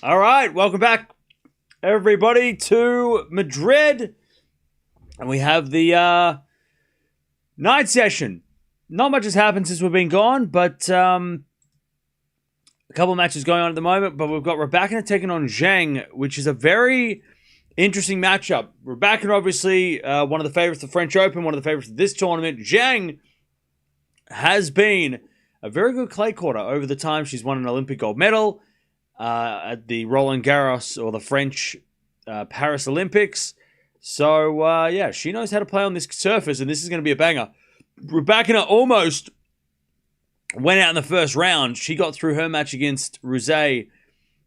All right, welcome back, everybody, to Madrid. And we have the night session. Not much has happened since we've been gone, but a couple of matches going on at the moment. But we've got Rybakina taking on Zheng, which is a very interesting matchup. Rybakina, obviously, one of the favorites of the French Open, one of the favorites of this tournament. Zheng has been a very good clay courter over the time. She's won an Olympic gold medal at the Roland Garros or the French Paris Olympics. So, yeah, she knows how to play on this surface, and this is going to be a banger. Rybakina almost went out in the first round. She got through her match against Ruse.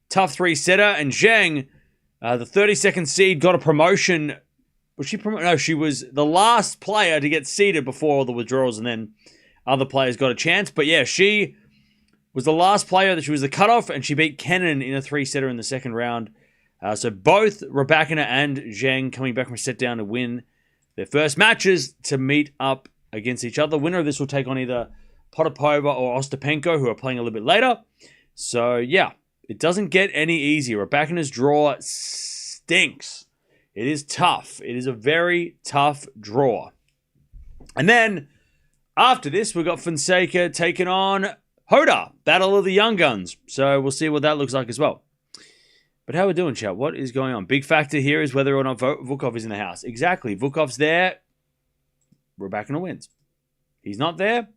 Tough three-setter. And Zheng, the 32nd seed, got a promotion. Was she promoted? No, she was the last player to get seeded before all the withdrawals, and then other players got a chance. But, yeah, she was the last player that she was the cutoff, and she beat Kenin in a three-setter in the second round. So both Rybakina and Zheng coming back from a set down to win their first matches to meet up against each other. The winner of this will take on either Potapova or Ostapenko, who are playing a little bit later. So, yeah, it doesn't get any easier. Rybakina's draw stinks. It is tough. It is a very tough draw. And then, after this, we've got Fonseca taking on Hoda, Battle of the Young Guns. So we'll see what that looks like as well. But how are we doing, chat? What is going on? Big factor here is whether or not Vukov is in the house. Exactly. Vukov's there. Rybakina wins. He's not there.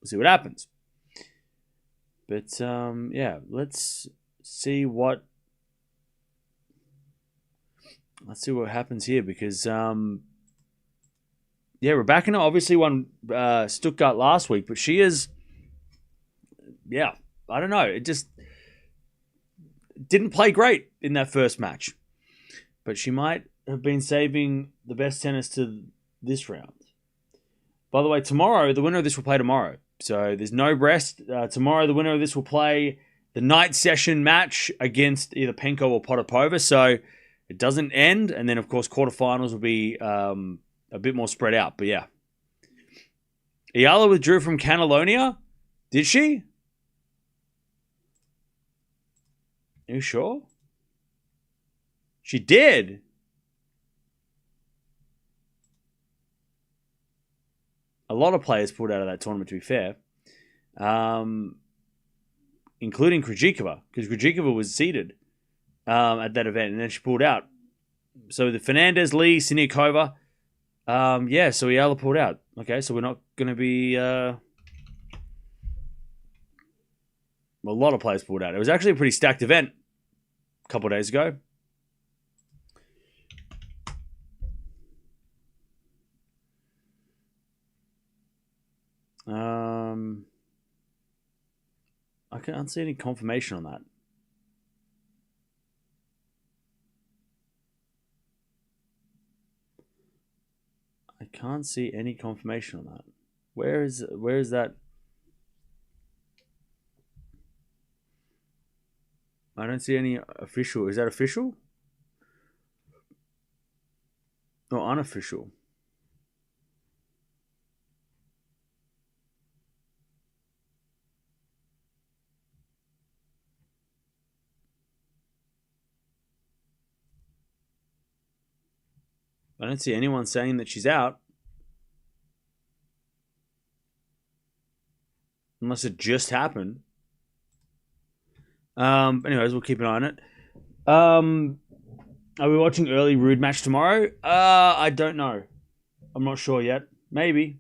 We'll see what happens. But, yeah, let's see what happens here because, yeah, Rybakina obviously won Stuttgart last week, but she is, yeah, I don't know. It just didn't play great in that first match. But she might have been saving the best tennis to this round. By the way, tomorrow, the winner of this will play tomorrow. So there's no rest. Tomorrow, the winner of this will play the night session match against either Penko or Potapova. So it doesn't end. And then, of course, quarterfinals will be a bit more spread out. But yeah. Eala withdrew from Catalonia? Did she? Are you sure? She did. A lot of players pulled out of that tournament, to be fair. Including Krejcikova, because Krejcikova was seeded at that event, and then she pulled out. So the Fernandez, Lee, Siniakova, yeah, so Eala pulled out. Okay, so we're not going to be... a lot of players pulled out. It was actually a pretty stacked event a couple of days ago. I can't see any confirmation on that. I can't see any confirmation on that. Where is that? I don't see any official. Is that official? Or unofficial? I don't see anyone saying that she's out. Unless it just happened. Anyways, we'll keep an eye on it. Are we watching early Rude match tomorrow? I don't know. I'm not sure yet. Maybe.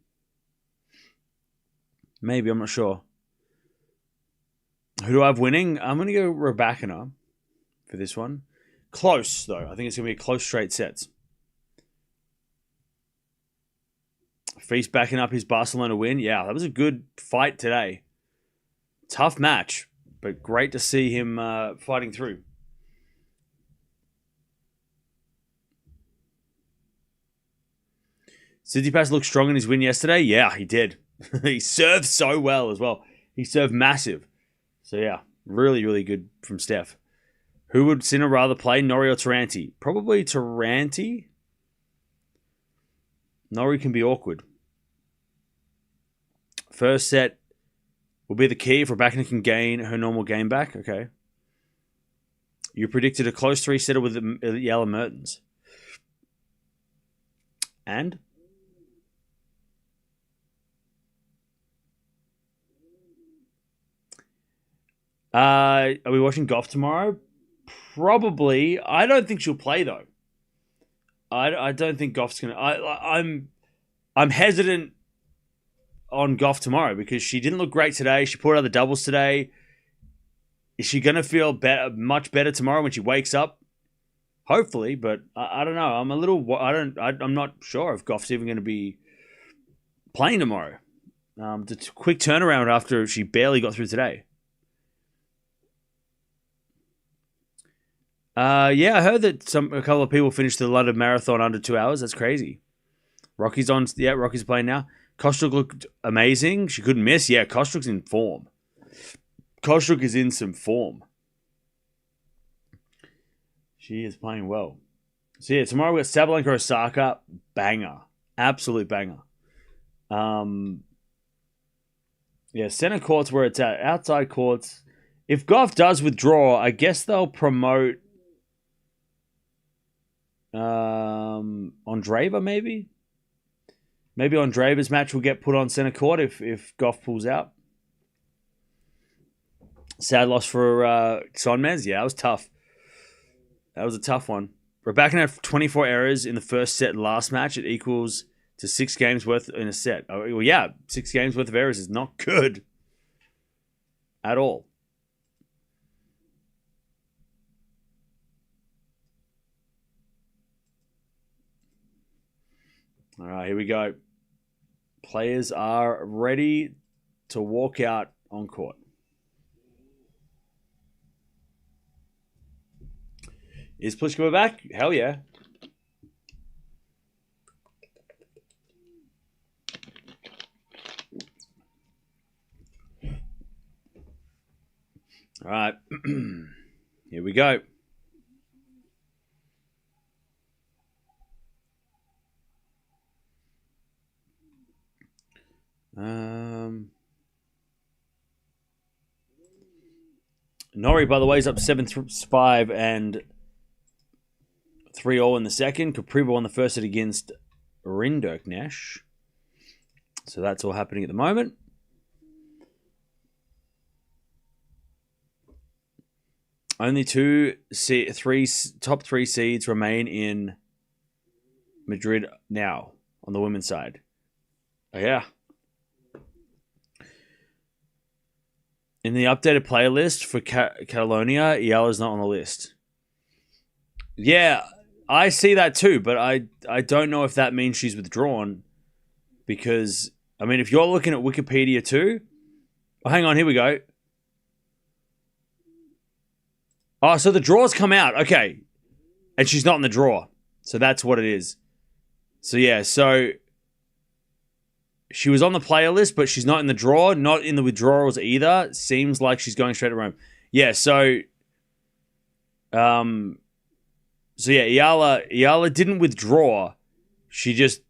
I'm not sure. Who do I have winning? I'm going to go Rybakina for this one. Close, though. I think it's going to be a close straight sets. Feast backing up his Barcelona win. Yeah, that was a good fight today. Tough match, but great to see him fighting through. Tsitsipas looked strong in his win yesterday. Yeah, he did. He served so well as well. He served massive. So yeah, really, really good from Steph. Who would Sinner rather play, Norrie or Taranti? Probably Taranti. Norrie can be awkward. First set will be the key if Rybakina can gain her normal game back. Okay. You predicted a close 3-setter with Yala Mertens. And? Are we watching Gauff tomorrow? Probably. I don't think she'll play though. I don't think Gauff's gonna. I'm hesitant on Gauff tomorrow because she didn't look great today. She pulled out the doubles today. Is she gonna feel much better tomorrow when she wakes up? Hopefully, but I don't know. I'm not sure if Gauff's even going to be playing tomorrow. It's a quick turnaround after she barely got through today. Yeah, I heard that a couple of people finished the London Marathon under 2 hours. That's crazy. Rocky's on. Yeah, Rocky's playing now. Kostruk looked amazing. She couldn't miss. Yeah, Kostruk's in form. Kostruk is in some form. She is playing well. So yeah, tomorrow we got Sabalenka Osaka. Banger. Absolute banger. Yeah, center court's where it's at. Outside courts. If Gauff does withdraw, I guess they'll promote Andreeva maybe? Maybe Andreeva's match will get put on center court if Gauff pulls out. Sad loss for Sonmez. Yeah, that was tough. That was a tough one. Rybakina had 24 errors in the first set last match. It equals to 6 games worth in a set. Oh, well, yeah, 6 games worth of errors is not good at all. All right, here we go. Players are ready to walk out on court. Is Pliskova back? Hell yeah. All right. Here we go. Norrie, by the way, is up 7-5 and 3-0 in the second. Kopriva won the first set against Rinderknecht. So that's all happening at the moment. Only top 3 seeds remain in Madrid now on the women's side. Oh, yeah. In the updated player list for Catalonia, Eala's not on the list. Yeah, I see that too, but I don't know if that means she's withdrawn because, I mean, if you're looking at Wikipedia too... Oh, hang on, here we go. Oh, so the draw's come out. Okay. And she's not in the draw. So that's what it is. So, yeah, so... She was on the player list, but she's not in the draw, not in the withdrawals either. Seems like she's going straight to Rome. Yeah, so... So yeah, Eala didn't withdraw. She just,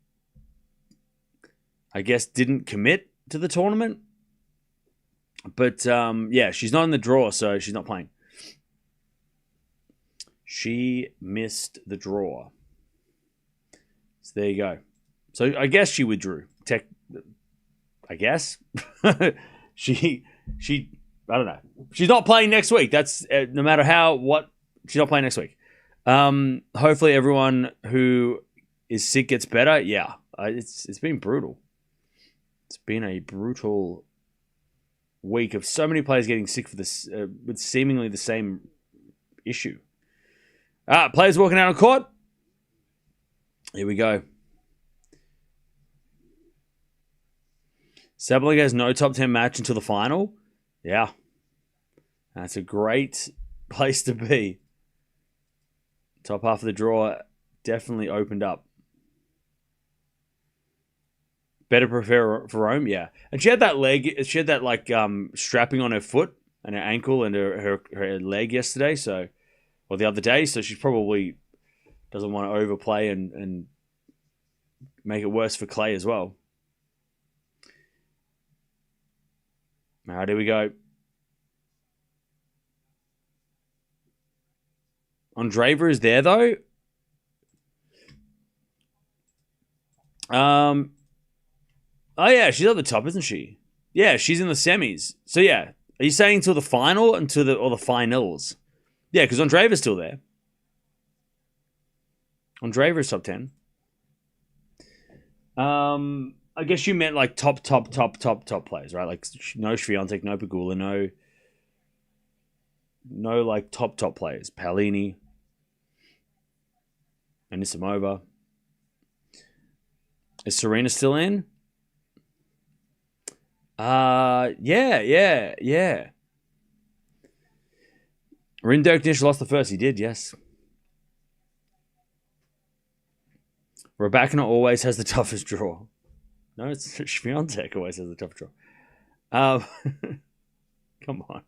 I guess, didn't commit to the tournament. But yeah, she's not in the draw, so she's not playing. She missed the draw. So there you go. So I guess she withdrew. I guess she I don't know. She's not playing next week. That's no matter what. She's not playing next week. Hopefully everyone who is sick gets better. Yeah, it's been brutal. It's been a brutal week of so many players getting sick for this with seemingly the same issue. Players walking out on court. Here we go. Sabalenka has no top 10 match until the final. Yeah. That's a great place to be. Top half of the draw definitely opened up. Better prepare for Rome, yeah. And she had that like strapping on her foot and her ankle and her leg yesterday, or the other day, so she probably doesn't want to overplay and make it worse for Clay as well. All right, here we go. Andreeva is there, though. Oh, yeah, she's at the top, isn't she? Yeah, she's in the semis. So, yeah. Are you saying until the final or the finals? Yeah, because Andreeva's still there. Andreeva is top 10. I guess you meant like top players, right? Like no Swiatek, no Pegula, no like top players. Paolini, Anisimova. Is Serena still in? Yeah. Rinderknecht lost the first. He did, yes. Rybakina always has the toughest draw. No, it's Swiatek always has the toughest draw. Come on.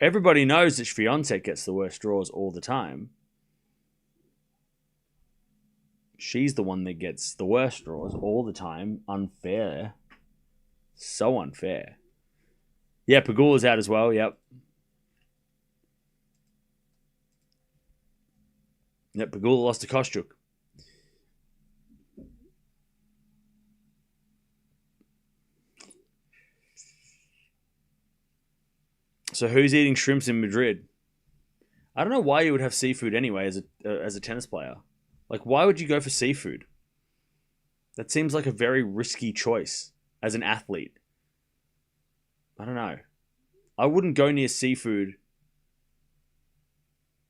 Everybody knows that Swiatek gets the worst draws all the time. She's the one that gets the worst draws all the time. Unfair. So unfair. Yeah, Pegula's out as well. Yep. Yep, Pegula lost to Kostyuk. So who's eating shrimps in Madrid? I don't know why you would have seafood anyway as a tennis player. Like, why would you go for seafood? That seems like a very risky choice as an athlete. I don't know. I wouldn't go near seafood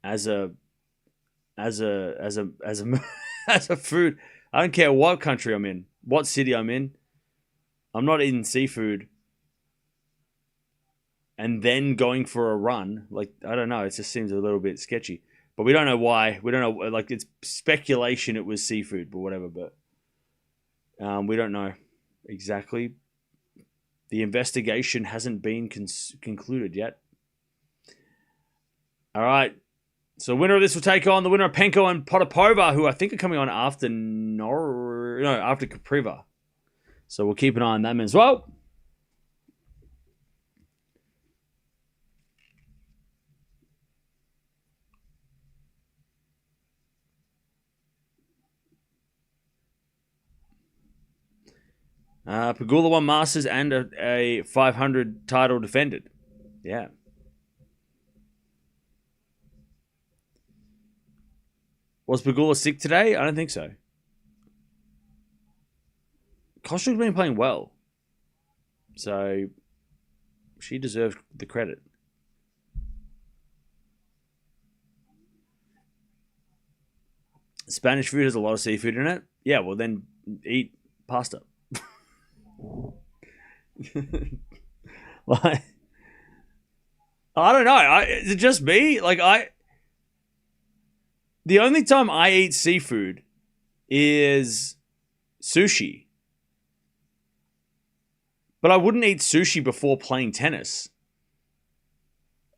as a food. I don't care what country I'm in, what city I'm in. I'm not eating seafood and then going for a run. Like, I don't know. It just seems a little bit sketchy. But we don't know why. We don't know. Like, it's speculation it was seafood, but whatever. But we don't know exactly. The investigation hasn't been concluded yet. All right. So winner of this will take on the winner of Penko and Potapova, who I think are coming on after after Capriva. So we'll keep an eye on them as well. Pegula won Masters and a 500 title defended. Yeah. Was Pegula sick today? I don't think so. Kostyuk's been playing well. So she deserved the credit. Spanish food has a lot of seafood in it. Yeah, well then eat pasta. Like, I don't know. Is it just me? Like, the only time I eat seafood is sushi. But I wouldn't eat sushi before playing tennis.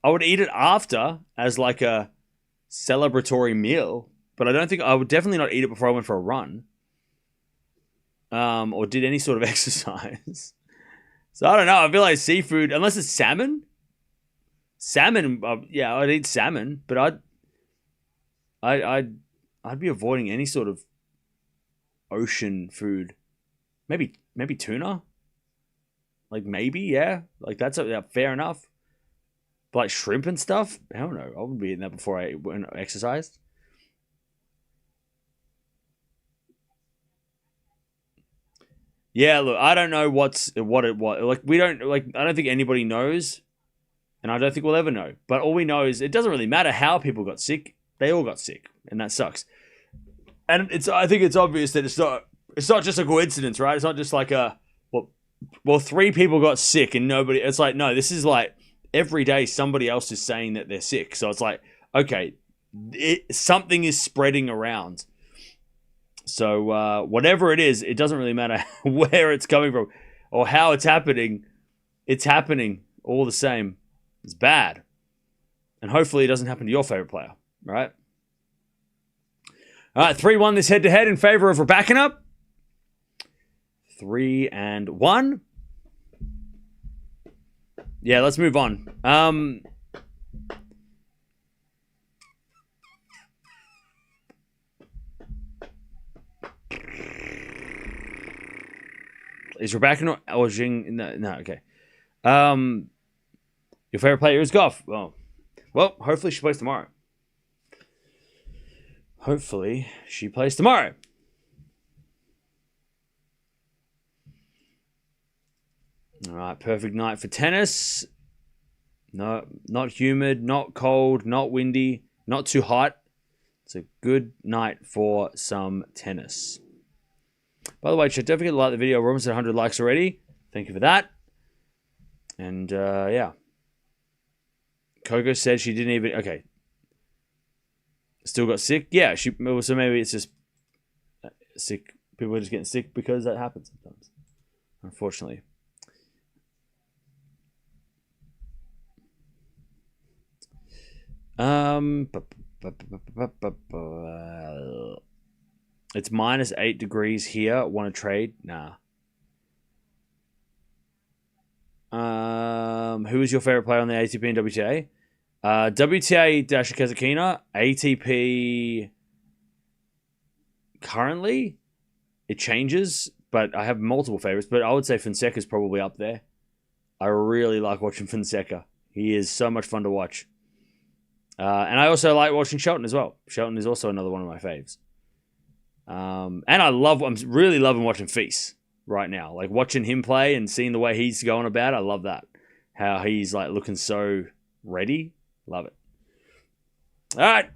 I would eat it after as like a celebratory meal. But I would definitely not eat it before I went for a run. Or did any sort of exercise. So I don't know. I feel like seafood, unless it's salmon. Salmon, yeah, I'd eat salmon, but I'd be avoiding any sort of ocean food. Maybe tuna. Like maybe, yeah. Like that's fair enough. But like shrimp and stuff, I don't know. I wouldn't be eating that before I went exercised. Yeah, look, I don't know what it was. Like I don't think anybody knows, and I don't think we'll ever know. But all we know is it doesn't really matter how people got sick. They all got sick, and that sucks. And I think it's obvious that it's not just a coincidence, right? It's not just like well, 3 people got sick and nobody. It's like, no, this is like every day somebody else is saying that they're sick. So it's like, okay, something is spreading around. So whatever it is, it doesn't really matter where it's coming from or how it's happening. It's happening all the same. It's bad. And hopefully it doesn't happen to your favorite player, right? All right, 3-1 this head-to-head in favor of Rybakina. 3-1. Yeah, let's move on. Is Rybakina or Zheng? No, okay. Your favorite player is Gauff. Well, hopefully she plays tomorrow. Hopefully she plays tomorrow. All right, perfect night for tennis. No, not humid, not cold, not windy, not too hot. It's a good night for some tennis. By the way, don't forget to like the video. We're almost at 100 likes already. Thank you for that. And, yeah. Coco said she didn't even... Okay. Still got sick? Yeah, so maybe it's just sick. People are just getting sick because that happens sometimes. Unfortunately. It's minus 8 degrees here. Want to trade? Nah. Who is your favorite player on the ATP and WTA? WTA Kazakina, ATP currently it changes, but I have multiple favorites. But I would say Fonseca is probably up there. I really like watching Fonseca. He is so much fun to watch. And I also like watching Shelton as well. Shelton is also another one of my faves. And I'm really loving watching Feast right now. Like watching him play and seeing the way he's going about. I love that. How he's like looking so ready. Love it. All right.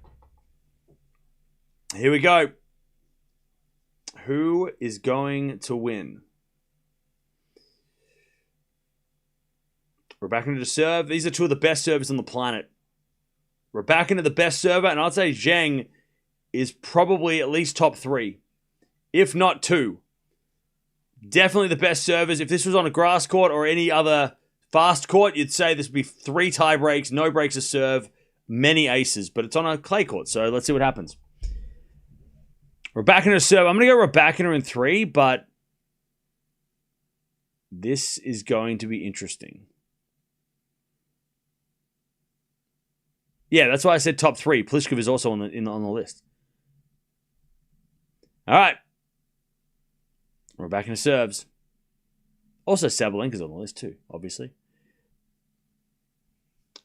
Here we go. Who is going to win? Rybakina to serve. These are two of the best servers on the planet. Rybakina, the best server, and I'd say Zheng is probably at least top 3, if not 2. Definitely the best servers. If this was on a grass court or any other fast court, you'd say this would be 3 tie breaks, no breaks to serve, many aces. But it's on a clay court, so let's see what happens. Rybakina to serve. I'm going to go Rybakina in 3, but this is going to be interesting. Yeah, that's why I said top 3. Pliskova is also on the list. All right. Rybakina serves. Also, Sabalenka's on the list too, obviously.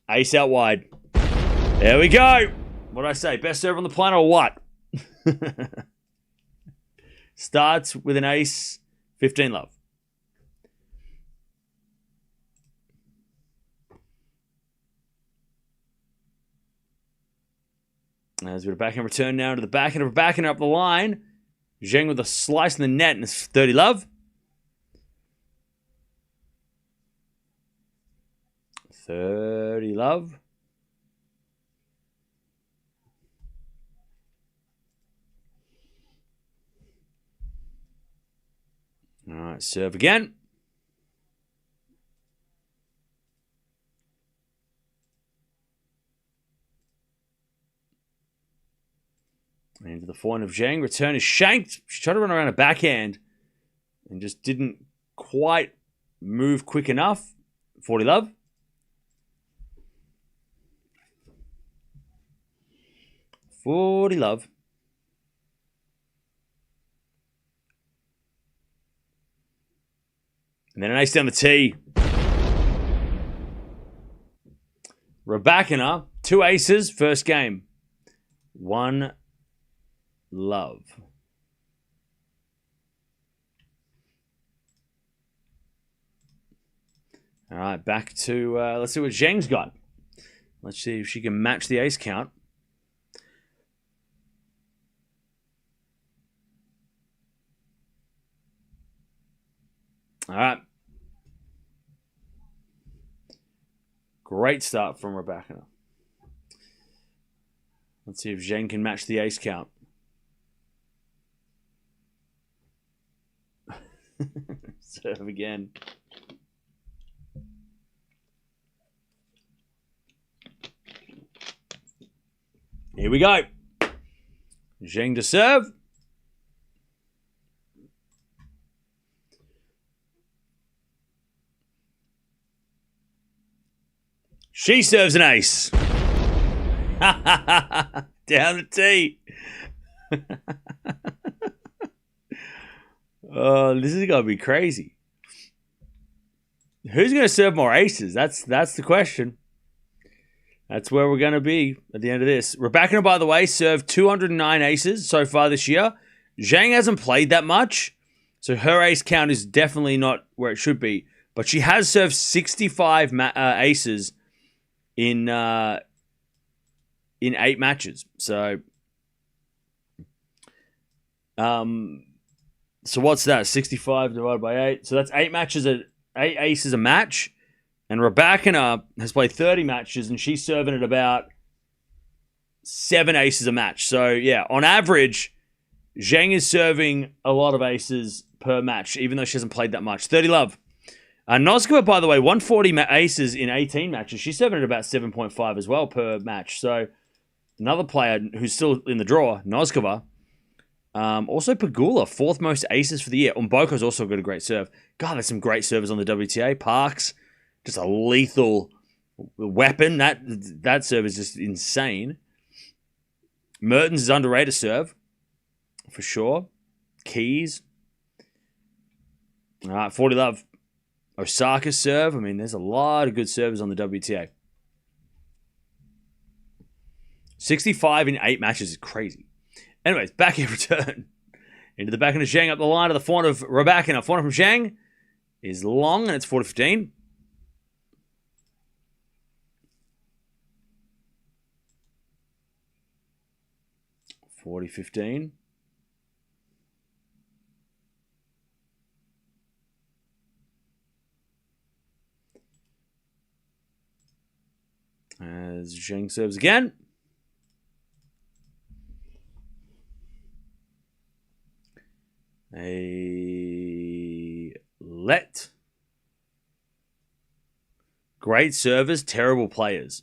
Ace out wide. There we go. What did I say? Best server on the planet or what? Starts with an ace. 15 love. As we're back in return now to the backhand of Rybakina up the line. Zheng with a slice in the net and it's 30 love. 30 love. All right, serve again. Into the forehand of Zheng. Return is shanked. She tried to run around a backhand and just didn't quite move quick enough. 40 love. And then an ace down the tee. Rybakina, 2 aces, first game. 1 love. All right, back to, let's see what Zheng's got. Let's see if she can match the ace count. All right. Great start from Rybakina. Let's see if Zheng can match the ace count. Serve again. Here we go. Zheng to serve. She serves an ace. Down the tee. Oh, this is going to be crazy. Who's going to serve more aces? That's the question. That's where we're going to be at the end of this. Rybakina, by the way, served 209 aces so far this year. Zheng hasn't played that much, so her ace count is definitely not where it should be. But she has served 65 aces in 8 matches. So what's that? 65 divided by 8. So that's 8 aces a match. And Rybakina has played 30 matches, and she's serving at about 7 aces a match. So, yeah, on average, Zheng is serving a lot of aces per match, even though she hasn't played that much. 30 love. Noskova, by the way, 140 aces in 18 matches. She's serving at about 7.5 as well per match. So, another player who's still in the draw, Noskova. Also, Pegula, 4th most aces for the year. Umboko's also got a great serve. God, there's some great servers on the WTA. Parks. Just a lethal weapon. That serve is just insane. Mertens is underrated serve, for sure. Keys. All right, 40 love. Osaka's serve. I mean, there's a lot of good servers on the WTA. 65 in 8 matches is crazy. Anyways, back in return. Into the back of Zheng up the line of the front of Rybakina. Front from Zheng is long, and it's 40-15. 40-15. As Zheng serves again. A let. Great servers, terrible players.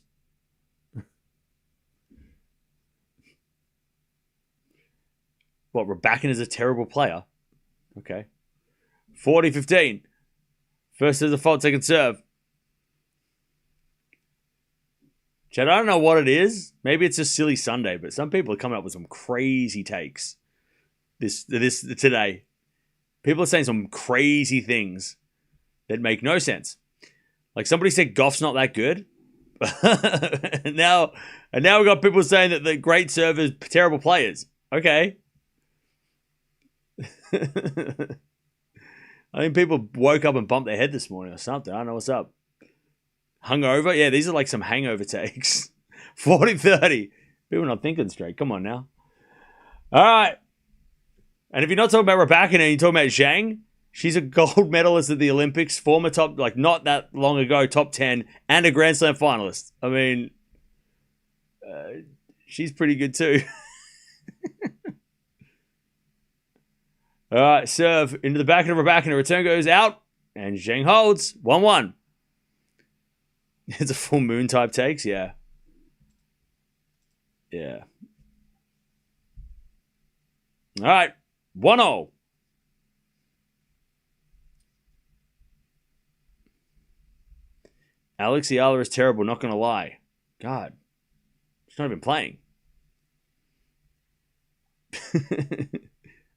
What, Rybakina is a terrible player? Okay. 40-15. First is a fault, second serve. Chad, I don't know what it is. Maybe it's a silly Sunday, but some people are coming up with some crazy takes this today. People are saying some crazy things that make no sense. Like somebody said Gauff's not that good. and now we've got people saying that the great servers, terrible players. Okay. I think people woke up and bumped their head this morning or something. I don't know what's up. Hungover? Yeah, these are like some hangover takes. 40-30. People not thinking straight. Come on now. All right. And if you're not talking about Rybakina and you're talking about Zheng, she's a gold medalist at the Olympics, former top, like not that long ago, top 10, and a Grand Slam finalist. I mean, she's pretty good too. All right, serve into the back of Rybakina. Return goes out, and Zheng holds 1-1. It's a full moon type takes, yeah. Yeah. All right, 1-0. Alex Eala is terrible, not going to lie. God, she's not even playing.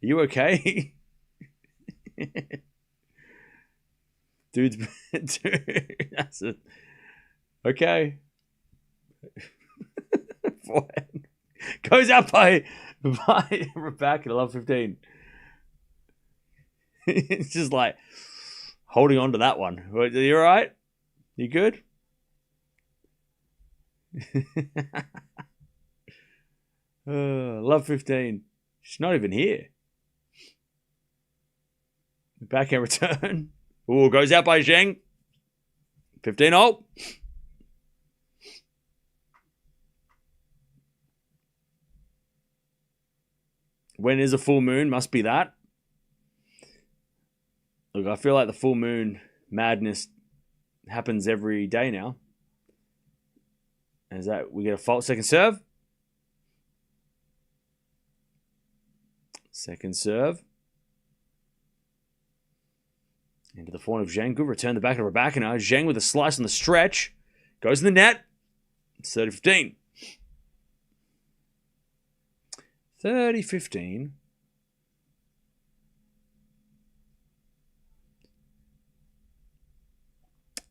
Are you okay? Dude, that's it. Okay. Goes out by Rybakina, love 15. It's just like holding on to that one. Are you all right? You good? Love 15. She's not even here. Backhand return. Ooh, goes out by Zheng. 15-0. When is a full moon? Must be that. Look, I feel like the full moon madness happens every day now. Is that we get a fault second serve? Second serve. Into the forehand of Zheng. Good return the back of Rybakina. Zheng with a slice on the stretch. Goes in the net. It's 30-15. 30-15.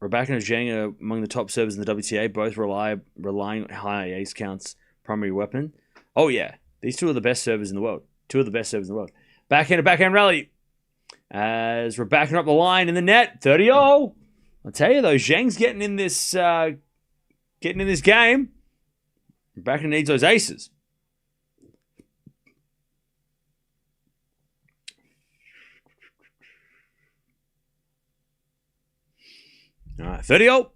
Rybakina and Zheng are among the top servers in the WTA, both relying on high ace counts primary weapon. Oh, yeah. These two are the best servers in the world. Backhand rally. As Rybakina up the line in the net. 30-0. I'll tell you, though, Zheng's getting in this game. Rybakina needs those aces. All right, 30-0.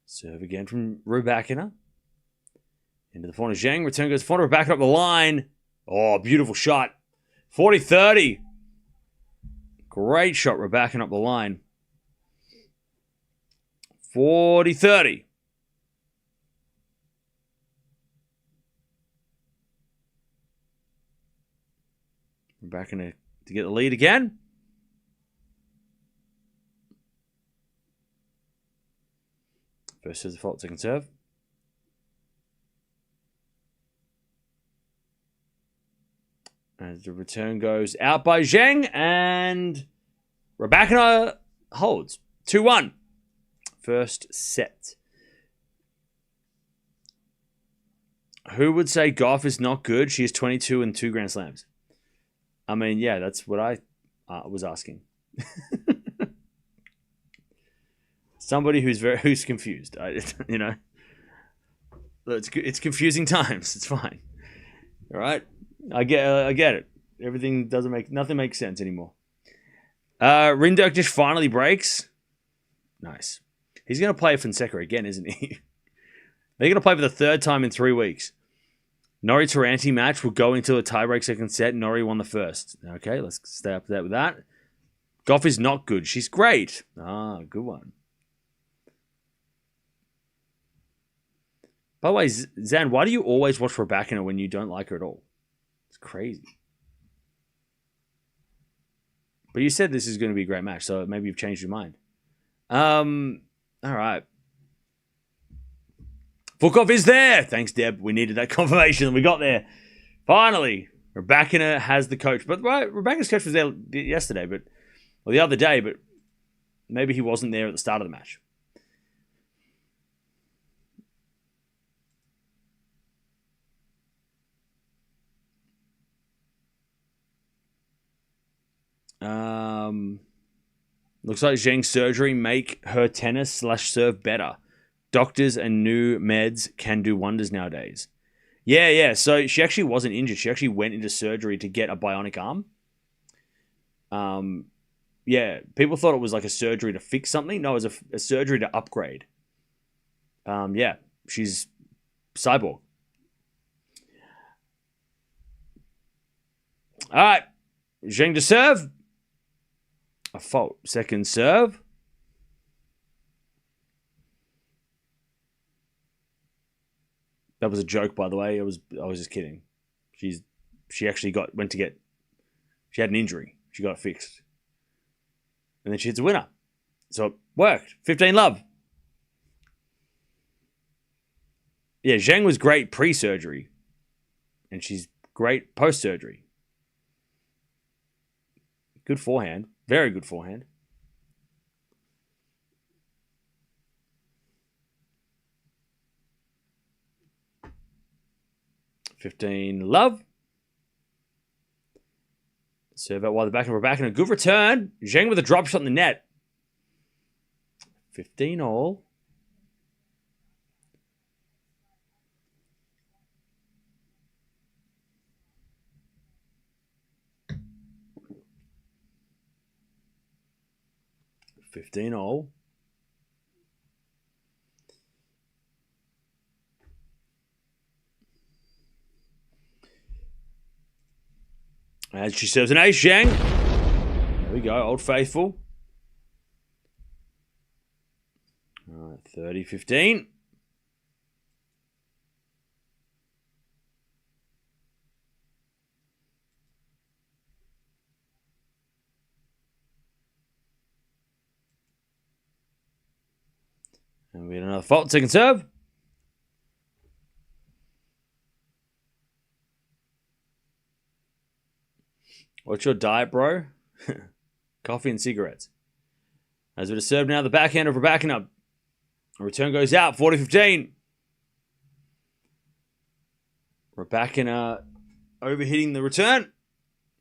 Serve again from Rybakina. Into the corner, Zheng. Return goes forward, Rybakina up the line. Oh, beautiful shot. 40-30. Great shot, Rybakina up the line. 40-30. Rybakina to get the lead again. First serve, fault, second serve. As the return goes out by Zheng, and Rybakina holds. 2-1. First set. Who would say Gauff is not good? She is 22 and 2 Grand Slams. I mean, yeah, that's what I was asking. Somebody who's confused. It's confusing times. It's fine. All right, I get it. Nothing makes sense anymore. Rinderknech just finally breaks. Nice. He's gonna play Fonseca again, isn't he? They're gonna play for the third time in 3 weeks. Norrie Taranti match will go into a tiebreak second set. Norrie won the first. Okay, let's stay up to date with that. Gauff is not good. She's great. Good one. By the way, Zan, why do you always watch Rybakina when you don't like her at all? It's crazy. But you said this is going to be a great match, so maybe you've changed your mind. All right. Volkov is there. Thanks, Deb. We needed that confirmation, and we got there. Finally, Rybakina has the coach. But Rybakina's coach was there yesterday, or the other day, but maybe he wasn't there at the start of the match. Looks like Zheng's surgery make her tennis/serve better. Doctors and new meds can do wonders nowadays. Yeah. So she actually wasn't injured. She actually went into surgery to get a bionic arm. Yeah, people thought it was like a surgery to fix something. No, it was a surgery to upgrade. Yeah, she's cyborg. All right, Zheng to serve. A fault. Second serve. That was a joke, by the way. I was just kidding. She actually she had an injury. She got it fixed. And then she hits a winner. So it worked. 15-love. Yeah, Zheng was great pre-surgery. And she's great post-surgery. Good forehand. Very good forehand. $15-love. Serve out wide the back and we're back in a good return. Zheng with a drop shot in the net. 15-all. As she serves an ace, Zheng. There we go, Old Faithful. All right, 30-15. And we get another fault, second serve. What's your diet, bro? Coffee and cigarettes. As it is served now, the backhand of Rybakina. A return goes out, 40-15. Rybakina overhitting the return.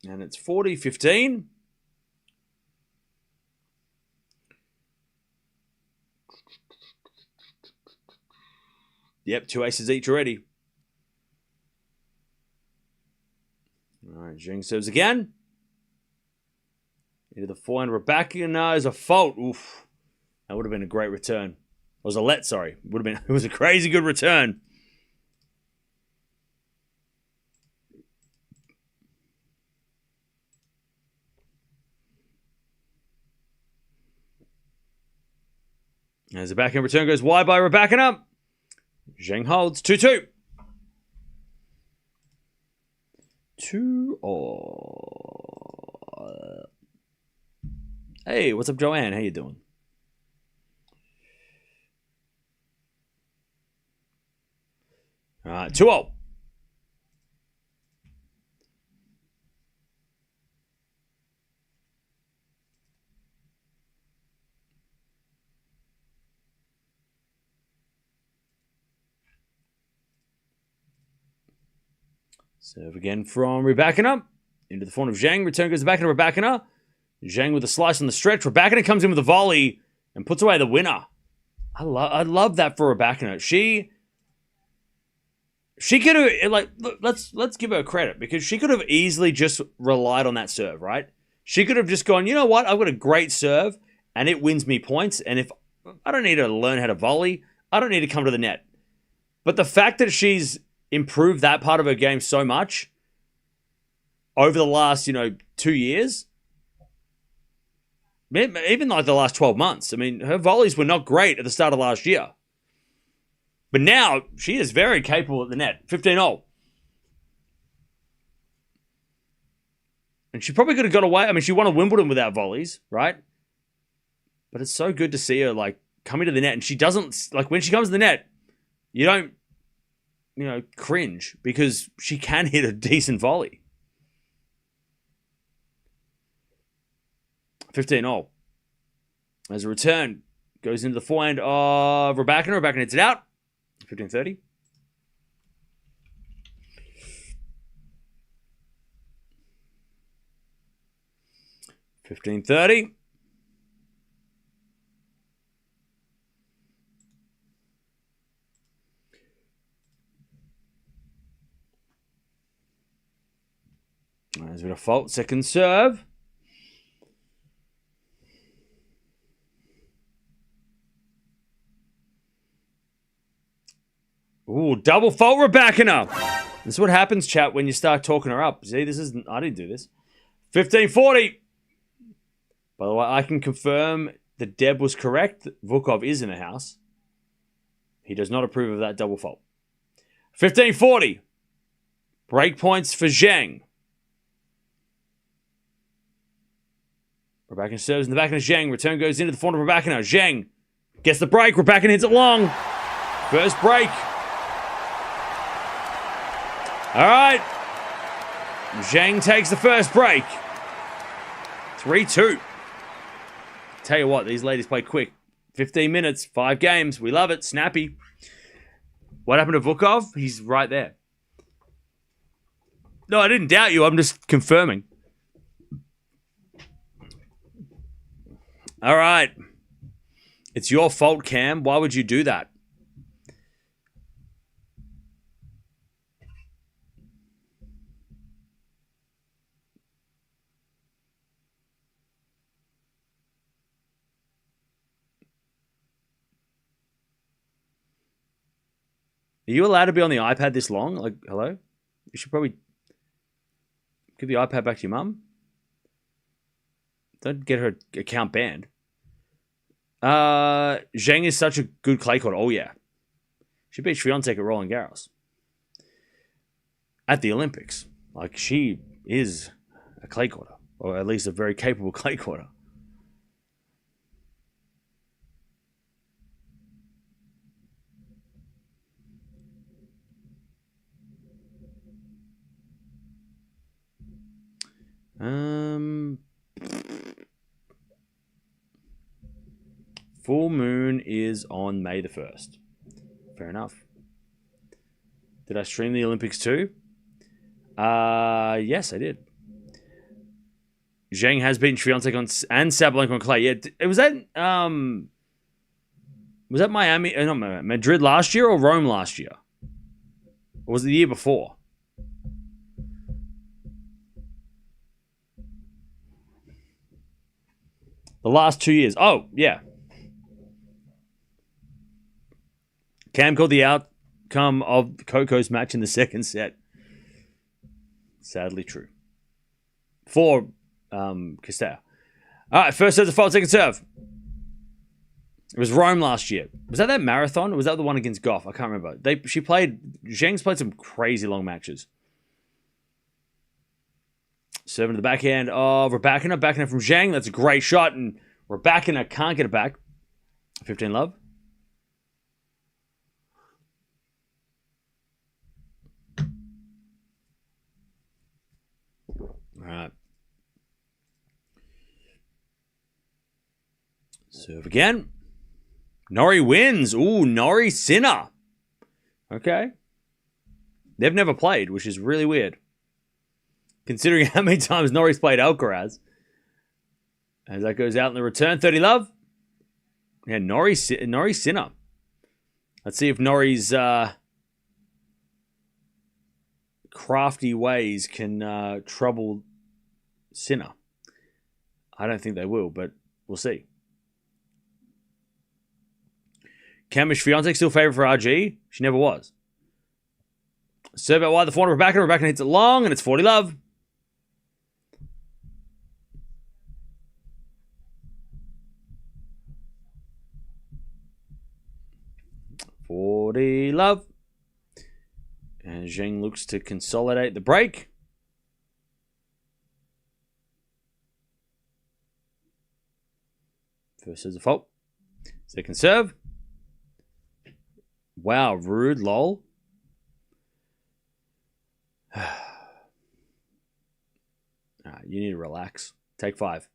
And it's 40-15. Yep, 2 aces each already. All right, Zheng serves again. Into the forehand. Rybakina is a fault. Oof. That would have been a great return. It was a let, sorry. It was a crazy good return. As the backhand return goes wide by Rybakina. Zheng holds 2-2. 2-all. Hey, what's up, Joanne? How you doing? All right, 2-0. Serve again from Rybakina. Into the front of Zheng. Return goes back into Rybakina. Zheng with a slice on the stretch. Rybakina comes in with a volley and puts away the winner. I love that for Rybakina. She could have, like, let's give her credit, because she could have easily just relied on that serve, right? She could have just gone, you know what? I've got a great serve and it wins me points. And if I don't need to learn how to volley, I don't need to come to the net. But the fact that she's improved that part of her game so much over the last, 2 years, even like the last 12 months. I mean, her volleys were not great at the start of last year. But now, she is very capable at the net. 15-0. And she probably could have got away. I mean, she won a Wimbledon without volleys, right? But it's so good to see her, like, coming to the net. And she doesn't, like, when she comes to the net, you don't, cringe, because she can hit a decent volley. 15-0. As a return, goes into the forehand of Rybakina. Rybakina hits it out. 15-30. There's a bit of fault. Second serve. Ooh, double fault Rybakina. This is what happens, chat, when you start talking her up. See, I didn't do this. 15-40. By the way, I can confirm that Deb was correct. Vukov is in the house. He does not approve of that double fault. 15-40. Break points for Zheng. Rybakina serves in the back of Zheng. Return goes into the front of Rybakina. Zheng gets the break. Rybakina hits it long. First break. All right. Zheng takes the first break. 3-2. Tell you what, these ladies play quick. 15 minutes, 5 games. We love it. Snappy. What happened to Vukov? He's right there. No, I didn't doubt you. I'm just confirming. All right. It's your fault, Cam. Why would you do that? Are you allowed to be on the iPad this long? Like, hello? You should probably give the iPad back to your mum. Don't get her account banned. Zheng is such a good clay court. Oh, yeah. She beat Swiatek at Roland Garros. At the Olympics. Like, she is a clay courter. Or at least a very capable clay courter. full moon is on May the 1st. Fair enough. Did I stream the Olympics too? Yes, I did. Zheng has beaten Swiatek and Sabalenka on clay. Yeah, was that Miami? Not Miami, Madrid last year or Rome last year? Or was it the year before? The last 2 years. Oh, yeah. Cam called the outcome of Coco's match in the second set. Sadly true. For Castella. All right, first serve to fault, second serve. It was Rome last year. Was that marathon? Or was that the one against Gauff? I can't remember. Zheng's played some crazy long matches. Serving to the backhand of Rybakina. Backhand from Zheng. That's a great shot. And Rybakina can't get it back. 15 love. All right. Serve again. Norrie wins. Ooh, Norrie Sinner. Okay. They've never played, which is really weird. Considering how many times Norrie's played Alcaraz. As that goes out in the return. 30 love. Yeah, Norrie Sinner. Let's see if Norrie's crafty ways can trouble Sinner. I don't think they will, but we'll see. Cam is Swiatek still favourite for RG? She never was. Serve out wide the forehand of Rybakina. Rybakina hits it long, and it's 40 love. Love. And Zheng looks to consolidate the break. First is a fault. Second serve. Wow, rude, lol. You need to relax. Take 5.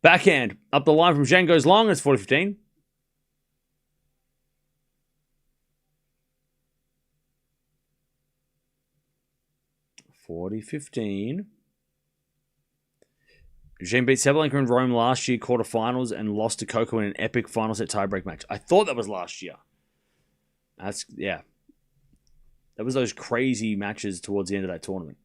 Backhand. Up the line from Zheng goes long. It's 40-15. Zheng beat Sabalenka in Rome last year, quarterfinals, and lost to Coco in an epic final set tiebreak match. I thought that was last year. Yeah. That was those crazy matches towards the end of that tournament.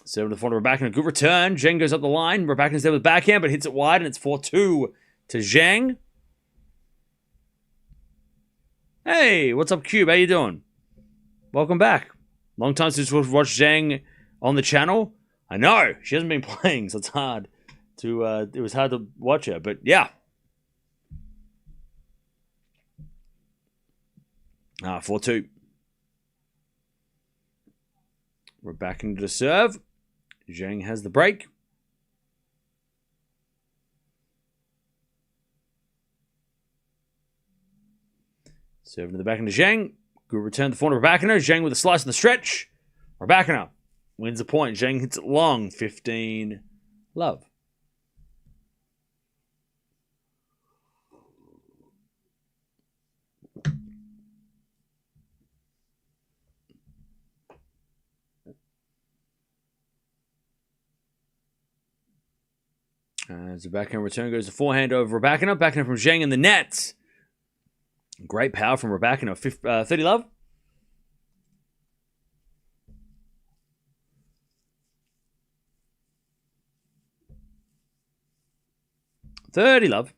Serve to the front of Rybakina. Good return. Zheng goes up the line. Rybakina's there with the backhand, but hits it wide, and it's 4-2 to Zheng. Hey, what's up, Cube? How you doing? Welcome back. Long time since we've watched Zheng on the channel. I know. She hasn't been playing, so it's hard to... it was hard to watch her, but yeah. 4-2. We're back into the serve. Zheng has the break. Serve to the back into Zheng. Good return to the forehand of Rybakina. Zheng with a slice in the stretch. Rybakina wins the point. Zheng hits it long. 15 love. As the backhand return goes to forehand over Rybakina. Backhand from Zheng in the net. Great power from Rybakina. 30 love.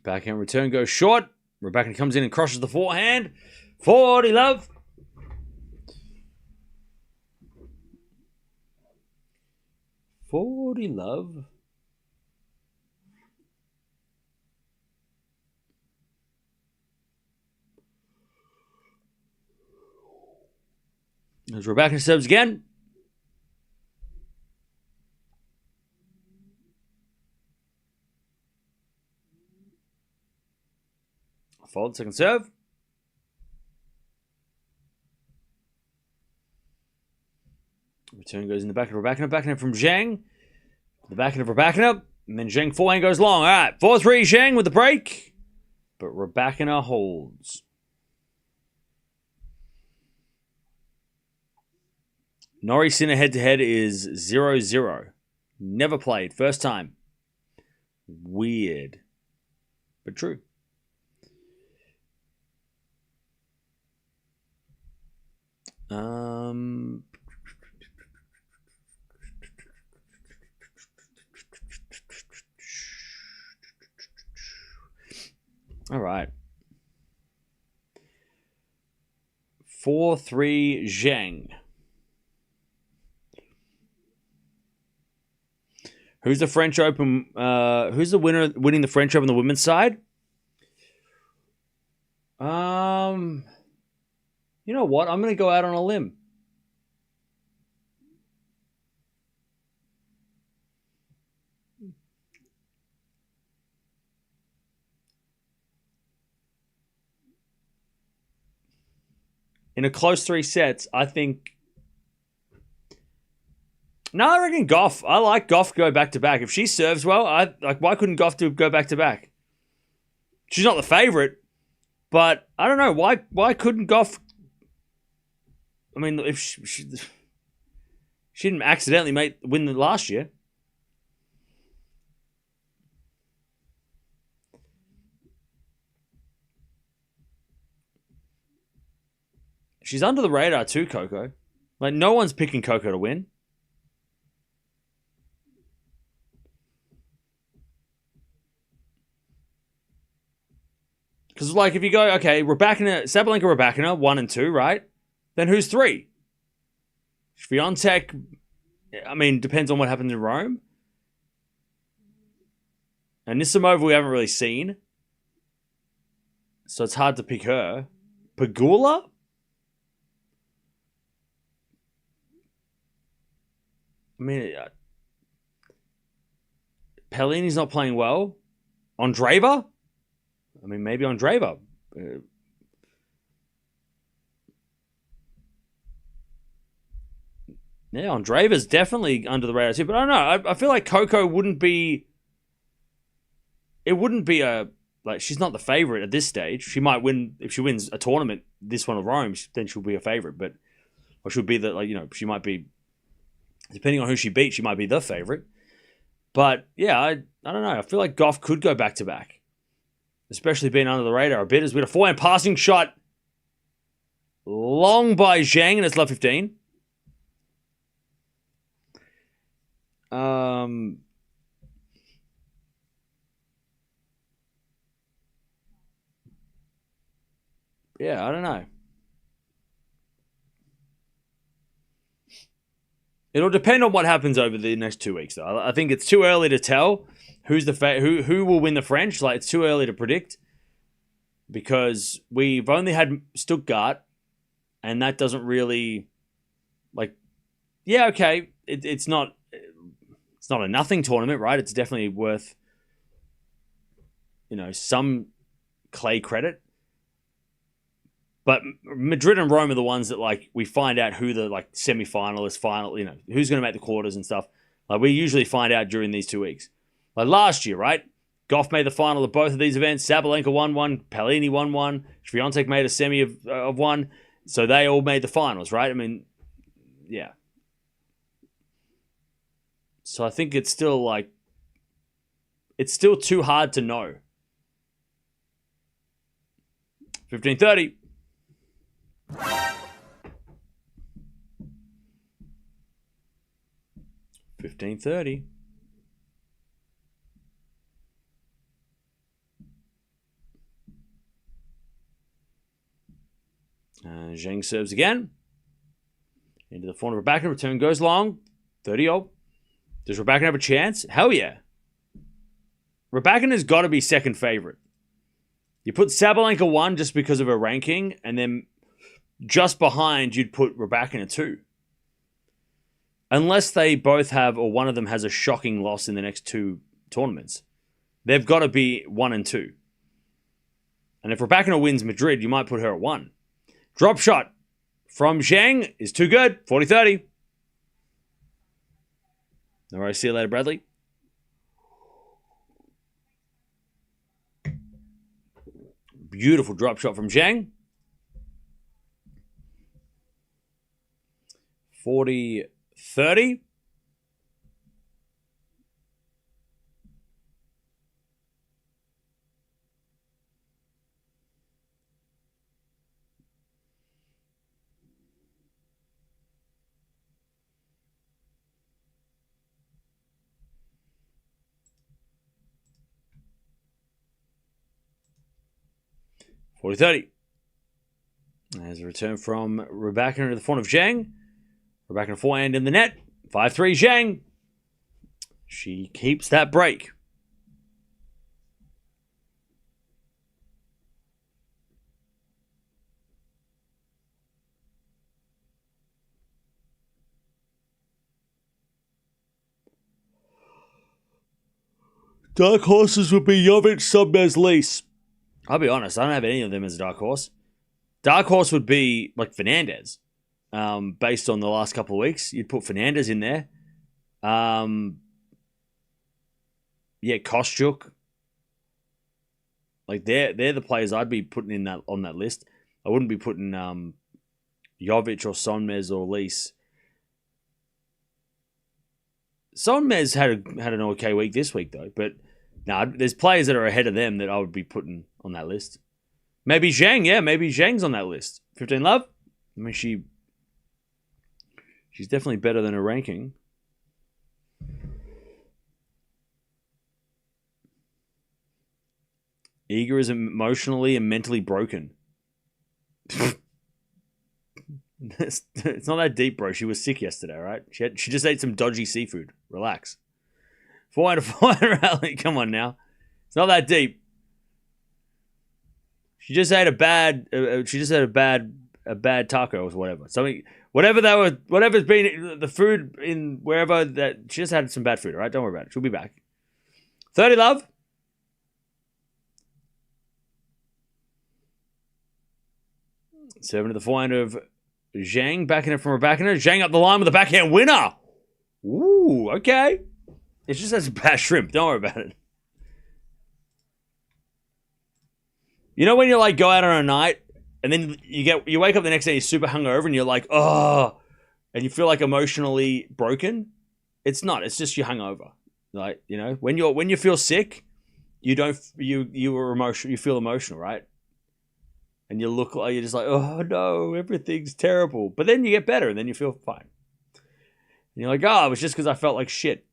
Backhand return goes short. Rybakina comes in and crosses the forehand. 40 love. As Rybakina serves again. Fold, second serve. Return goes in the back of Rybakina. Backhand from Zheng. The backhand of Rybakina. And then Zheng forehand goes long. All right, 4-3 Zheng with the break. But Rybakina holds. Norrie Sinner head-to-head is 0-0. Never played. First time. Weird. But true. All right. 4-3 Zheng. Who's the French Open? Who's the winner winning the French Open on the women's side? You know what? I'm going to go out on a limb. In a close 3 sets, I think... No, I reckon Gauff. I like Gauff to go back-to-back. If she serves well, why couldn't Gauff go back-to-back? She's not the favorite, but I don't know. Why couldn't Gauff... I mean, if she didn't accidentally win the last year. She's under the radar too, Coco. Like, no one's picking Coco to win. Because, like, if you go, okay, Sabalenka, Rybakina, 1 and 2, right? Then who's 3? Swiatek, I mean, depends on what happens in Rome. And Nisimova we haven't really seen. So it's hard to pick her. Pegula? I mean, Pellini's not playing well. Andreeva? I mean, maybe Andreeva. Yeah, Andreeva's definitely under the radar too. But I don't know. I feel like Coco wouldn't be... It wouldn't be a... Like, she's not the favorite at this stage. She might win... If she wins a tournament, this one of Rome, then she'll be a favorite. But... Or she'll be the... Like, you know, she might be... Depending on who she beats, she might be the favorite. But, yeah, I don't know. I feel like Gauff could go back-to-back. Especially being under the radar a bit. As we had a forehand passing shot. Long by Zheng, and it's love 15. Yeah, I don't know. It'll depend on what happens over the next 2 weeks, though. I think it's too early to tell who's who will win the French. Like, it's too early to predict because we've only had Stuttgart, and that doesn't really, like, yeah, okay, it's not a nothing tournament, right? It's definitely worth, you know, some clay credit. But Madrid and Rome are the ones that, like, we find out who the, like, semi-finalists, final, you know, who's going to make the quarters and stuff. Like, we usually find out during these 2 weeks. Like last year, right? Gauff made the final of both of these events. Sabalenka won one. Pellini won one. Swiatek made a semi of one. So they all made the finals, right? I mean, yeah. So I think it's still, like, it's still too hard to know. 15:30. 15:30. Zheng serves again. Into the forehand of Rybakina. Return goes long. 30-0. Does Rybakina have a chance? Hell yeah. Rybakina's got to be second favorite. You put Sabalenka 1 just because of her ranking, and then just behind you'd put Rybakina 2. Unless they both have, or one of them has a shocking loss in the next 2 tournaments. They've got to be 1 and 2. And if Rybakina wins Madrid, you might put her at 1. Drop shot from Zheng is too good. 40-30. All right, see you later, Bradley. Beautiful drop shot from Zheng. 40-30. There's a return from Rybakina into the front of Zheng. Rybakina forehand in the net. 5-3 Zheng. She keeps that break. Dark horses would be Jovic, Submez, Lease. I'll be honest, I don't have any of them as a dark horse. Dark horse would be like Fernandez. Based on the last couple of weeks, you'd put Fernandez in there. Kostyuk. Like they're the players I'd be putting in that on that list. I wouldn't be putting Jovic or Sonmez or Lease. Sonmez had an okay week this week though, but there's players that are ahead of them that I would be putting on that list. Maybe Zheng, maybe Zheng's on that list. 15 love. I mean, she's definitely better than her ranking. Iga is emotionally and mentally broken. It's not that deep, bro. She was sick yesterday, right? She just ate some dodgy seafood. Relax. 400 rally. Come on now. It's not that deep. She just ate a bad taco or whatever. Something, whatever's been the food in wherever that she just had some bad food. All right, don't worry about it. She'll be back. 30 love. Seven to the forehand of Zheng, backing it from Rybakina. Zheng up the line with a backhand winner. Ooh, okay. It's just as a bad shrimp. Don't worry about it. You know when you like go out on a night and then you wake up the next day, you're super hungover and you're like, oh, and you feel like emotionally broken? It's not. It's just you're hungover. Like, you know, when you feel sick, you are emotional. You feel emotional, right? And you look like you're just like, oh no, everything's terrible. But then you get better and then you feel fine. And you're like, oh, it was just because I felt like shit.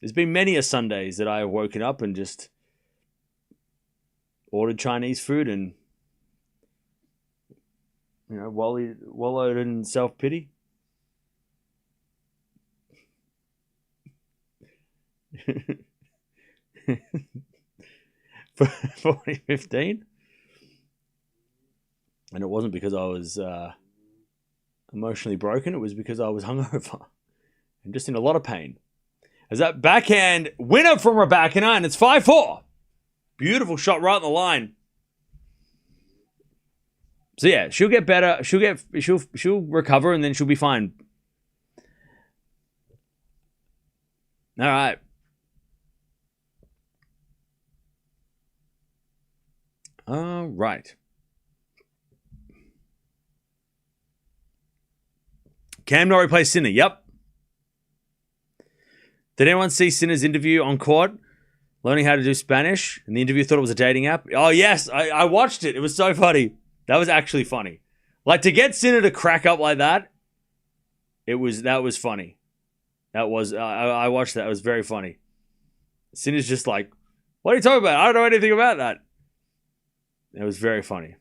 There's been many a Sundays that I have woken up and just ordered Chinese food and, you know, wallowed in self-pity. For 2015. And it wasn't because I was emotionally broken. It was because I was hungover and just in a lot of pain. As that backhand winner from Rybakina, and it's 5-4. Beautiful shot right on the line. So yeah, she'll get better. She'll recover and then she'll be fine. All right. All right. Cam Norrie plays Sinner. Yep. Did anyone see Sinner's interview on court? Learning how to do Spanish. And the interview thought it was a dating app. Oh, yes. I watched it. It was so funny. That was actually funny. Like, to get Sinner to crack up like that, that was funny. That was, I watched that. It was very funny. Sinner's just like, what are you talking about? I don't know anything about that. It was very funny.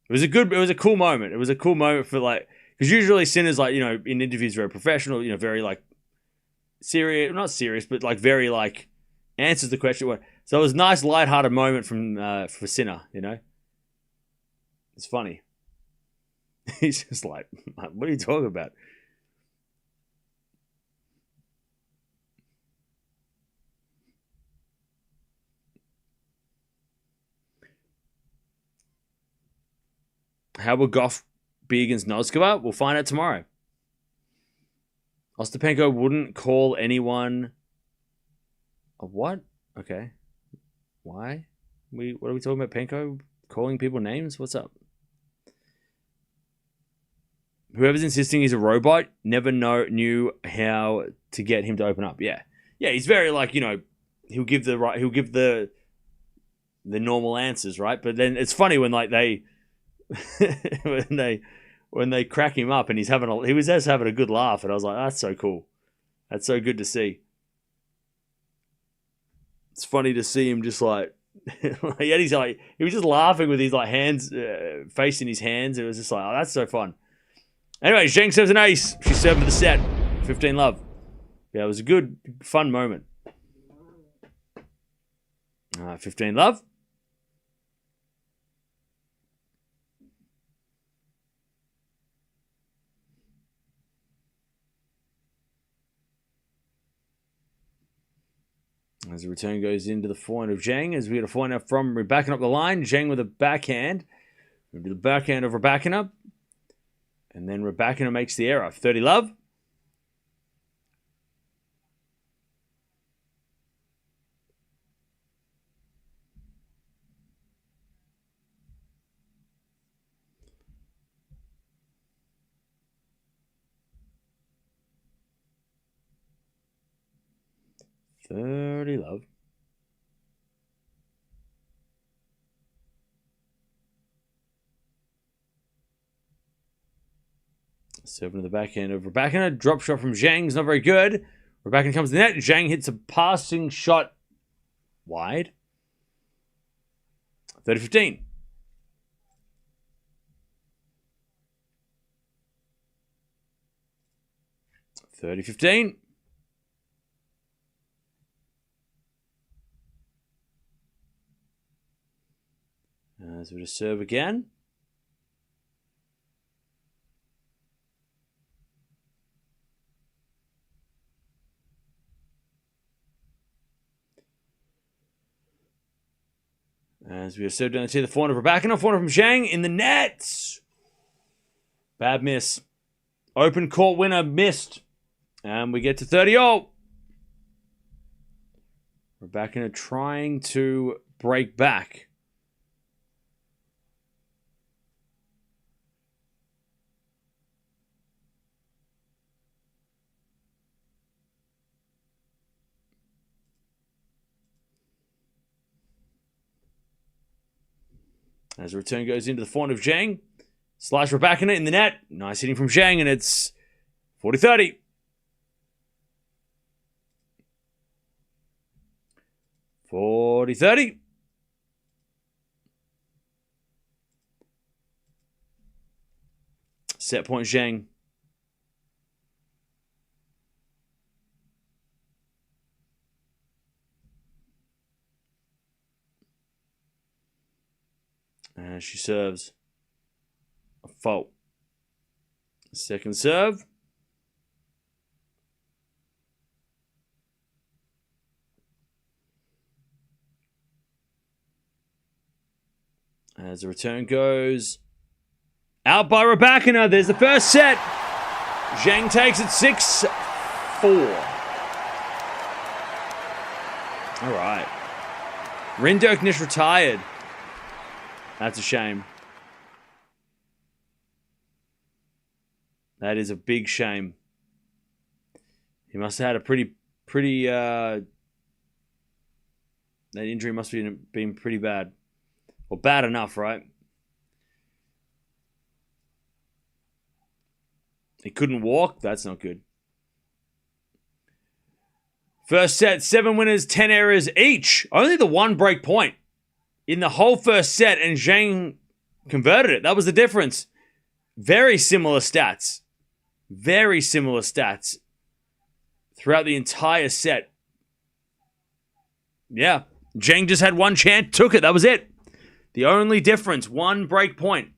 It was a cool moment. It was a cool moment for like, because usually Sinner's like, you know, in interviews very professional, you know, very like serious, not serious, but like very like answers the question. So it was a nice lighthearted moment for Sinner, you know. It's funny. He's just like, what are you talking about? How will Gauff be against Noskova? We'll find out tomorrow. Ostapenko wouldn't call anyone a what? Okay. Why? What are we talking about? Penko calling people names? What's up? Whoever's insisting he's a robot never knew how to get him to open up. Yeah. Yeah, he's very like, he'll give the normal answers, right? But then it's funny when like they when they crack him up and he was just having a good laugh, and I was like, that's so cool. That's so good to see. It's funny to see him just like he was just laughing with his like hands facing his hands. It was just like, oh, that's so fun. Anyway, Zheng serves an ace. She served for the set. 15-love. Yeah, it was a good, fun moment. 15-love. As the return goes into the forehand of Zheng, as we get a forehand from Rybakina up the line. Zheng with a backhand. Into the backhand of Rybakina. And then Rybakina makes the error. 30-love. Love. Serving to the backhand of Rybakina. Drop shot from Zheng is not very good. Rybakina comes to the net. Zheng hits a passing shot wide. 30-15. As we just serve again. As we are served down the tee, the forehand of Rybakina. Forehand from Zheng in the net. Bad miss. Open court winner missed. And we get to 30-all. Rybakina trying to break back. As the return goes into the forehand of Zheng. Slice Rybakina in the net. Nice hitting from Zheng, and it's 40-30. 40-30. Set point Zheng. And she serves a fault. Second serve. As the return goes out by Rybakina. There's the first set. Zheng takes it 6-4. All right. Rinderknecht retired. That's a shame. That is a big shame. He must have had a pretty that injury must have been pretty bad. Well, bad enough, right? He couldn't walk? That's not good. First set, 7 winners, 10 errors each. Only the one break point in the whole first set, and Zheng converted it. That was the difference. Very similar stats. Very similar stats throughout the entire set. Yeah, Zheng just had one chance, took it. That was it. The only difference, one break point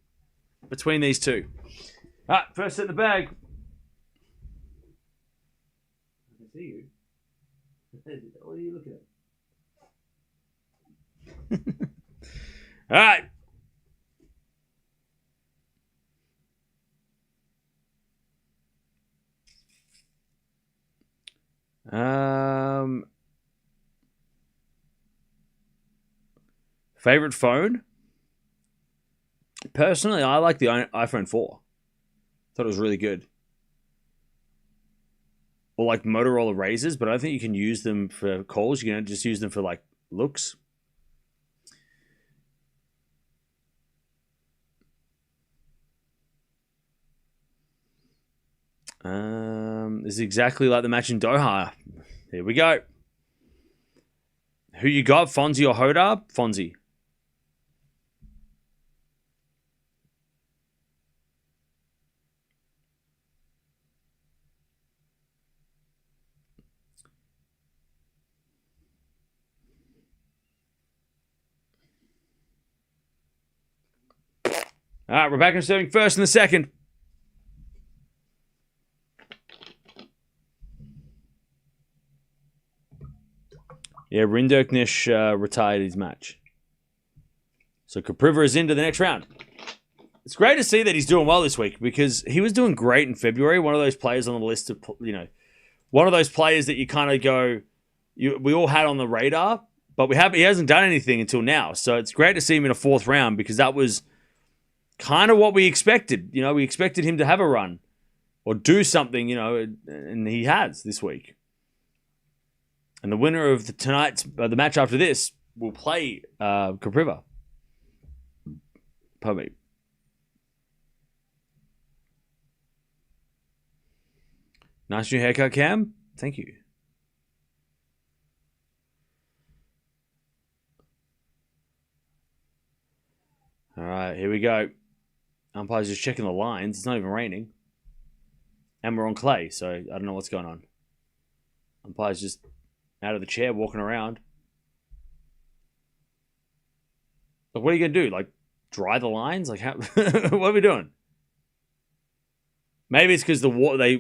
between these two. All right, first set in the bag. I can see you. What are you looking at? All right. Favorite phone? Personally, I like the iPhone 4. Thought it was really good. Or like Motorola Razrs, but I don't think you can use them for calls. You can just use them for like looks. This is exactly like the match in Doha. Here we go. Who you got, Fonzie or Hodar? Fonzie. All right, Rebecca serving first in the second. Yeah, Rinderknecht retired his match. So Kopriva is into the next round. It's great to see that he's doing well this week because he was doing great in February. One of those players on the list of, one of those players that you kind of go, we all had on the radar, but he hasn't done anything until now. So it's great to see him in a fourth round because that was kind of what we expected. We expected him to have a run or do something, and he has this week. And the winner of the match after this will play Kopriva. Pardon me. Nice new haircut, Cam. Thank you. All right, here we go. Umpire's just checking the lines. It's not even raining. And we're on clay, so I don't know what's going on. Umpire's just out of the chair, walking around. Like, what are you going to do? Like, dry the lines? Like, how? What are we doing? Maybe it's because the water they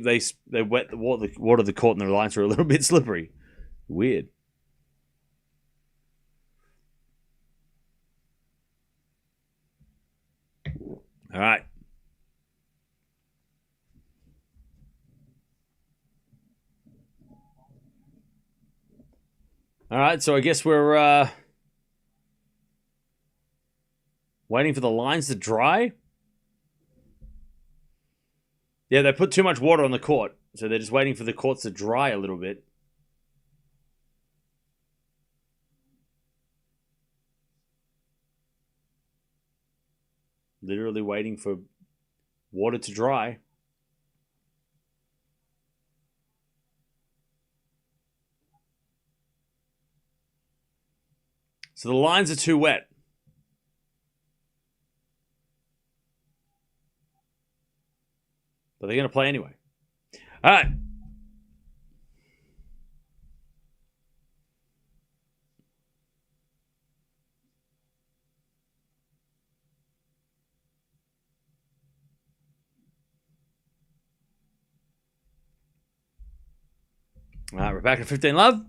wet the water of the court and the lines are a little bit slippery. Weird. All right. All right, so I guess we're waiting for the lines to dry. Yeah, they put too much water on the court, so they're just waiting for the courts to dry a little bit. Literally waiting for water to dry. So the lines are too wet. But they're going to play anyway. All right. All right, we're back at 15 love.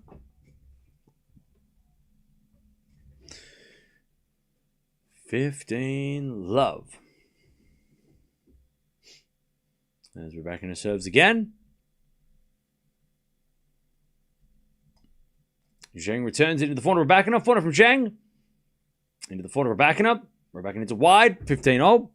As we're back into serves again. Zheng returns into the corner of Rybakina. Corner from Zheng. Into the corner of Rybakina. Rybakina into wide. 15-0.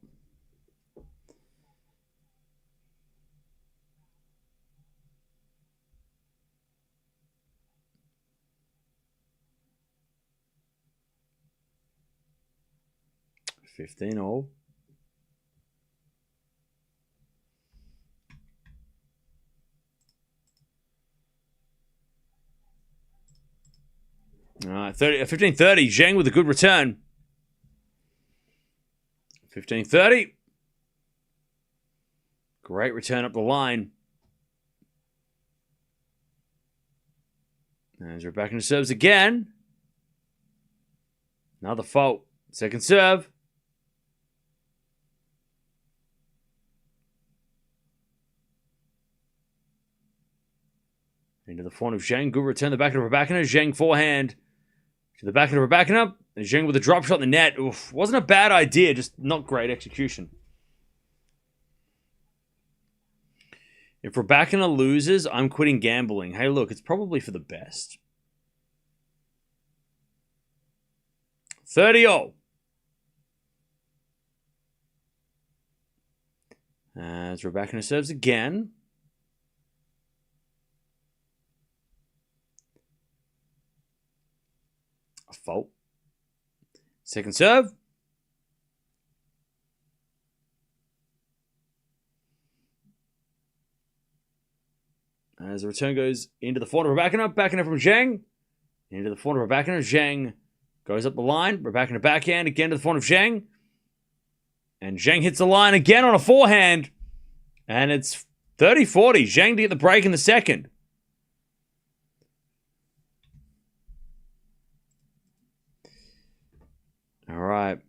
All right, 15-30. Zheng with a good return. 15-30. Great return up the line. As we're back into serves again. Another fault. Second serve. Into the front of Zheng. Good return. The back of Rybakina. Zheng forehand. To the back of Rybakina. And Zheng with a drop shot in the net. Oof. Wasn't a bad idea. Just not great execution. If Rybakina loses, I'm quitting gambling. Hey, look, it's probably for the best. 30-all. As Rybakina serves again. A fault. Second serve. As the return goes into the forehand of Rybakina. Backhand from Zheng. Into the forehand of Rybakina. Zheng goes up the line. Rybakina backhand again to the forehand of Zheng. And Zheng hits the line again on a forehand. And it's 30-40. Zheng to get the break in the second. All right.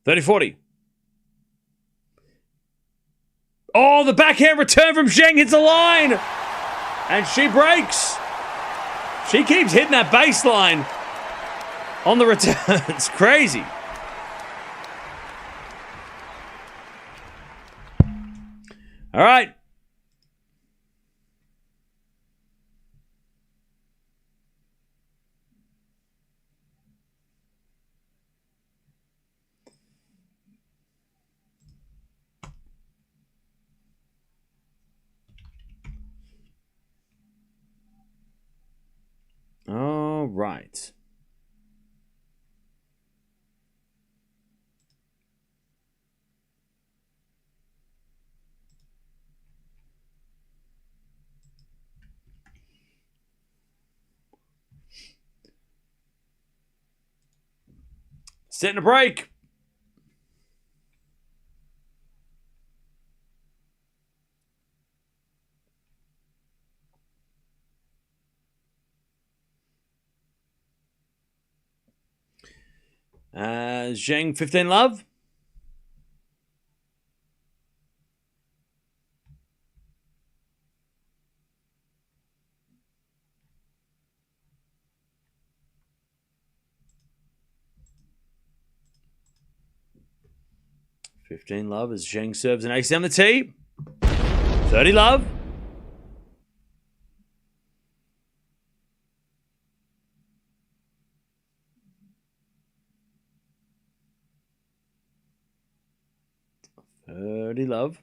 $30-40. Oh, the backhand return from Zheng hits the line. And she breaks. She keeps hitting that baseline on the return. It's crazy. All right. All right. Setting a break. Zheng, 15 love. $15 love as Zheng serves an ace down the tee. 30 love. Love.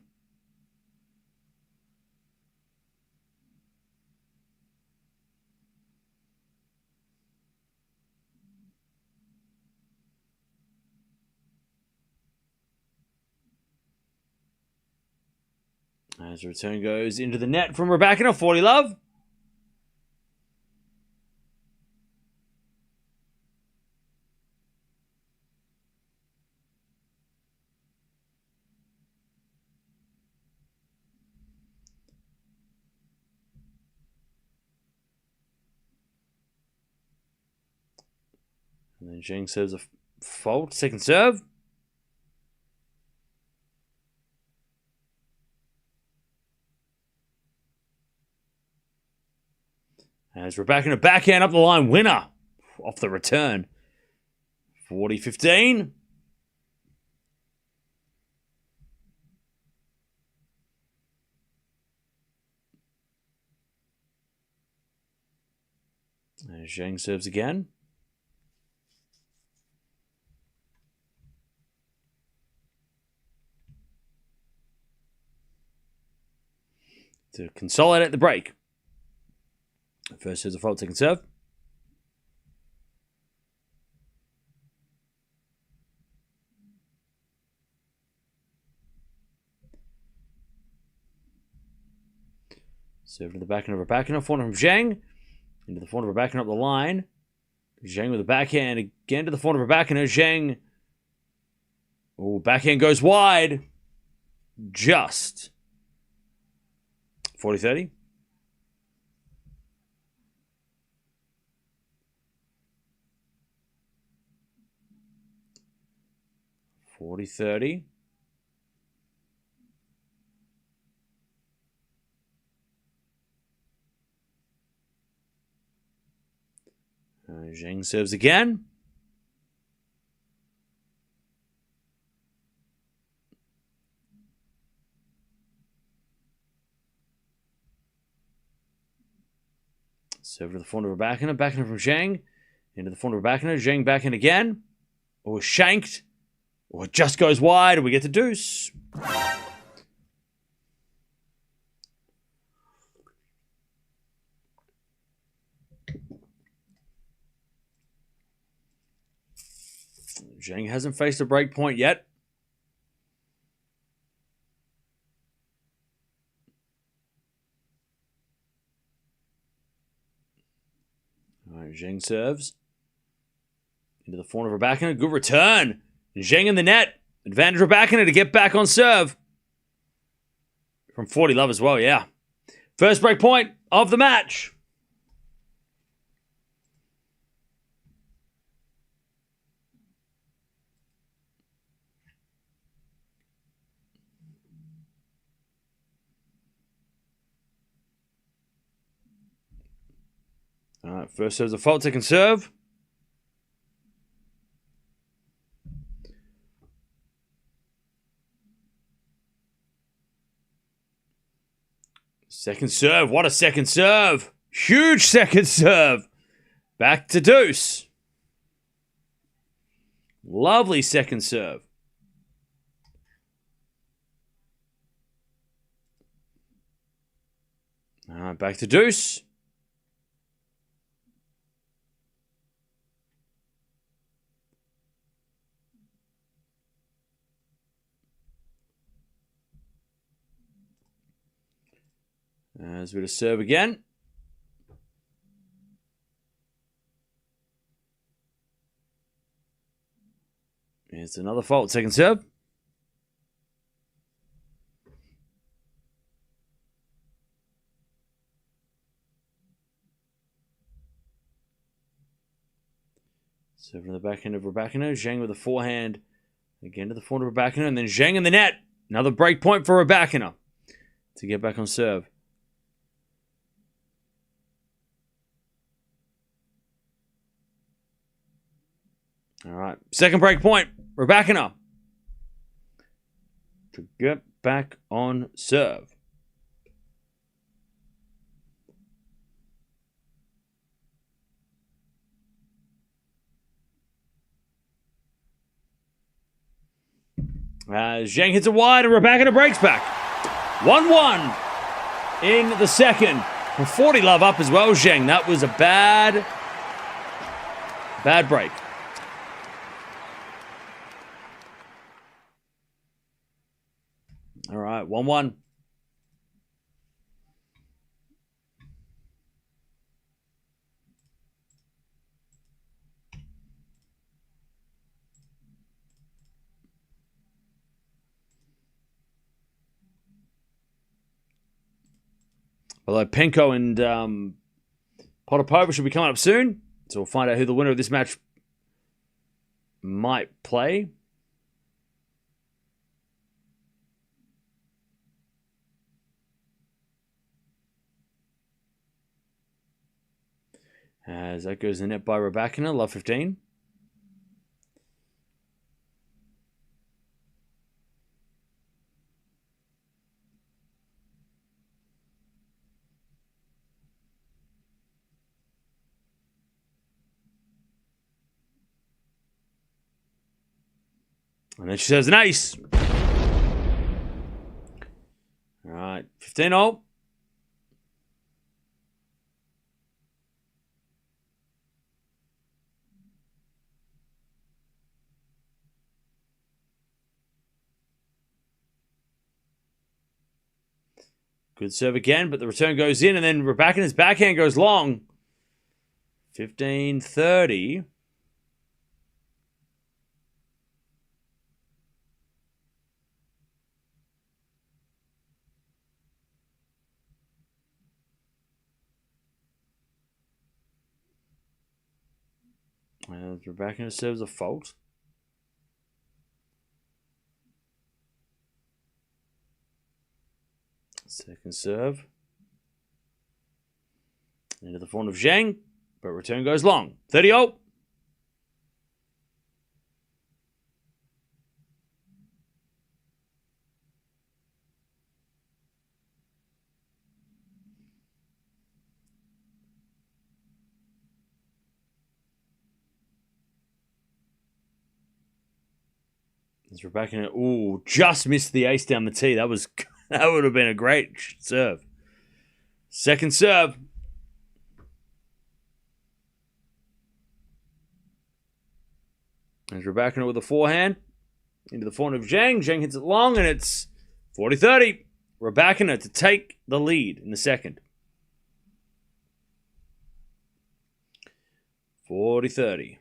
As the return goes into the net from Rybakina, 40 love. And then Zheng serves a fault, second serve. As Rybakina backhand up the line, winner off the return. 40-15. And Zheng serves again. To consolidate the break. First serves a fault, second serve. Serve to the backhand of Rybakina, forehand from Zheng. Into the forehand of Rybakina up the line. Zheng with the backhand again to the forehand of Rybakina. Zheng. Oh, backhand goes wide. Just. 40-30. $40-30. Zheng serves again. Serve to the forehand of Rybakina. Backhand from Zheng. Into the forehand of Rybakina. Zheng backhand again. Or shanked. Or it just goes wide and we get the deuce. Zheng hasn't faced a break point yet. All right, Zheng serves. Into the forehand of Rybakina. Good return. Zheng in the net. Advantage Rybakina to get back on serve. From 40 love as well, yeah. First break point of the match. All right, first serve's a fault, second serve. Second serve. What a second serve. Huge second serve. Back to deuce. Lovely second serve. All right, back to deuce. As we to serve again. It's another fault. Second serve. Serve to the backhand of Rybakina. Zheng with a forehand. Again to the forehand of Rybakina. And then Zheng in the net. Another break point for Rybakina to get back on serve. All right. Second break point. Rybakina to get back on serve. Zheng hits it wide and Rybakina breaks back. 1-1 in the second. From 40 love up as well, Zheng. That was a bad break. All right, 1-1. Although Penko and Potapova should be coming up soon, so we'll find out who the winner of this match might play. As that goes in the net by Rybakina, love 15. And then she says an ace. All right, 15-0. Good serve again, but the return goes in, and then Rybakina's backhand goes long. 15-30. And Rybakina serves a fault. Second serve. Into the forehand of Zheng. But return goes long. 30-0. It's Rybakina. Ooh, just missed the ace down the tee. That would have been a great serve. Second serve. There's Rybakina with a forehand. Into the forehand of Zheng. Zheng hits it long, and it's 40-30. Rybakina to take the lead in the second. 40-30.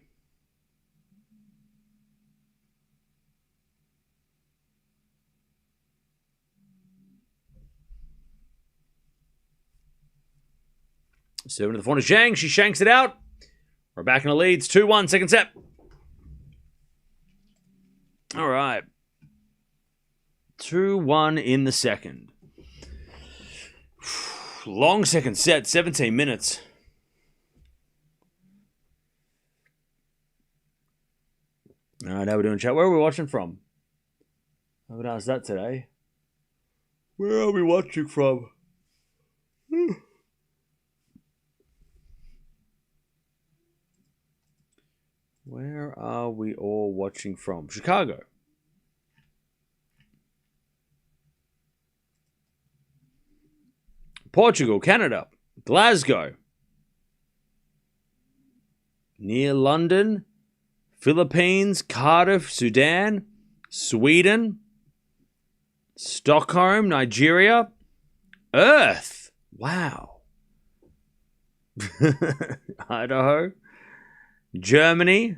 Serving to the forehand of Zheng. She shanks it out. Rybakina leads 2-1, second set. All right. 2-1 in the second. Long second set, 17 minutes. All right, how are we doing, chat? Where are we watching from? I haven't asked that today. Where are we watching from? Where are we all watching from? Chicago. Portugal, Canada, Glasgow. Near London, Philippines, Cardiff, Sudan, Sweden, Stockholm, Nigeria, Earth. Wow. Idaho, Germany,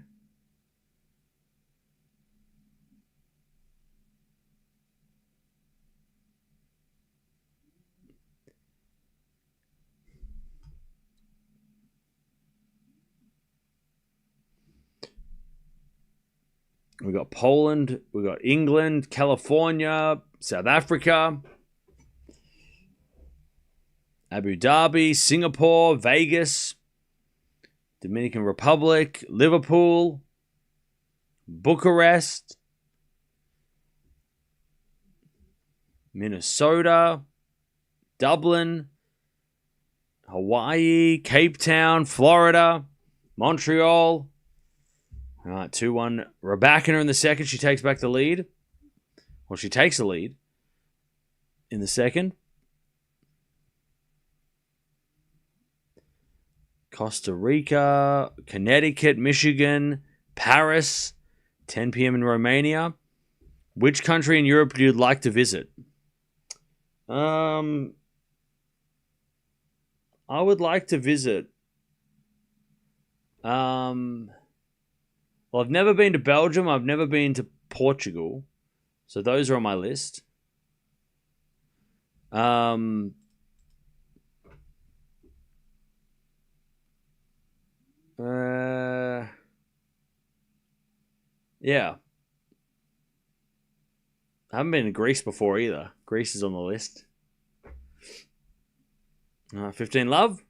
we got Poland, we got England, California, South Africa, Abu Dhabi, Singapore, Vegas, Dominican Republic, Liverpool, Bucharest, Minnesota, Dublin, Hawaii, Cape Town, Florida, Montreal. All right, 2-1. Rybakina in the second. She takes back the lead. Well, she takes the lead in the second. Costa Rica, Connecticut, Michigan, Paris, 10 p.m. in Romania. Which country in Europe do you like to visit? I would like to visit. Well, I've never been to Belgium. I've never been to Portugal. So those are on my list. Yeah. I haven't been to Greece before either. Greece is on the list. 15 love.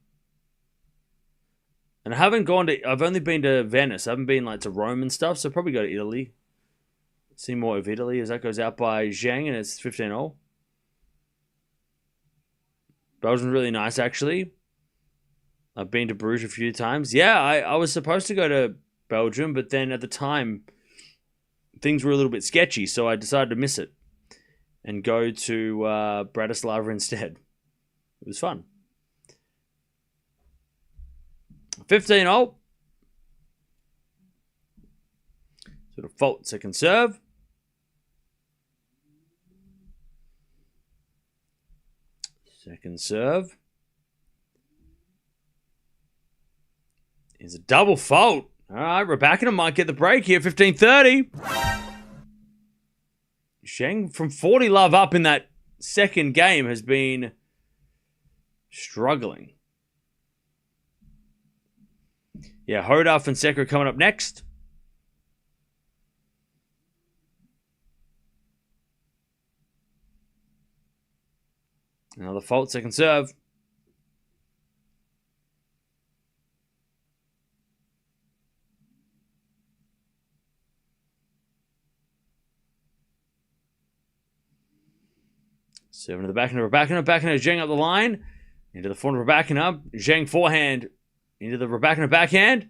And I haven't gone to... I've only been to Venice. I haven't been to Rome and stuff, so probably go to Italy. See more of Italy as that goes out by Zheng, and it's 15-0. Belgium's really nice, actually. I've been to Bruges a few times. Yeah, I was supposed to go to Belgium, but then at the time, things were a little bit sketchy, so I decided to miss it and go to Bratislava instead. It was fun. 15-0. Sort of fault second serve. Second serve. Is a double fault. All right, Rybakina might get the break here. 15-30. Zheng from 40 love up in that second game has been struggling. Yeah, Hoda Fonseca coming up next. Another fault, second serve. Serving to the backhand of Rybakina. Backhand of Zheng up the line. Into the front of Rybakina. Zheng forehand. Into the Rybakina backhand.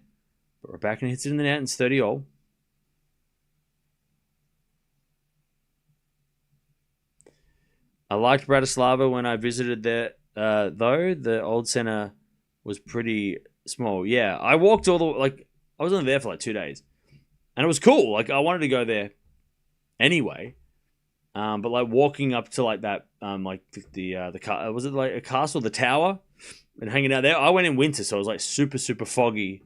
But Rybakina hits it in the net and it's 30 all. I liked Bratislava when I visited there, though. The old center was pretty small. Yeah, I walked all the... I was only there for 2 days. And it was cool. I wanted to go there anyway. But walking up to that, was it a castle, the tower, and hanging out there? I went in winter, so it was super, super foggy,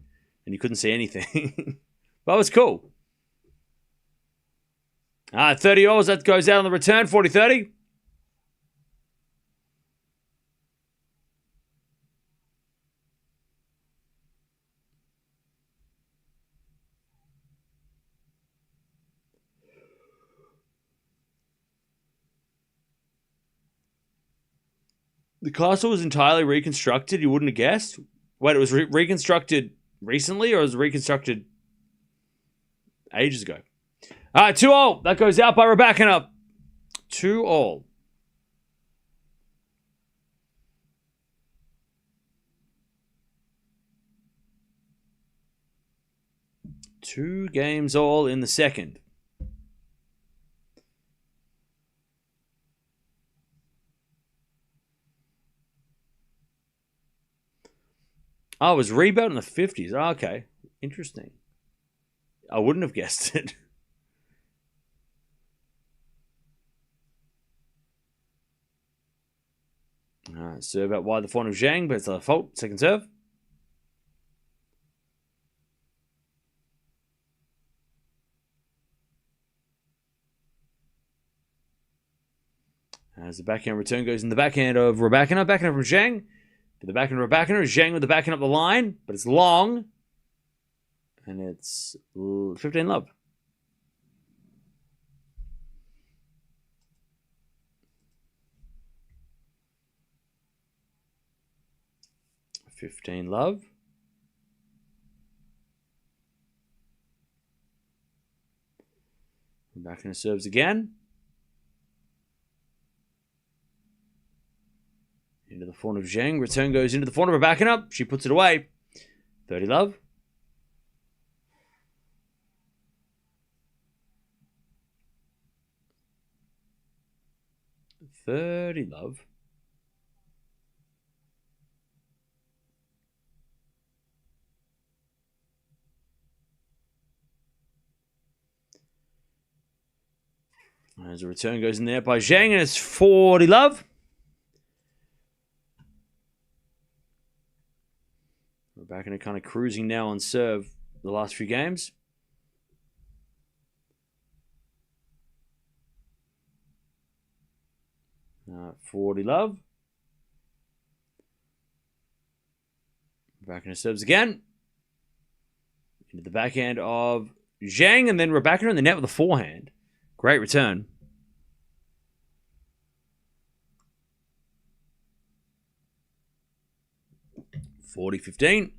and you couldn't see anything. But it was cool. 30 all, that goes out on the return, 40-30. The castle was entirely reconstructed. You wouldn't have guessed. Wait, it was reconstructed recently, or was it reconstructed ages ago? All right, 2 all. That goes out by Rybakina. 2 all. Two games all in the second. Oh, it was rebuilt in the 50s. Oh, okay. Interesting. I wouldn't have guessed it. All right, serve out wide the front of Zheng, but it's a fault. Second serve. As the backhand return goes in the backhand of Rybakina. Backhand from Zheng. To the backhand of Rybakina. Zheng with the backhand up the line, but it's long. And it's 15 love. Rybakina serves again. Into the front of Zheng. Return goes into the front of Rybakina. She puts it away. 30 love. As a return goes in there by Zheng, and it's 40 love. Rybakina kind of cruising now on serve the last few games. Uh, 40 love. Rybakina serves again. Into the backhand of Zheng, and then Rybakina in the net with a forehand. Great return. $40-15.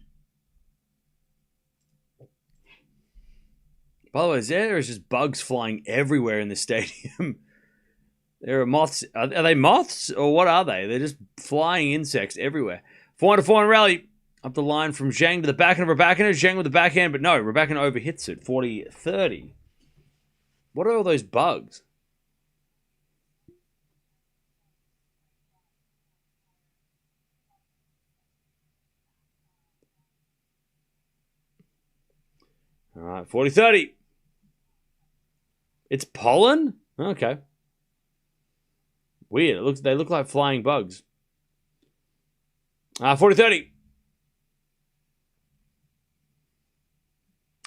By the way, there is just bugs flying everywhere in the stadium. There are moths. Are they moths or what are they? They're just flying insects everywhere. 400 rally. Up the line from Zheng to the backhand of Rybakina. Zheng with the backhand, but no, Rybakina overhits it. 40-30. What are all those bugs? All right, 40-30. It's pollen? Okay. Weird. They look like flying bugs. 40-30.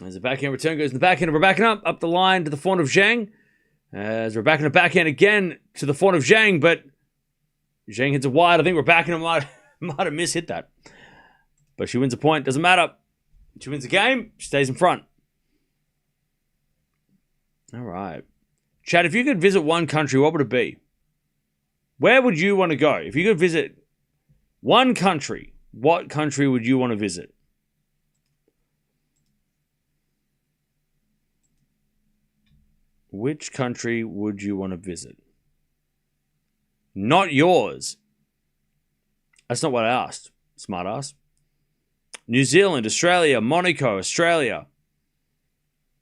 As the backhand return goes in the backhand of Rybakina up the line to the front of Zheng. As Rybakina backhand again to the front of Zheng, but Zheng hits it wide. I think Rybakina might have mishit that. But she wins a point. Doesn't matter. She wins the game. She stays in front. All right. Chad, if you could visit one country, what would it be? Where would you want to go? If you could visit one country, what country would you want to visit? Which country would you want to visit? Not yours. That's not what I asked, smartass. New Zealand, Australia, Monaco, Australia.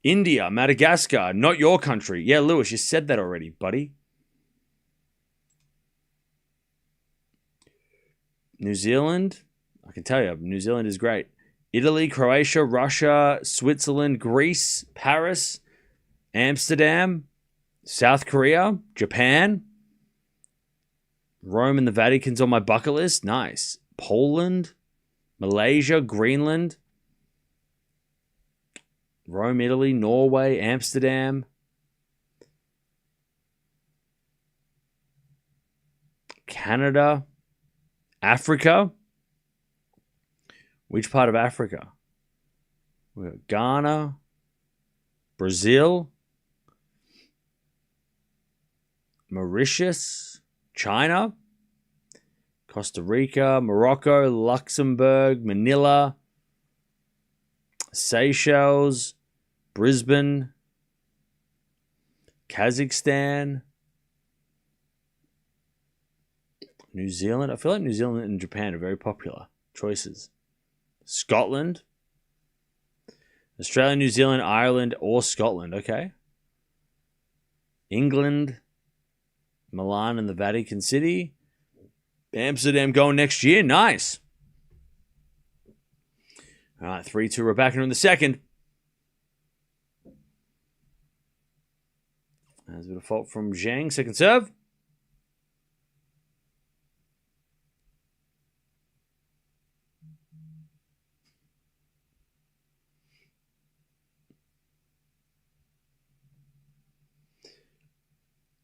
India, Madagascar, not your country. Yeah, Lewis, you said that already, buddy. New Zealand, I can tell you, New Zealand is great. Italy, Croatia, Russia, Switzerland, Greece, Paris, Amsterdam, South Korea, Japan, Rome and the Vatican's on my bucket list. Nice. Poland, Malaysia, Greenland, Rome, Italy, Norway, Amsterdam, Canada, Africa. Which part of Africa? We got Ghana, Brazil, Mauritius, China, Costa Rica, Morocco, Luxembourg, Manila, Seychelles, Brisbane, Kazakhstan, New Zealand. I feel like New Zealand and Japan are very popular choices. Scotland, Australia, New Zealand, Ireland, or Scotland. Okay. England, Milan and the Vatican City. Amsterdam going next year. Nice. All right, 3-2 Rybakina in the second. There's a bit of fault from Zheng. Second serve.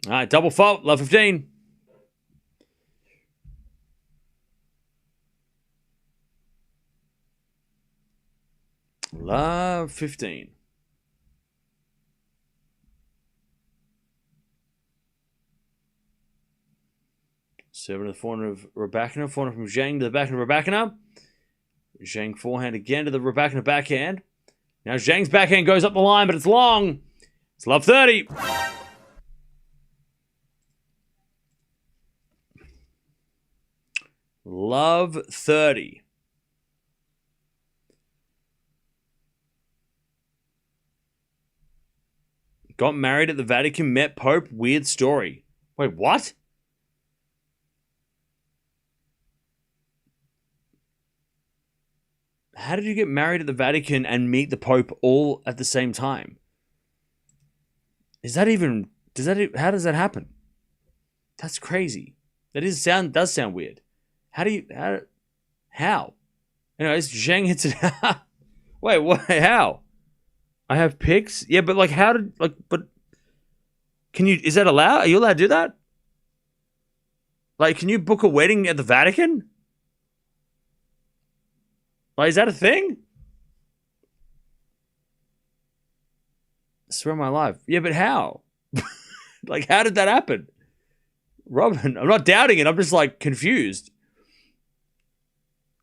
All right, double fault, love 15. Love 15. Serving to the forehand of Rybakina. Forehand from Zheng to the backhand of Rybakina. Zheng forehand again to the Rybakina backhand. Now Zheng's backhand goes up the line, but it's long. It's love 30. Love 30. Got married at the Vatican, met Pope, weird story. Wait, what? How did you get married at the Vatican and meet the Pope all at the same time? Is that even... how does that happen? That's crazy. Does sound weird. How? Anyways, Zheng hits it out. Wait, what? How? I have pics? Yeah, but like, can you, is that allowed? Are you allowed to do that? Like, can you book a wedding at the Vatican? Like, is that a thing? I swear on my life. Yeah, but how? Like, how did that happen? Robin, I'm not doubting it. I'm just like confused.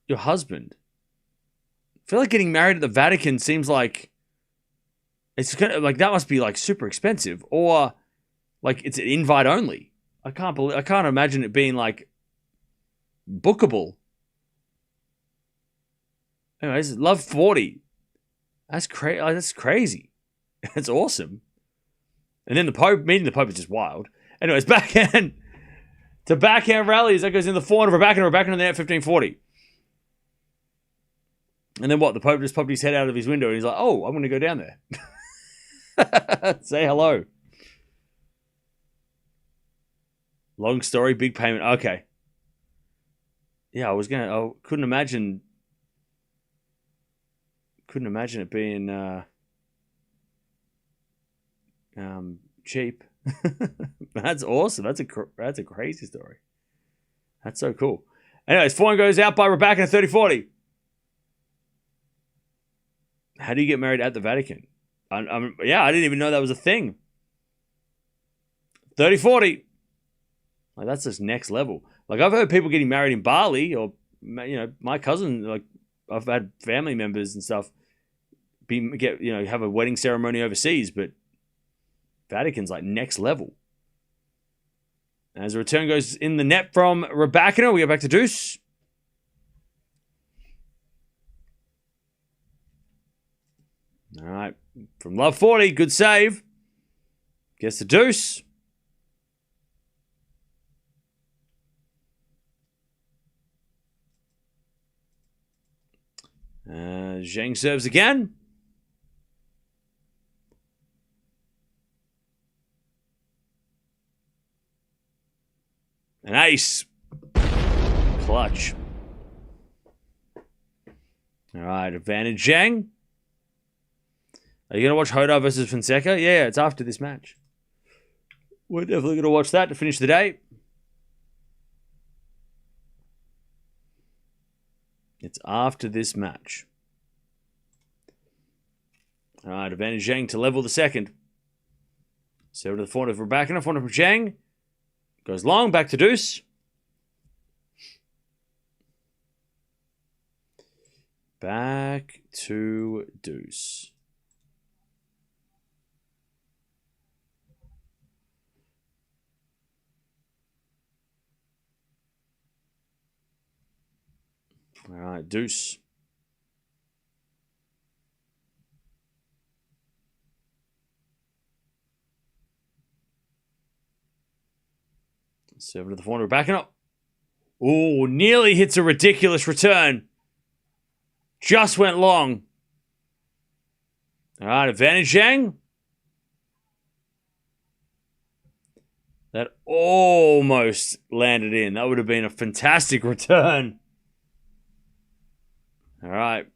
Your husband. I feel like getting married at the Vatican seems like it's kind of like that must be like super expensive, or like it's an invite only. I can't imagine it being like bookable. Anyways, love 40. That's crazy. That's crazy. That's awesome. And then meeting the Pope is just wild. Anyways, backhand to backhand rallies. That goes in the forehand of Rybakina on the net 15-40. And then what? The Pope just popped his head out of his window and he's like, oh, I'm going to go down there. Say hello. Long story, big payment. Okay. Yeah, I couldn't imagine it being cheap. That's awesome. That's a crazy story. That's so cool. Anyways, forehand goes out by Rybakina 30-40. How do you get married at the Vatican? I didn't even know that was a thing. 30-40. Like, that's just next level. Like, I've heard people getting married in Bali, or, my cousin, like, I've had family members and stuff have a wedding ceremony overseas, but Vatican's like next level. As the return goes in the net from Rybakina, we go back to deuce. All right. From love 40, good save. Gets the deuce. Zheng serves again. An ace. Clutch. All right, advantage Zheng. Are you going to watch Hoda versus Fonseca? Yeah, it's after this match. We're definitely going to watch that to finish the day. It's after this match. All right, advantage Zheng to level the second. Serve to the forehand of Rybakina, forehand from Zheng. Goes long, back to deuce. Back to deuce. All right, deuce. Serve to the forehand, Rybakina. Oh, nearly hits a ridiculous return. Just went long. All right, advantage Zheng. That almost landed in. That would have been a fantastic return. All right.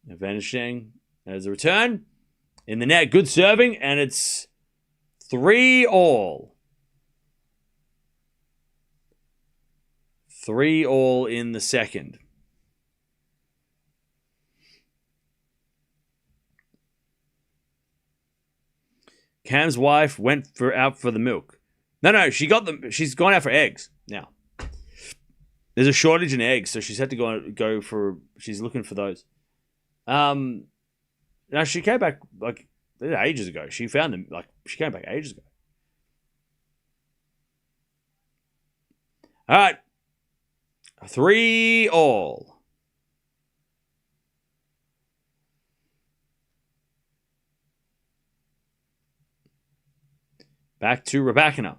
Advantage Zheng as a return. In the net, good serving, and it's 3-all. 3-all in the second. Cam's wife went out for the milk. No, she's gone out for eggs now. There's a shortage in eggs, so she's had to go for. She's looking for those. Now she came back like ages ago. She found them she came back ages ago. All right, 3-all. Back to Rybakina.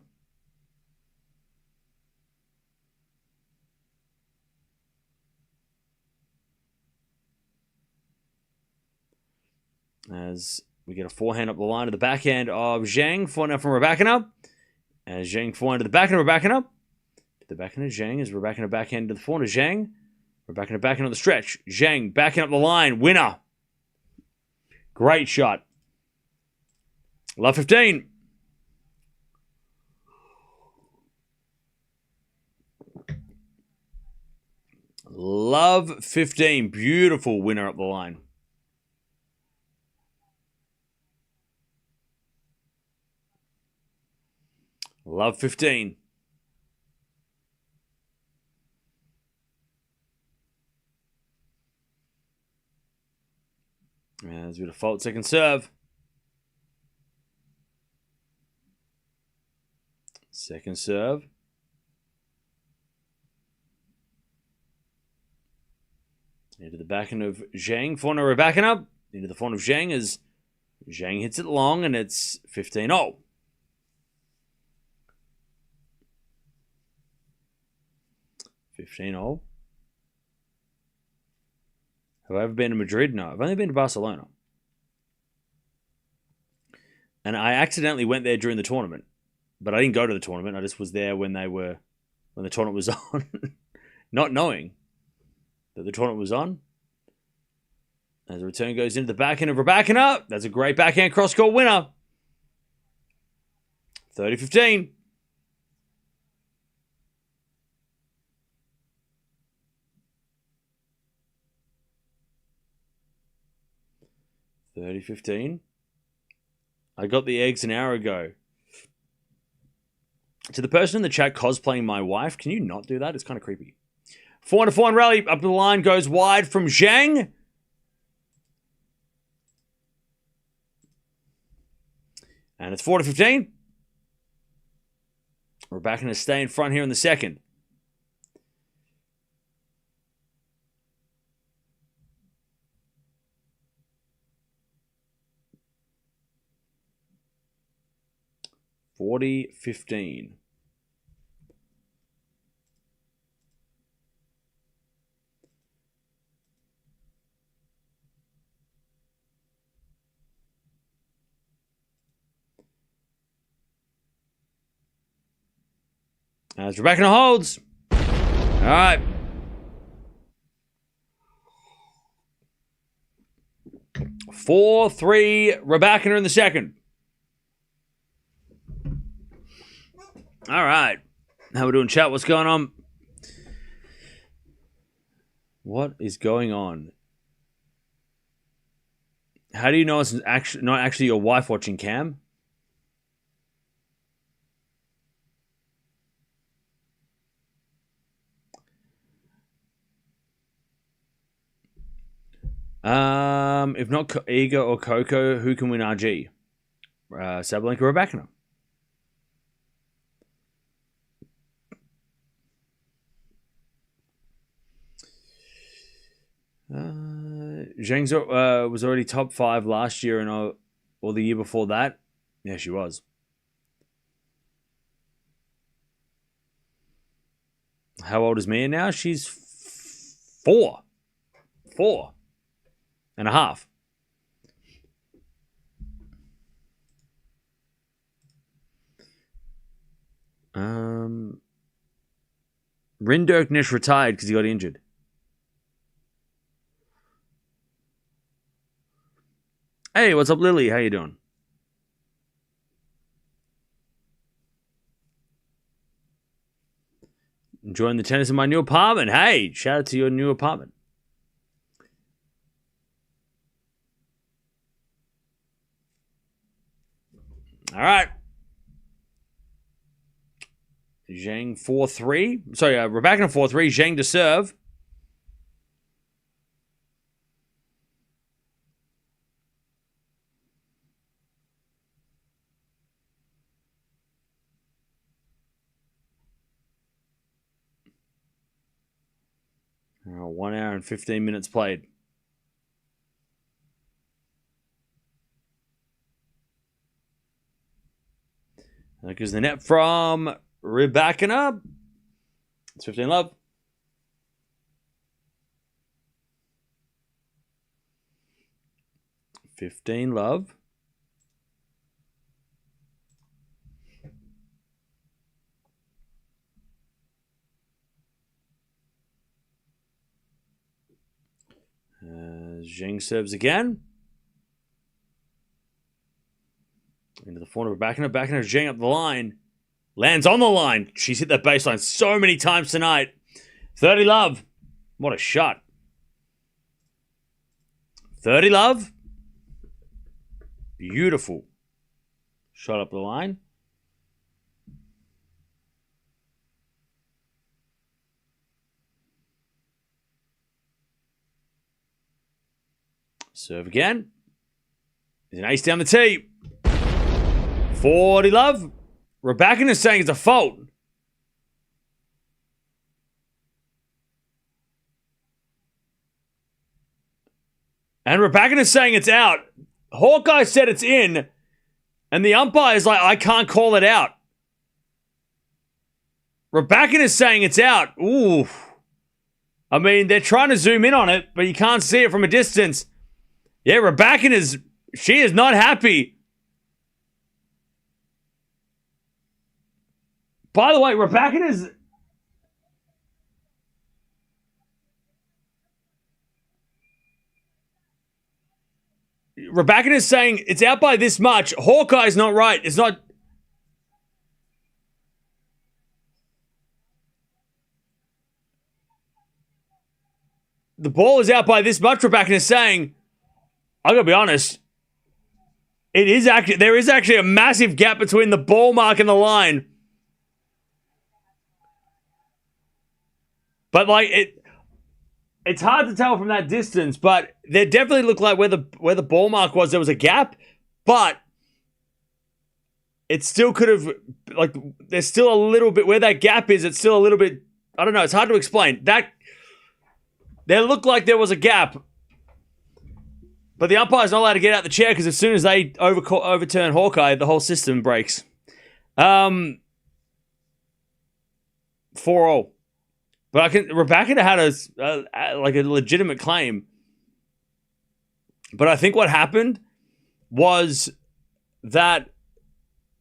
As we get a forehand up the line to the backhand of Zheng. Forehand from Rybakina. As Zheng forehand to the backhand of Rybakina. To the backhand of Zheng. As Rybakina backhand to the forehand of Zheng. Rybakina backhand on the stretch. Zheng backing up the line. Winner. Great shot. Love 15. Love 15. Beautiful winner up the line. Love 15. As we default second serve. Second serve. Into the backhand of Zheng. Forehand of Rybakina. Into the forehand of Zheng as Zheng hits it long, and it's 15-all. 15-all. Have I ever been to Madrid? No. I've only been to Barcelona. And I accidentally went there during the tournament. But I didn't go to the tournament. I just was there when the tournament was on. Not knowing that the tournament was on. As the return goes into the backhand of Rybakina. That's a great backhand cross-court winner. 30-15. I got the eggs an hour ago. To the person in the chat cosplaying my wife, can you not do that? It's kind of creepy. 4-4 rally. Up the line goes wide from Zheng. And it's 4-15. Rybakina stay in front here in the second. (40-15). As Rybakina holds. All right. (4-3) Rybakina in the second. All right. How we doing, chat? What's going on? What is going on? How do you know it's actually not actually your wife watching, Cam? If not Iga or Coco, who can win RG? Sabalenka or Rybakina? Zheng was already top 5 last year and or the year before that. Yeah, she was. How old is Mia now? She's 4. 4.5. Rinderknecht retired because he got injured. Hey, what's up, Lily? How you doing? Enjoying the tennis in my new apartment. Hey, shout out to your new apartment. All right. Zheng 4-3. Sorry, Rybakina 4-3. Zheng to serve. Oh, 1 hour and 15 minutes played. That goes the net from Rybakina. It's 15 love. (15 love). Zheng serves again. Into the corner of Rybakina. Rybakina, Zheng up the line. Lands on the line. She's hit that baseline so many times tonight. 30 love. What a shot. 30 love. Beautiful. Shot up the line. Serve again. There's an ace down the tee. 40 love. Rybakina is saying it's a fault. And Rybakina is saying it's out. Hawkeye said it's in. And the umpire is like, I can't call it out. Rybakina is saying it's out. Ooh. I mean, they're trying to zoom in on it, but you can't see it from a distance. Yeah, Rybakina she is not happy. By the way, Rybakina is saying it's out by this much. Hawkeye's not right. It's not. The ball is out by this much. Rybakina is saying, I gotta be honest. There is actually a massive gap between the ball mark and the line. But like it's hard to tell from that distance, but there definitely looked like where the ball mark was, there was a gap, but it still could have, like, there's still a little bit, where that gap is, it's still a little bit, I don't know, it's hard to explain. There looked like there was a gap, but the umpire's not allowed to get out the chair because as soon as they overturn Hawkeye, the whole system breaks. 4-all. But Rybakina had a legitimate claim. But I think what happened was that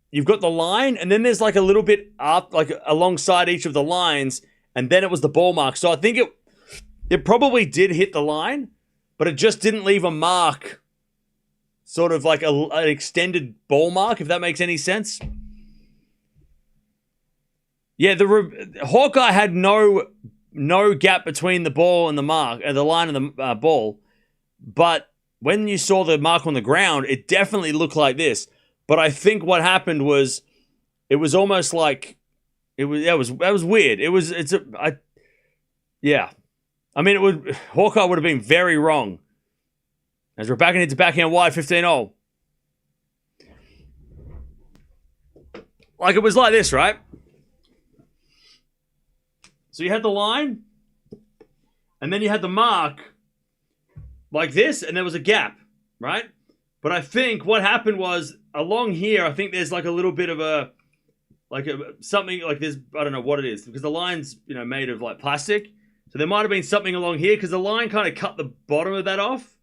you've got the line, and then there's like a little bit up, like alongside each of the lines, and then it was the ball mark. So I think it probably did hit the line, but it just didn't leave a mark, sort of like an extended ball mark, if that makes any sense. Yeah, the Hawkeye had no gap between the ball and the mark, the line and the ball. But when you saw the mark on the ground, it definitely looked like this. But I think what happened was, it was almost like that was weird. I mean, Hawkeye would have been very wrong. As Rybakina hits a backhand wide, 15-all. Like, it was like this, right? So you had the line, and then you had the mark, like this, and there was a gap, right? But I think what happened was, along here, I think there's like a little bit of something like this, I don't know what it is, because the line's, made of like plastic. So there might have been something along here, because the line kind of cut the bottom of that off,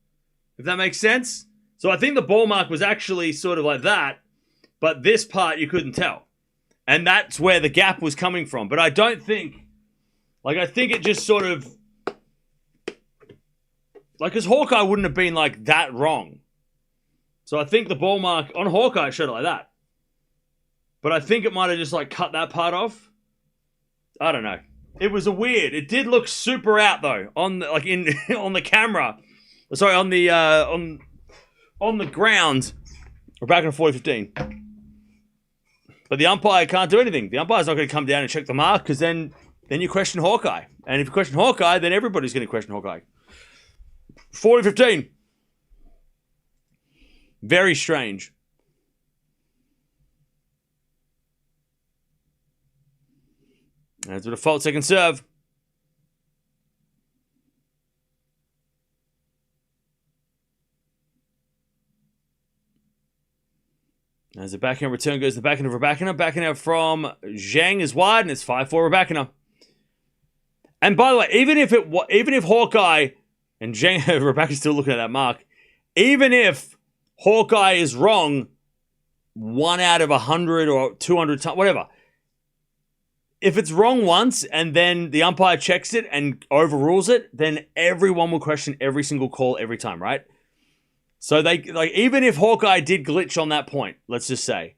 if that makes sense. So I think the ball mark was actually sort of like that, but this part you couldn't tell. And that's where the gap was coming from. But I don't think, I think it just sort of, because Hawkeye wouldn't have been like that wrong. So I think the ball mark on Hawkeye showed it like that. But I think it might have just like cut that part off. I don't know. It was it did look super out though on the, on the camera. Sorry, on the ground. We're back in 40-15. But the umpire can't do anything. The umpire's not going to come down and check the mark, because then you question Hawkeye. And if you question Hawkeye, then everybody's going to question Hawkeye. 40-15. Very strange. That's a default second serve. As the backhand return goes, the backhand of Rybakina. Backhand out from Zheng is wide, and it's 5-4 Rybakina. And by the way, even if Hawkeye and Zheng, Rybakina's still looking at that mark. Even if Hawkeye is wrong 1 out of 100 or 200 times, whatever. If it's wrong once and then the umpire checks it and overrules it, then everyone will question every single call every time, right? So even if Hawkeye did glitch on that point, let's just say,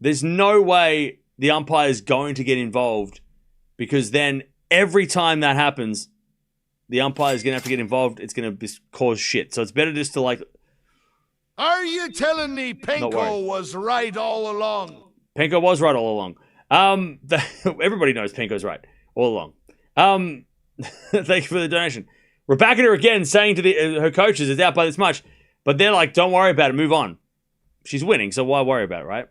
there's no way the umpire is going to get involved, because then every time that happens, the umpire is going to have to get involved. It's going to cause shit. So it's better just to Are you telling me Penko was right all along? Penko was right all along. Everybody knows Penko's right all along. Thank you for the donation. Rybakina again saying to her coaches, it's out by this much. But they're like, don't worry about it, move on. She's winning, so why worry about it, right?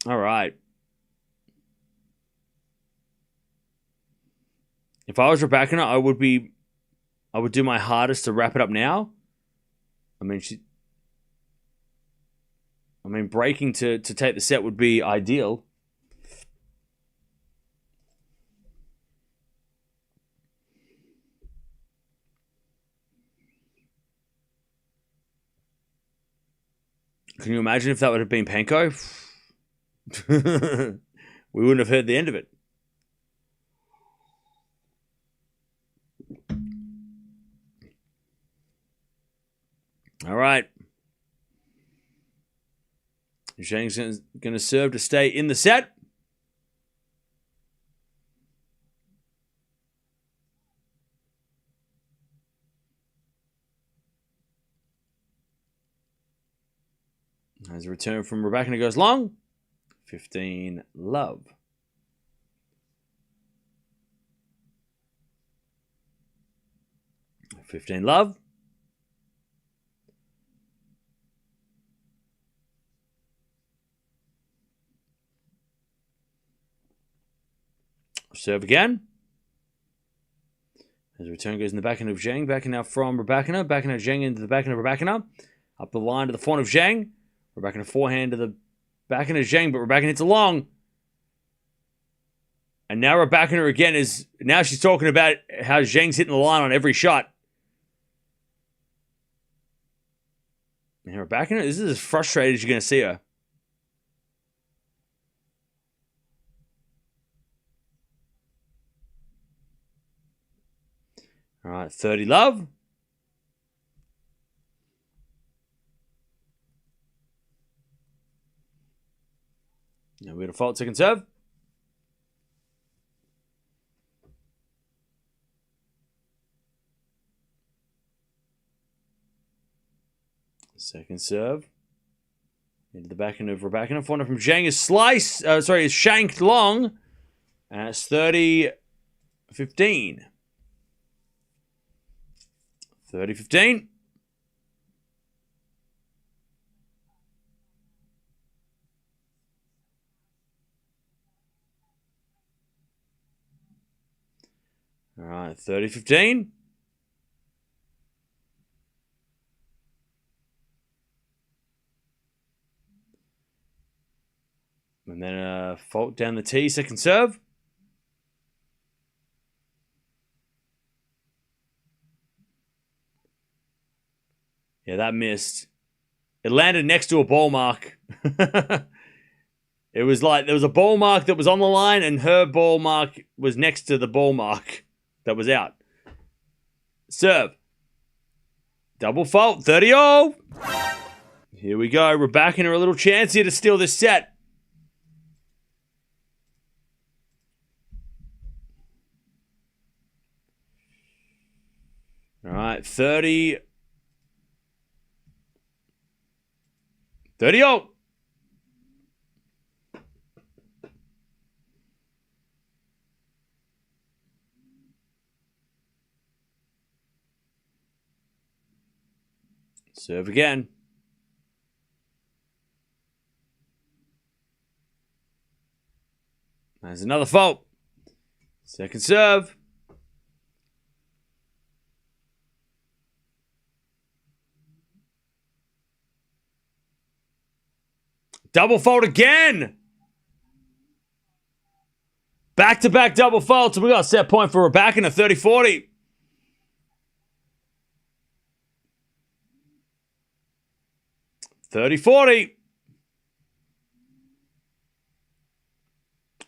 All right. If I was Rybakina, I would do my hardest to wrap it up now. Breaking to take the set would be ideal. Can you imagine if that would have been Penko? We wouldn't have heard the end of it. All right. Zheng's going to serve to stay in the set. As a return from Rybakina goes long. 15 love. Love. Serve again. As the return goes in the backhand of Zheng. Backhand out from Rybakina. Backhand of Zheng into the backhand of Rybakina. Up the line to the front of Zheng. Rybakina forehand to the backhand of Zheng, but Rybakina hits a long. And now Rybakina again is... Now she's talking about how Zheng's hitting the line on every shot. And Rybakina, this is as frustrated as you're going to see her. All right, 30 love. Now we're going to fault second serve. Second serve. Into the backhand of Rybakina. Forehand from Zheng is is shanked long. And it's 30-15. 30-15. All right, 30-15. And then a fault down the tee, second serve. Yeah, that missed. It landed next to a ball mark. It was like there was a ball mark that was on the line and her ball mark was next to the ball mark that was out. Serve. Double fault, 30-all. Here we go. Rybakina a little chance here to steal this set. All right, 30. 30-all. Serve again. There's another fault. Second serve. Double fault again. Back-to-back double faults. We got a set point for Rybakina, 30-40.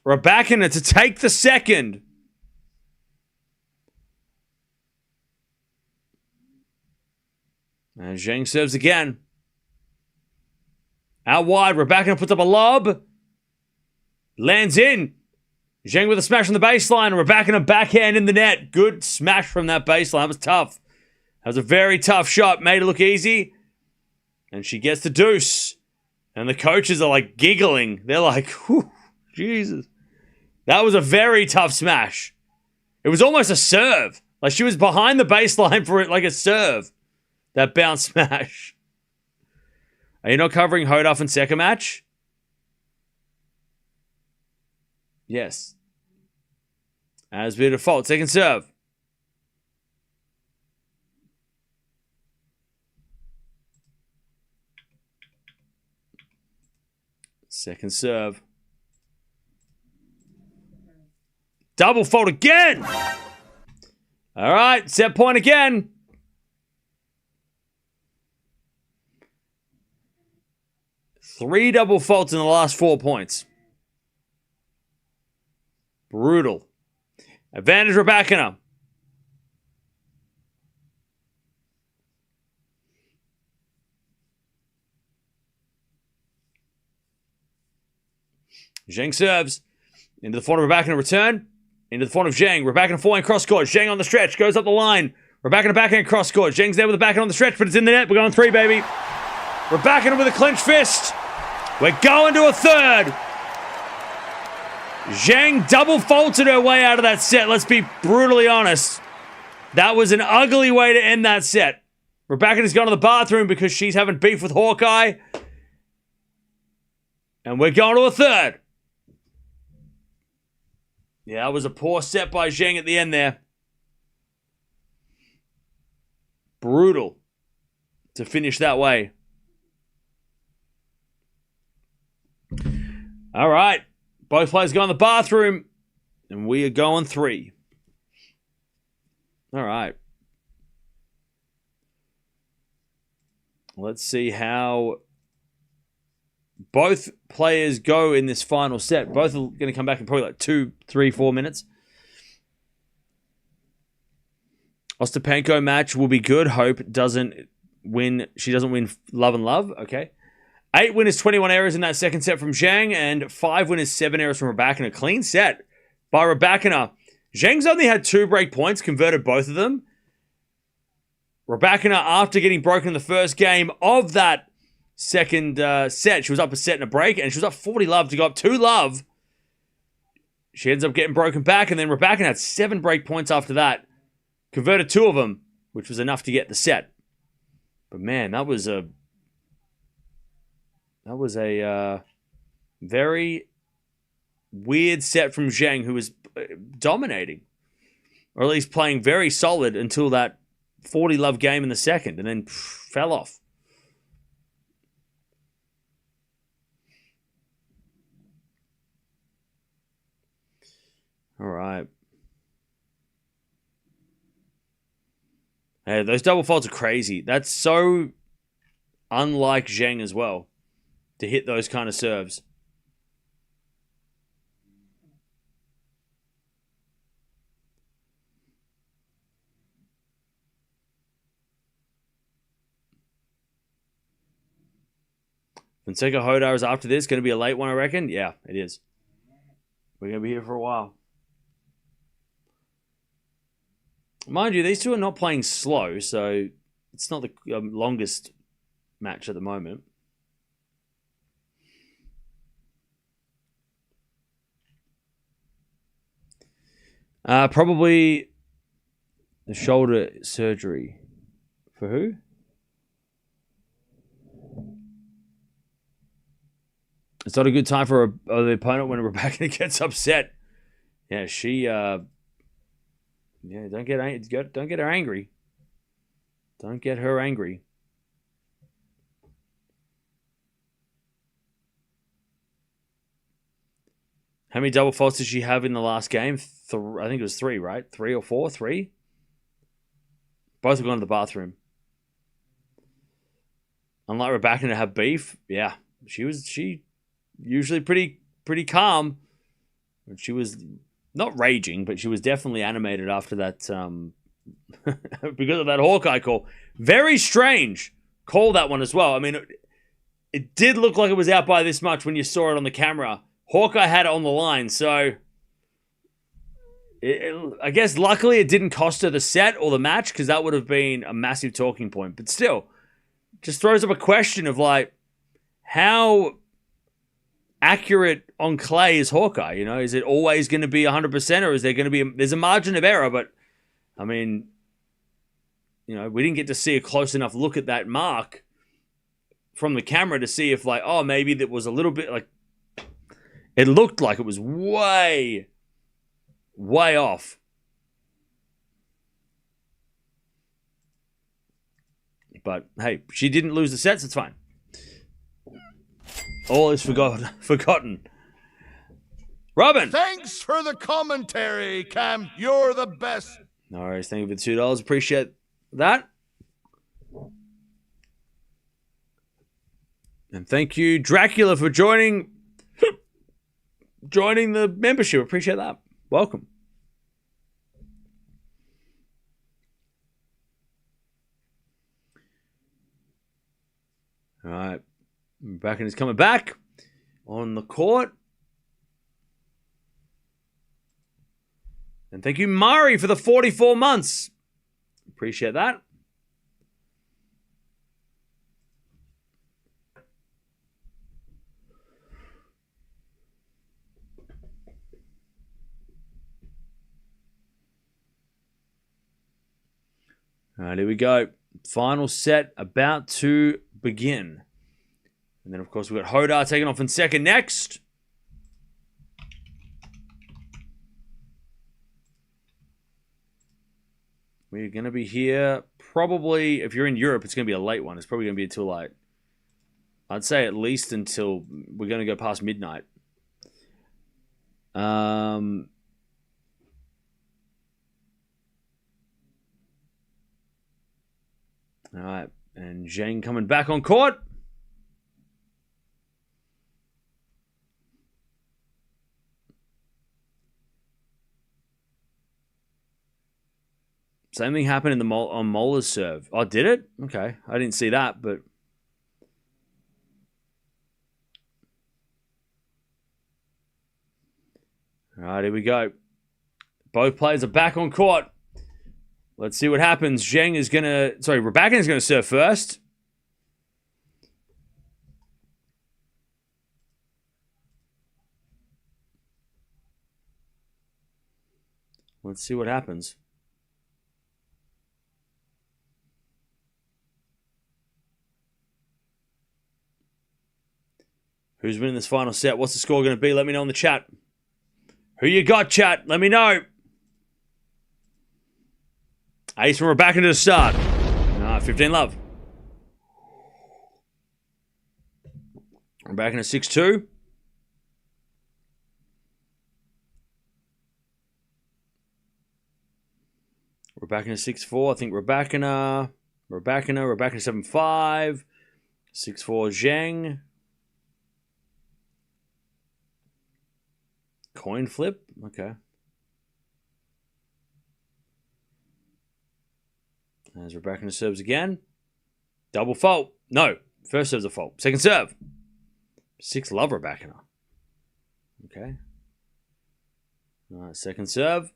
Rybakina to take the second. And Zheng serves again. Out wide, Rybakina puts up a lob. Lands in. Zheng with a smash on the baseline. Rybakina backhand in the net. Good smash from that baseline. That was tough. That was a very tough shot. Made it look easy. And she gets the deuce. And the coaches are like giggling. They're like, whew, Jesus. That was a very tough smash. It was almost a serve. Like she was behind the baseline for it like a serve. That bounce smash. Are you not covering Joao Fonseca match? Yes. As we default, second serve. Second serve. Double fault again. All right, set point again. Three double faults in the last 4 points. Brutal. Advantage Rybakina. Zheng serves. Into the front of Rybakina, return. Into the front of Zheng. Rybakina forehand cross court. Zheng on the stretch. Goes up the line. Rybakina backhand cross court. Zheng's there with the backhand on the stretch, but it's in the net. We're going 3, baby. Rybakina with a clenched fist. We're going to a third. Zheng double faulted her way out of that set. Let's be brutally honest. That was an ugly way to end that set. Rybakina's gone to the bathroom because she's having beef with Hawkeye. And we're going to a third. Yeah, that was a poor set by Zheng at the end there. Brutal to finish that way. All right. Both players go in the bathroom. And we are going 3. All right. Let's see how both players go in this final set. Both are going to come back in probably like 2, 3, 4 minutes. Ostapenko match will be good. Hope doesn't win. She doesn't win love and love. Okay. 8 winners, 21 errors in that second set from Zheng, and 5 winners, 7 errors from Rybakina. Clean set by Rybakina. Zheng's only had 2 break points, converted both of them. Rybakina, after getting broken in the first game of that second set, she was up a set and a break, and she was up 40 love to go up 2 love. She ends up getting broken back, and then Rybakina had 7 break points after that. Converted 2 of them, which was enough to get the set. But man, that was a very weird set from Zheng, who was dominating, or at least playing very solid until that 40 love game in the second, and then fell off. All right. Hey, those double faults are crazy. That's so unlike Zheng as well, to hit those kind of serves. Fonseca Hodar is after this. Going to be a late one, I reckon. Yeah, it is. We're going to be here for a while. Mind you, these two are not playing slow, so it's not the longest match at the moment. Probably the shoulder surgery. For who? It's not a good time for the opponent when Rybakina gets upset. Yeah, she. Don't get her angry. Don't get her angry. How many double faults did she have in the last game? I think it was 3, right? 3 or 4? 3? Both have gone to the bathroom. Unlike Rybakina to have beef, yeah, she usually pretty calm. She was not raging, but she was definitely animated after that because of that Hawkeye call. Very strange call, that one as well. I mean, it did look like it was out by this much when you saw it on the camera. Hawkeye had it on the line, so I guess luckily it didn't cost her the set or the match, because that would have been a massive talking point. But still, just throws up a question of like, how accurate on clay is Hawkeye? You know, is it always going to be 100%, or is there going to be there's a margin of error? But I mean, you know, we didn't get to see a close enough look at that mark from the camera to see if like, oh, maybe that was a little bit like, it looked like it was way off. But hey, she didn't lose the sets. It's fine. All is forgotten. Robin! Thanks for the commentary, Cam. You're the best. No worries. Thank you for the $2. Appreciate that. And thank you, Dracula, for joining the membership. Appreciate that. Welcome. All right. Rybakina is coming back on the court. And thank you, Mari, for the 44 months. Appreciate that. All right, here we go. Final set about to begin. And then, of course, we've got Hodar taking off in second next. We're going to be here probably, if you're in Europe, it's going to be a late one. It's probably going to be until like, I'd say at least until we're going to go past midnight. All right, and Zheng coming back on court. Same thing happened in the on Moller's serve. Oh, did it? Okay, I didn't see that, but all right, here we go. Both players are back on court. Let's see what happens. Rybakina is gonna serve first. Let's see what happens. Who's winning this final set? What's the score going to be? Let me know in the chat. Who you got, chat? Let me know. Ace from Rybakina to start. 15 love. Rybakina 6-2. Rybakina 6-4. I think Rybakina 7-5. 6-4 Zheng. Coin flip? Okay. As Rybakina serves again. Double fault. No. First serve's a fault. Second serve. 6 love Rybakina. Okay. All right, second serve.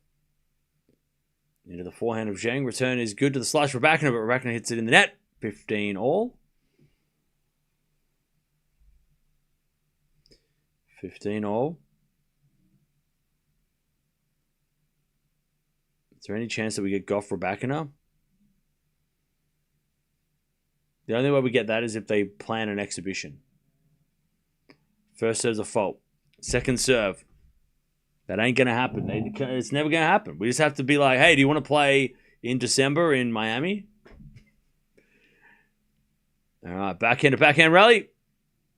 Into the forehand of Zheng. Return is good to the slash Rybakina, but Rybakina hits it in the net. 15 all. 15 all. Is there any chance that we get Gauff Rybakina? The only way we get that is if they plan an exhibition. First serve's a fault. Second serve. That ain't going to happen. It's never going to happen. We just have to be like, hey, do you want to play in December in Miami? All right, backhand to backhand rally.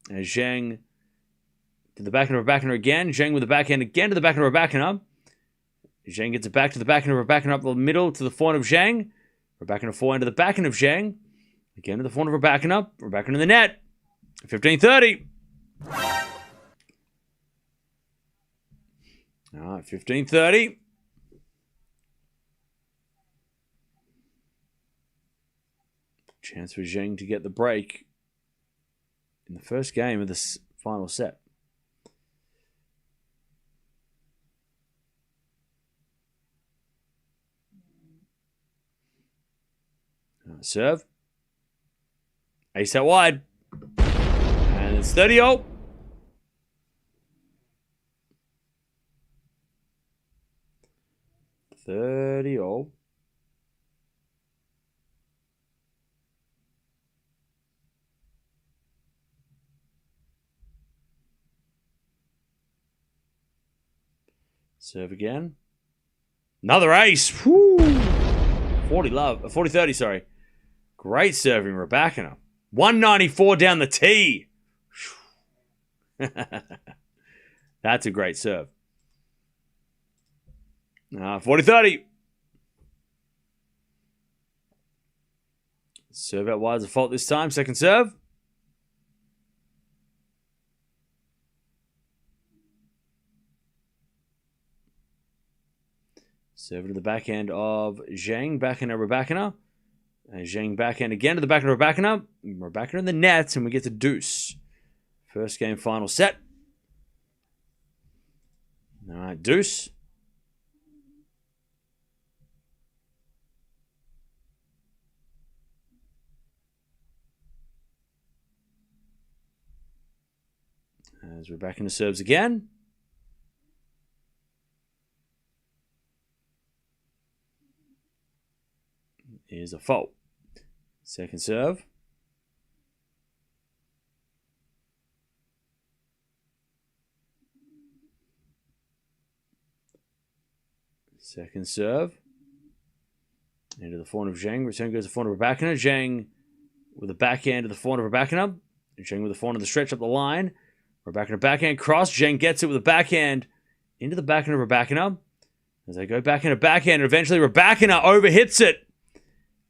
And Zheng to the backhand of Rybakina again. Zheng with the backhand again to the backhand of Rybakina. Zheng gets it back to the backhand of Rybakina up the middle to the forehand of Zheng. Rybakina forehand to the backhand of Zheng. Again to the forehand of Rybakina. Rybakina in the net. 15-30. All right, 15-30. Chance for Zheng to get the break in the first game of this final set. Serve. Ace out wide. And it's 30-0. Serve again. Another ace. Woo. 40-30, sorry. Great serving, Rybakina. 194 down the tee. That's a great serve. 40-30. Serve out wide is a fault this time. Second serve. Serve to the backhand of Zheng. Backhand of Rybakina. And Zheng backhand again to the backhand of Rybakina. Rybakina in the net, and we get to deuce. First game, final set. All right, deuce. As Rybakina serves again. is a fault. Second serve. Second serve. Into the forehand of Zheng. Return goes to the forehand of Rybakina. Zheng with the backhand to the forehand of Rybakina. Zheng with the forehand of the stretch up the line. Rybakina backhand cross. Zheng gets it with the backhand into the backhand of Rybakina. As they go backhand to backhand, and eventually Rybakina overhits it.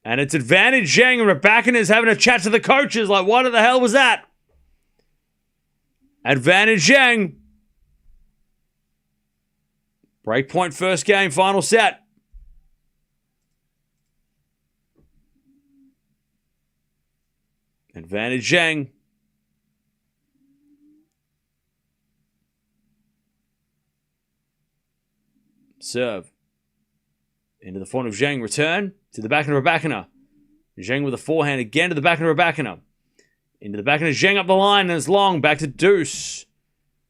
And it's advantage Zheng, and Rybakina is having a chat to the coaches like, what the hell was that? Advantage Zheng. Breakpoint first game, final set. Advantage Zheng. Serve. Into the forehand of Zheng. Return to the backhand of Rybakina. Zheng with a forehand again to the backhand of Rybakina. Into the backhand of Zheng up the line, and it's long. Back to deuce.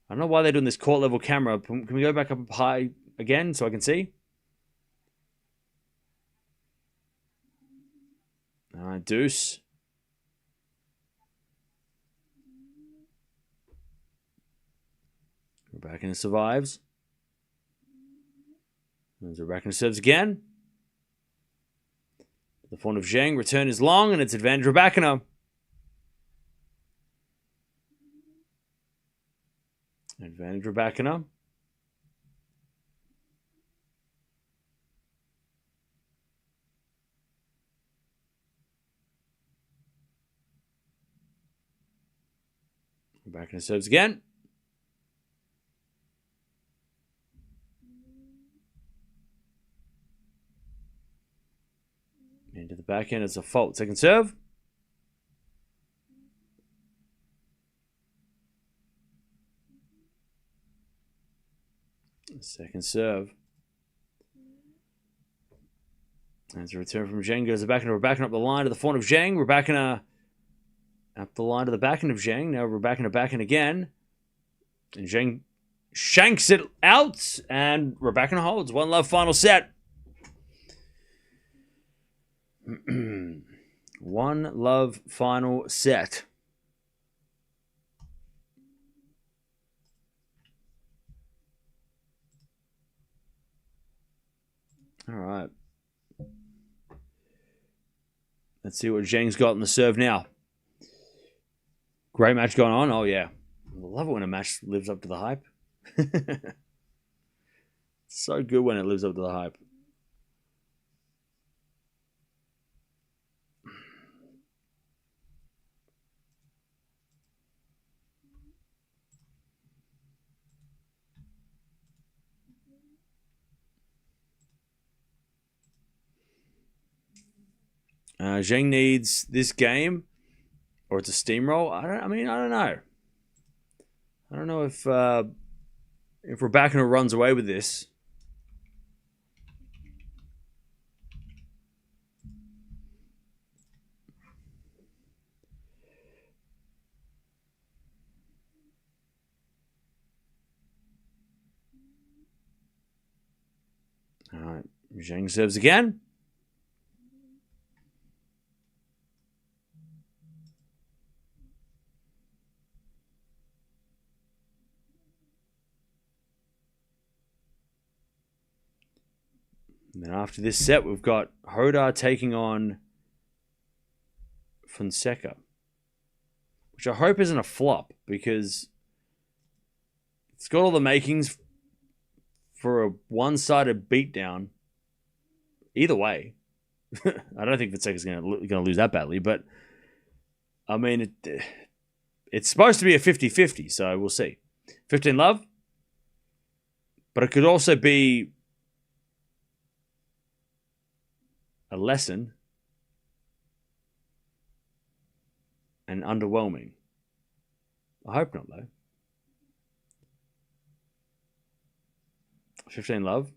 I don't know why they're doing this court level camera. Can we go back up high again so I can see? All right, deuce. Rybakina survives. As Rybakina serves again. The forehand of Zheng. Return is long, and it's advantage Rybakina. Advantage Rybakina. Rybakina serves again. Into the backhand, it's a fault. Second serve. Second serve. As a return from Zheng goes the backhand of Rybakina up the line to the forehand of Zheng. Rybakina up the line to the backhand of Zheng. Now Rybakina backhand again. And Zheng shanks it out. And Rybakina holds. 1-love final set. 1-love final set. All right. Let's see what Zheng's got in the serve now. Great match going on. Oh, yeah. I love it when a match lives up to the hype. So good when it lives up to the hype. Zheng needs this game, or it's a steamroll. I don't know. I don't know if Rybakina runs away with this. All right, Zheng serves again. And then after this set, we've got Hodar taking on Fonseca, which I hope isn't a flop because it's got all the makings for a one-sided beatdown. Either way, I don't think Fonseca's going to lose that badly, but I mean, it's supposed to be a 50-50, so we'll see. 15-love, but it could also be a lesson and underwhelming. I hope not, though. 15-love.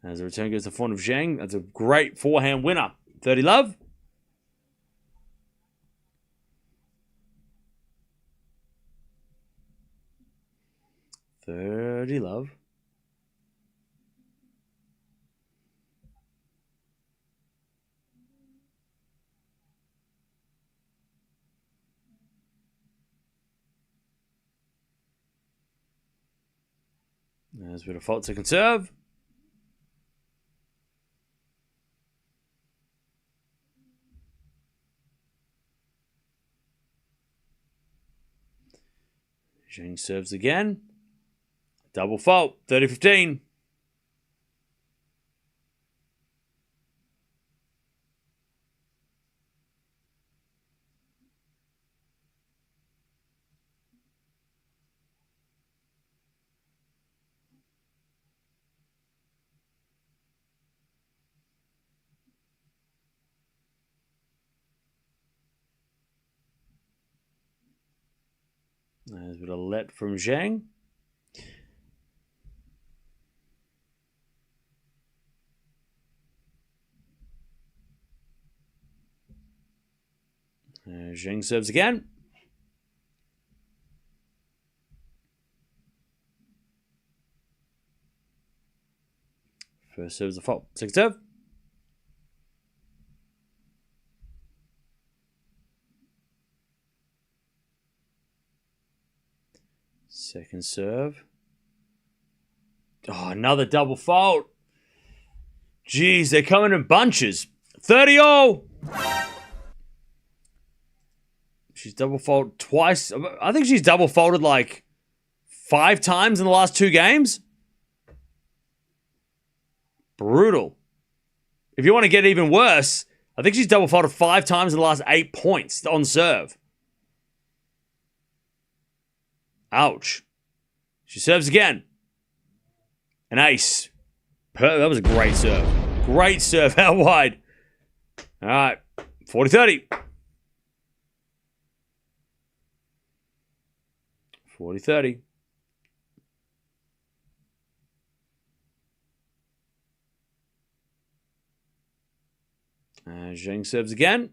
As the return goes to the forehand of Zheng. That's a great forehand winner. 30-love. Love. There's a bit of fault second serve. Zheng serves again. Double fault. 30-15. There's a bit of let from Zheng. Zheng serves again. First serve is a fault. Second serve. Second serve. Oh, another double fault. Jeez, they're coming in bunches. 30-all. She's double faulted twice. I think she's double faulted like 5 times in the last 2 games. Brutal. If you want to get even worse, I think she's double faulted 5 times in the last 8 points on serve. Ouch. She serves again. An ace. That was a great serve. Great serve out wide. All right. 40-30. 40-30. Zheng serves again.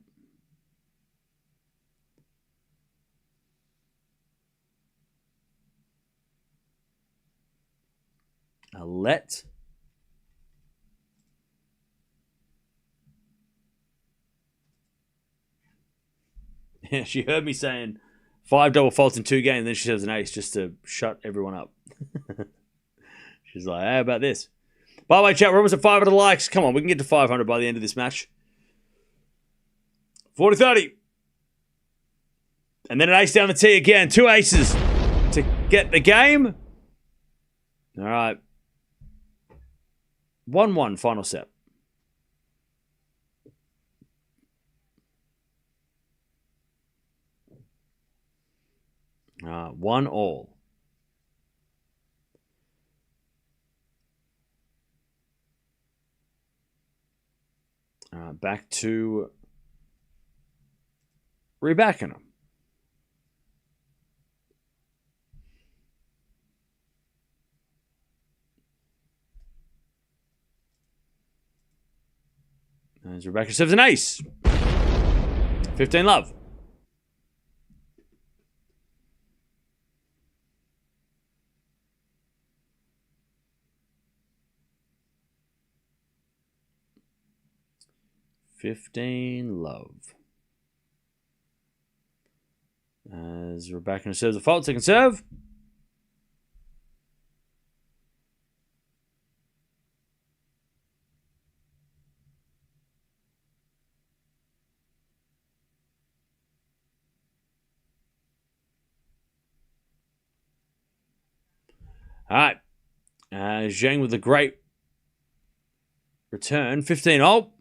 A let. Yeah, she heard me saying 5 double faults in 2 games, and then she says an ace just to shut everyone up. She's like, how about this? By the way, chat, we're almost at 500 likes. Come on, we can get to 500 by the end of this match. 40-30. And then an ace down the tee again. 2 aces to get the game. All right. 1-1 final set. One all. Back to Rybakina. As Rybakina serves an ace. 15 love. As Rybakina serves a fault, second serve. All right. Zheng with a great return. 15-all.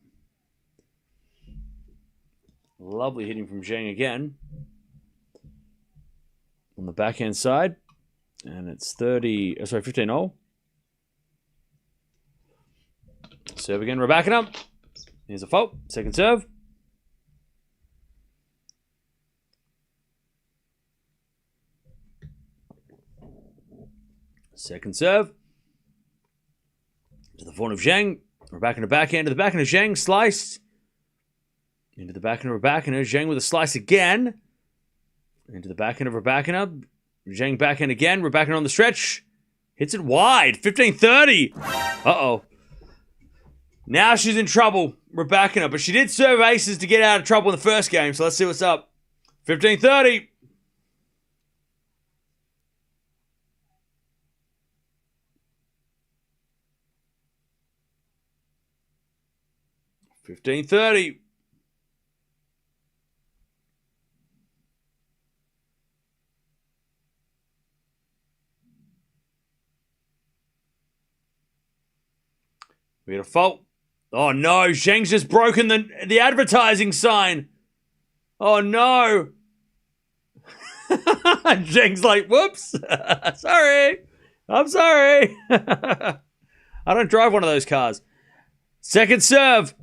Lovely hitting from Zheng again. On the backhand side. And it's 15-all. Serve again, Rybakina. Here's a fault. Second serve. Second serve. To the front of Zheng. Rybakina backhand to the backhand of Zheng. Sliced. Into the backhand of Rybakina. Zheng with a slice again. Into the backhand of Rybakina. Zheng backhand again. Rybakina on the stretch. Hits it wide. 15-30. Uh-oh. Now she's in trouble, Rybakina. But she did serve aces to get out of trouble in the first game. So let's see what's up. 15-30. 15-30. We got a fault. Oh no, Zheng's just broken the advertising sign. Oh no. Zheng's like, whoops. Sorry. I'm sorry. I don't drive one of those cars. Second serve.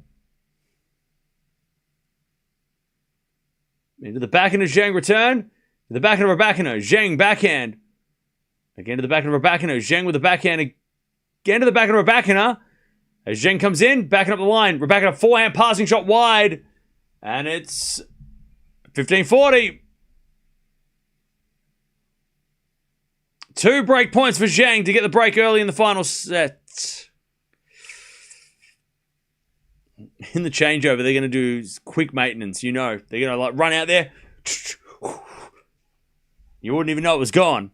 Into the backhand of Zheng, return. To the backhand of Rybakina. Zheng, backhand. Again to the backhand of Rybakina. Zheng with the backhand. Again to the backhand of Rybakina. As Zheng comes in, backing up the line. Rybakina forehand passing shot wide. And it's 15-40. 2 break points for Zheng to get the break early in the final set. In the changeover, they're going to do quick maintenance. You know, they're going to like run out there. You wouldn't even know it was gone.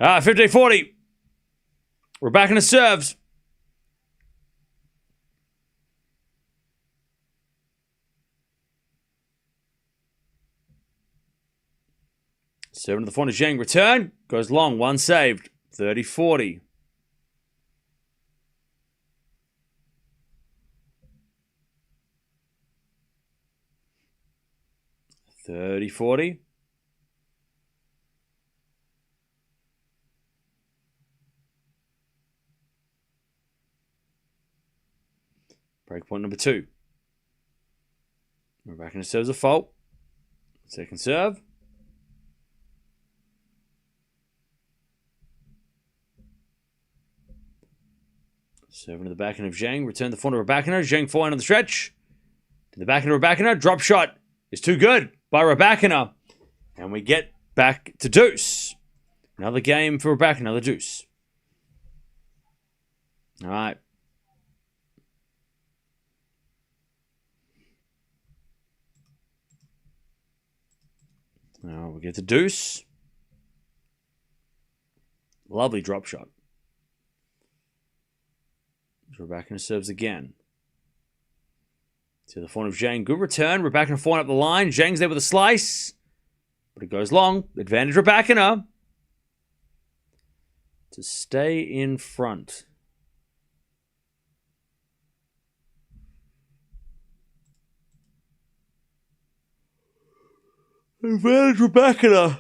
15-40. Rybakina serves. Serving to the forehand of Zheng. Return. Goes long. One saved. 30-40. 30-40. Breakpoint number 2. Rybakina serves a fault. Second serve. Serving to the backhand of Zheng. Return the forehand of Rybakina. Zheng forehand on the stretch. To the backhand of Rybakina. Drop shot is too good by Rybakina. And we get back to deuce. Another game for Rybakina. Another deuce. All right. Now we get to deuce. Lovely drop shot. Rybakina serves again. To the forehand of Zheng. Good return. Rybakina forehand up the line. Zheng's there with a slice. But it goes long. Advantage Rybakina. To stay in front. Advantage Rybakina.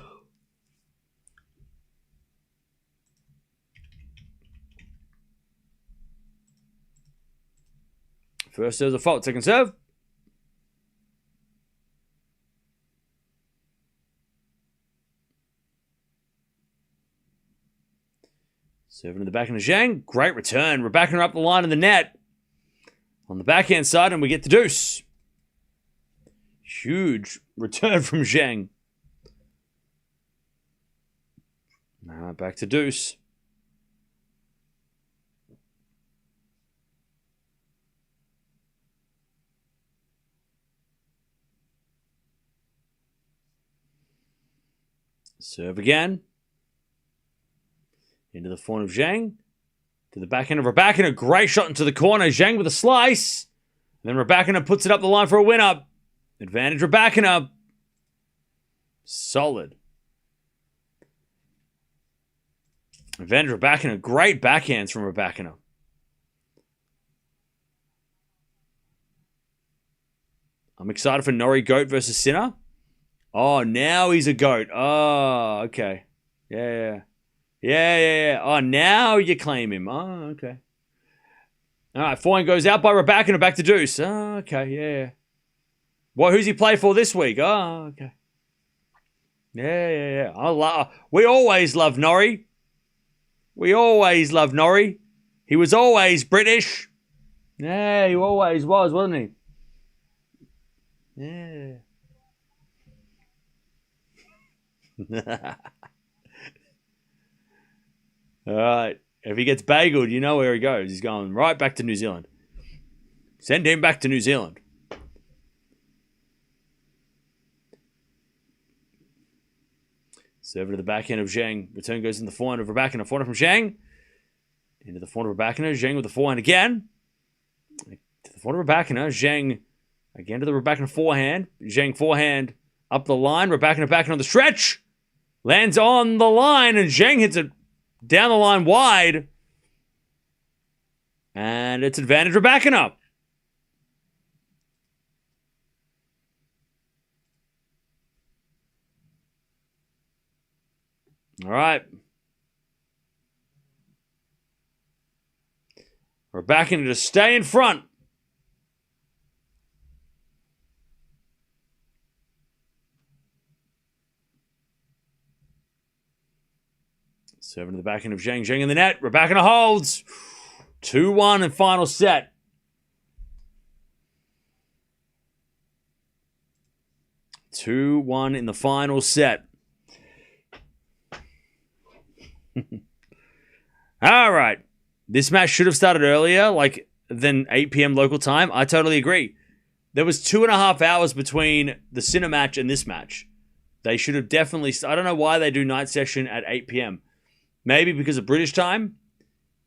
First serve's a fault. Second serve. Serving to the backhand of Zheng. Great return. Rybakina up the line in the net. On the backhand side, and we get the deuce. Huge return from Zheng. Now back to deuce. Serve again. Into the forehand of Zheng. To the backhand of Rybakina. Great shot into the corner. Zheng with a slice. And then Rybakina puts it up the line for a win-up. Advantage Rybakina. Solid. Advantage Rybakina. Great backhands from Rybakina. I'm excited for Norrie Goat versus Sinner. Oh, now he's a goat. Oh, okay. Yeah. Oh, now you claim him. Oh, okay. All right, forehand goes out by Rybakina, back to deuce. Oh, okay, yeah. Well, who's he play for this week? Oh, okay. Yeah. We always love Norrie. We always love Norrie. He was always British. Yeah, he always was, wasn't he? Yeah. All right. If he gets bageled, you know where he goes. He's going right back to New Zealand. Send him back to New Zealand. Serve to the backhand of Zheng. Return goes in the forehand of Rybakina. Forehand from Zheng. Into the forehand of Rybakina. Zheng with the forehand again. To the For Rybakina, Zheng again to the Rybakina forehand. Zheng forehand up the line. Rybakina backing on the stretch. Lands on the line, and Zheng hits it down the line wide. And it's advantage Rybakina. All right. Rybakina to stay in front. Serving to the backhand of Zheng. Zheng in the net. Rybakina holds. 2-1 in final set. In the final set. All right. This match should have started earlier, than 8 p.m. local time. I totally agree. There was 2.5 hours between the Sinner match and this match. They should have definitely... I don't know why they do night session at 8 p.m. Maybe because of British time.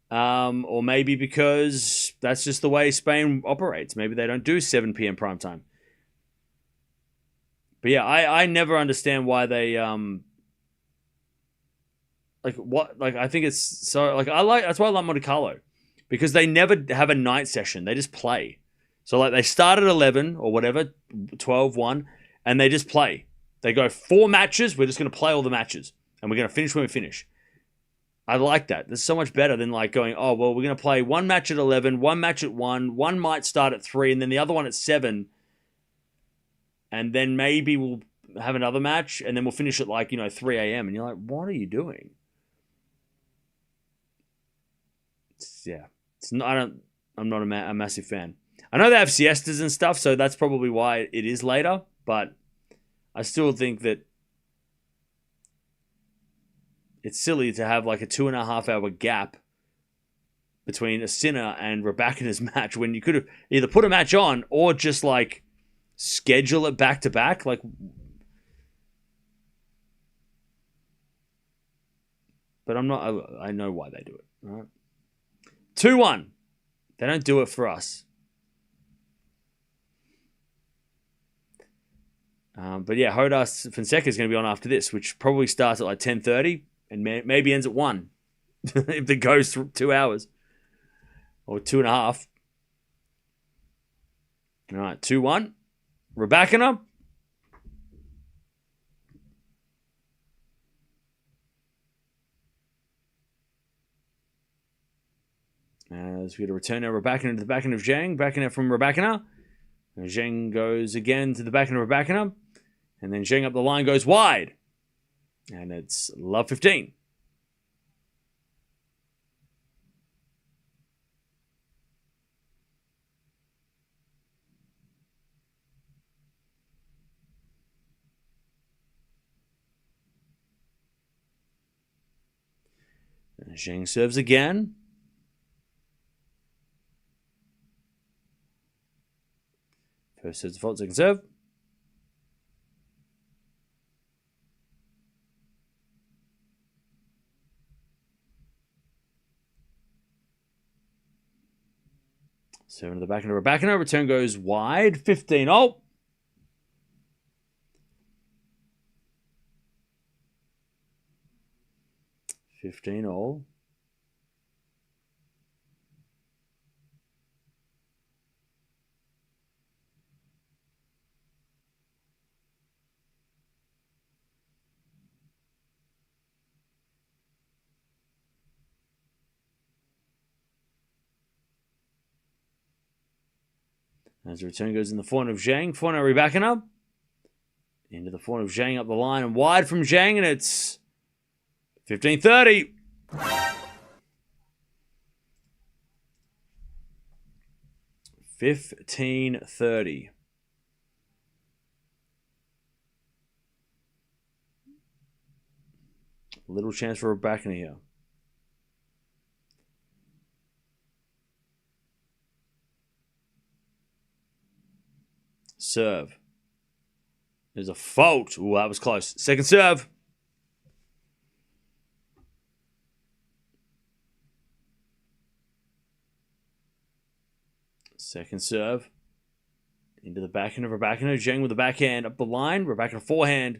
Or maybe because that's just the way Spain operates. Maybe they don't do 7 p.m. prime time. But yeah, I never understand why they... I think it's so... That's why I like Monte Carlo. Because they never have a night session. They just play. So, they start at 11 or whatever, 12, 1, and they just play. They go 4 matches. We're just going to play all the matches. And we're going to finish when we finish. I like that. That's so much better than going, oh, well, we're going to play 1 match at 11, 1 match at 1, 1 might start at 3, and then the other one at 7. And then maybe we'll have another match, and then we'll finish at 3 a.m. And you're like, what are you doing? I'm not a massive fan. I know they have siestas and stuff, so that's probably why it is later, but I still think that it's silly to have a 2.5 hour gap between a Sinner and Rybakina's match when you could have either put a match on or just schedule it back to back. But I know why they do it. All right. 2-1. They don't do it for us. But yeah, Hodas Fonseca is going to be on after this, which probably starts at 10:30 and maybe ends at 1 if it goes through 2 hours or 2.5. All right, 2-1. Rybakina. As we get a return now, Rybakina to the backhand of Zheng. Backhand from Rybakina. And Zheng goes again to the backhand of Rybakina. And then Zheng up the line goes wide. And it's love 15. And Zheng serves again. First serve default, second serve. Serving to the backhand of Rybakina. Return goes wide. 15-0. As the return goes in the forehand of Zheng. Forehand of Rybakina. Into the forehand of Zheng up the line and wide from Zheng, and it's 15-30. 15-30. Little chance for Rybakina here. Serve. There's a fault. Ooh, that was close. Second serve. Second serve. Into the backhand of Rybakina. Zheng with the backhand up the line. Rybakina forehand.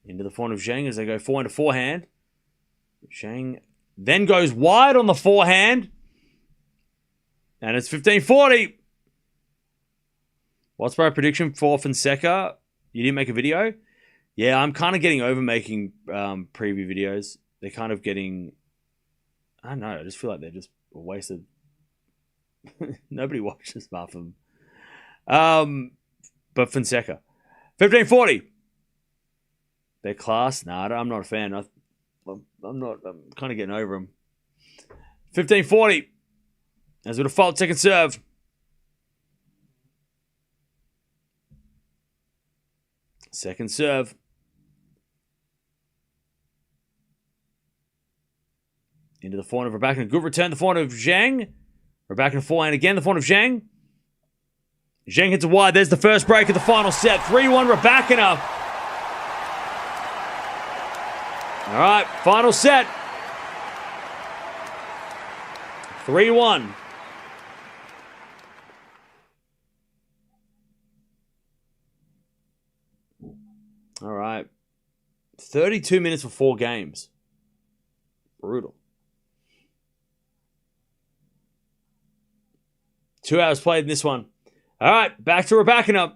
Into the forehand of Zheng as they go forehand to forehand. Zheng then goes wide on the forehand. And it's 15-40. What's my prediction for Fonseca? You didn't make a video? Yeah, I'm kind of getting over making preview videos. They're kind of getting... I don't know. I just feel like they're just a waste of... Nobody watches half of them. But Fonseca. 15-40. Their class? Nah, I'm not a fan. I'm kind of getting over them. 15-40. As with a fault, second serve. Second serve. Into the forehand of Rybakina. Good return. The forehand of Zheng. Rybakina forehand again. The forehand of Zheng. Zheng hits it wide. There's the first break of the final set. 3-1 Rybakina. All right, final set. 3-1. All right. 32 minutes for 4 games. Brutal. 2 hours played in this one. All right, back to Rybakina.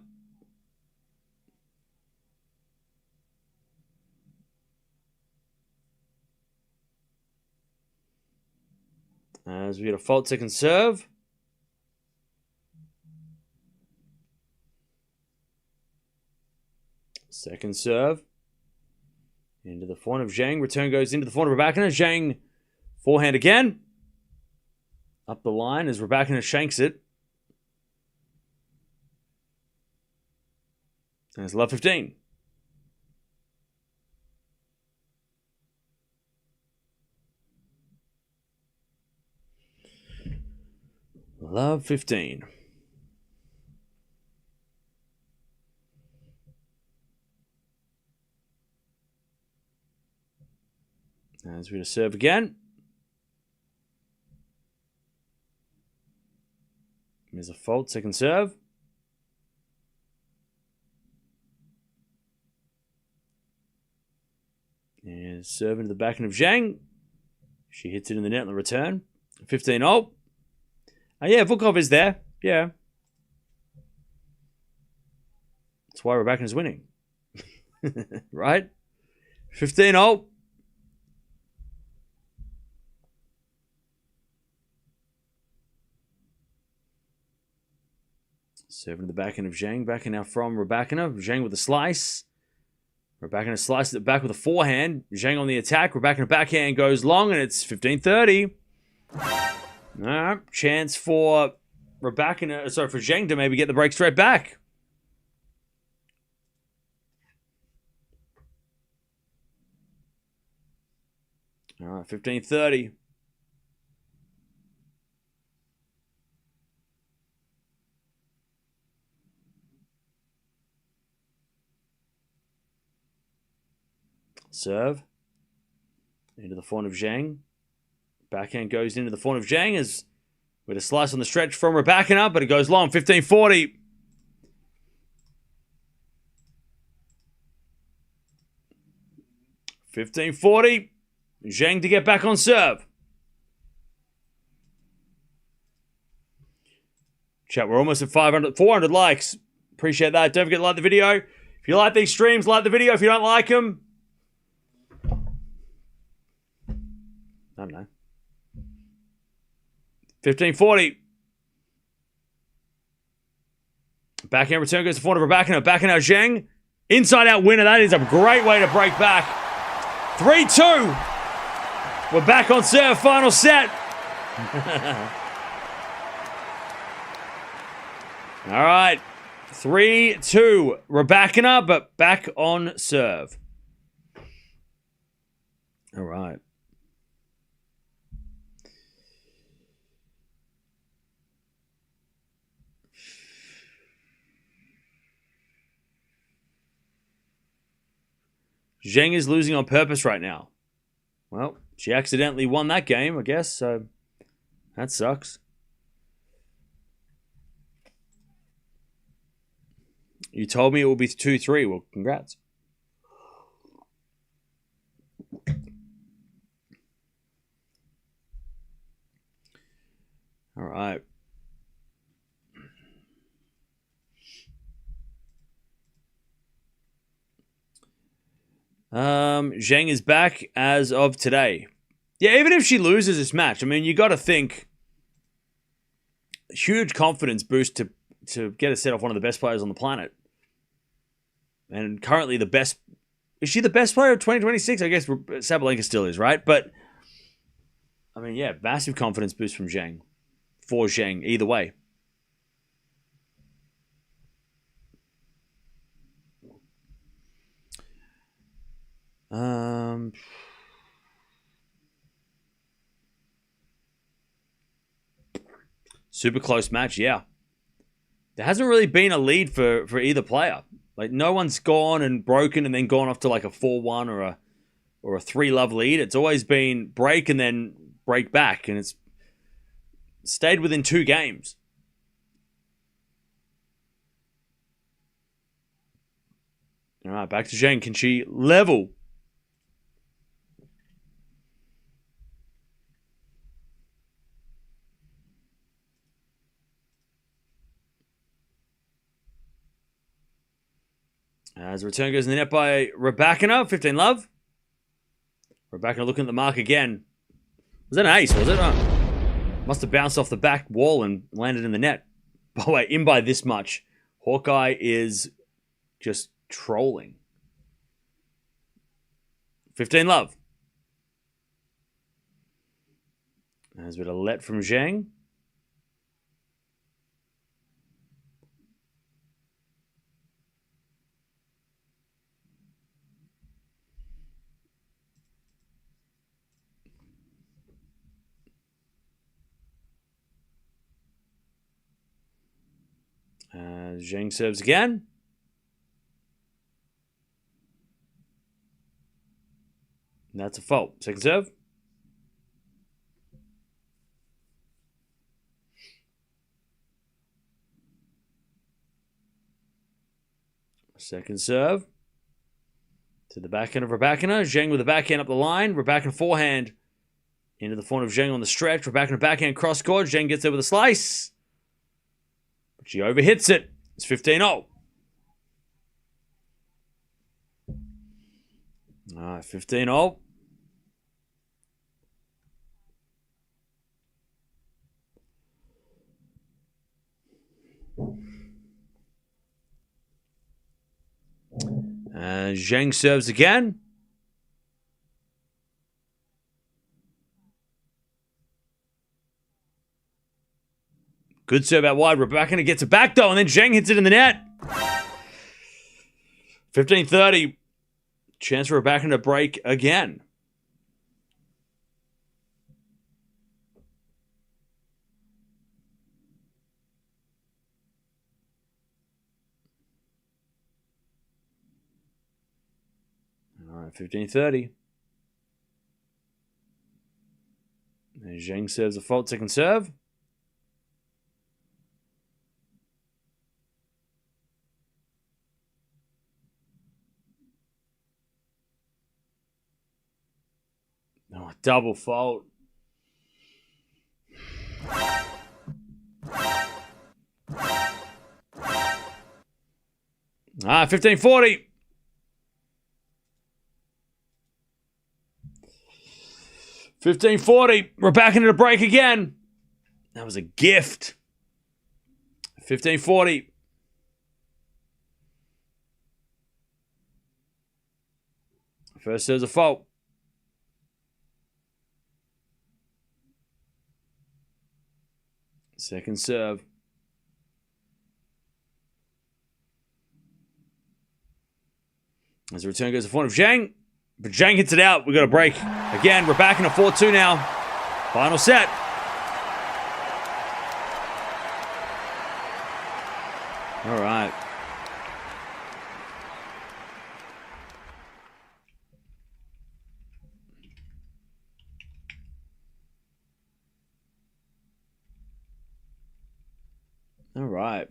As we get a fault second serve. Second serve. Into the forehand of Zheng. Return goes into the forehand of Rybakina. Zheng forehand again. Up the line as Rybakina shanks it. And it's love 15. Love 15. As we serve again. There's a fault, second serve. And serve into the backhand of Zheng. She hits it in the net on the return. 15-0. Oh, yeah, Vukov is there. Yeah. That's why Rybakina's winning. Right? 15-0. Serving the backhand of Zheng. Backhand now from Rybakina. Zheng with a slice. Rybakina slices it back with a forehand. Zheng on the attack. Rybakina backhand goes long, and it's 15-30. Chance for Rybakina, sorry, for Zheng to maybe get the break straight back. All right, 15-30. Serve. Into the forehand of Zheng. Backhand goes into the forehand of Zheng as with a slice on the stretch from Rybakina, but it goes long. 15-40. Zheng to get back on serve. Chat, we're almost at 400 likes. Appreciate that. Don't forget to like the video. If you like these streams, like the video. If you don't like them, I don't know. 15-40. Backhand return goes to forehand of Rybakina. Backhand out Zheng. Inside out winner. That is a great way to break back. 3-2. We're back on serve. Final set. All right. 3-2. Rybakina, but back on serve. All right. Zheng is losing on purpose right now. Well, she accidentally won that game, I guess, so that sucks. You told me it would be 2-3. Well, congrats. All right. Zheng is back as of today. Yeah, even if she loses this match, I mean, you got to think huge confidence boost to get a set off one of the best players on the planet. And currently the best... Is she the best player of 2026? I guess Sabalenka still is, right? But, I mean, yeah, massive confidence boost from Zheng. For Zheng, either way. Super close match, yeah. There hasn't really been a lead for either player. Like, no one's gone and broken and then gone off to like a 4-1 or a 3-love lead. It's always been break and then break back, and it's stayed within 2 games. All right, back to Zheng. Can she level? As the return goes in the net by Rybakina, 15 love. Rybakina looking at the mark again. Was that an ace, was it? Oh, must have bounced off the back wall and landed in the net. By the way, in by this much, Hawkeye is just trolling. 15 love. There's a bit of let from Zheng. Zheng serves again. And that's a fault. Second serve. Second serve. To the backhand of Rybakina. Zheng with the backhand up the line. Rybakina forehand into the forehand of Zheng on the stretch. Rybakina backhand cross court. Zheng gets there with a slice. But she overhits it. It's 15-0. All right, 15-0. And Zheng serves again. Good serve out wide. Rybakina gets it back though, and then Zheng hits it in the net. 15-30. Chance for Rybakina to break again. All right, 15-30. And Zheng serves a fault, second serve. Oh, double fault. Ah, 15-40. 15-40. We're back into the break again. That was a gift. 15-40. First serve's a fault. Second serve. As the return goes to the front of Zheng. But Zheng hits it out. We've got a break. Again, we're back in a 4-2 now. Final set. All right. All right.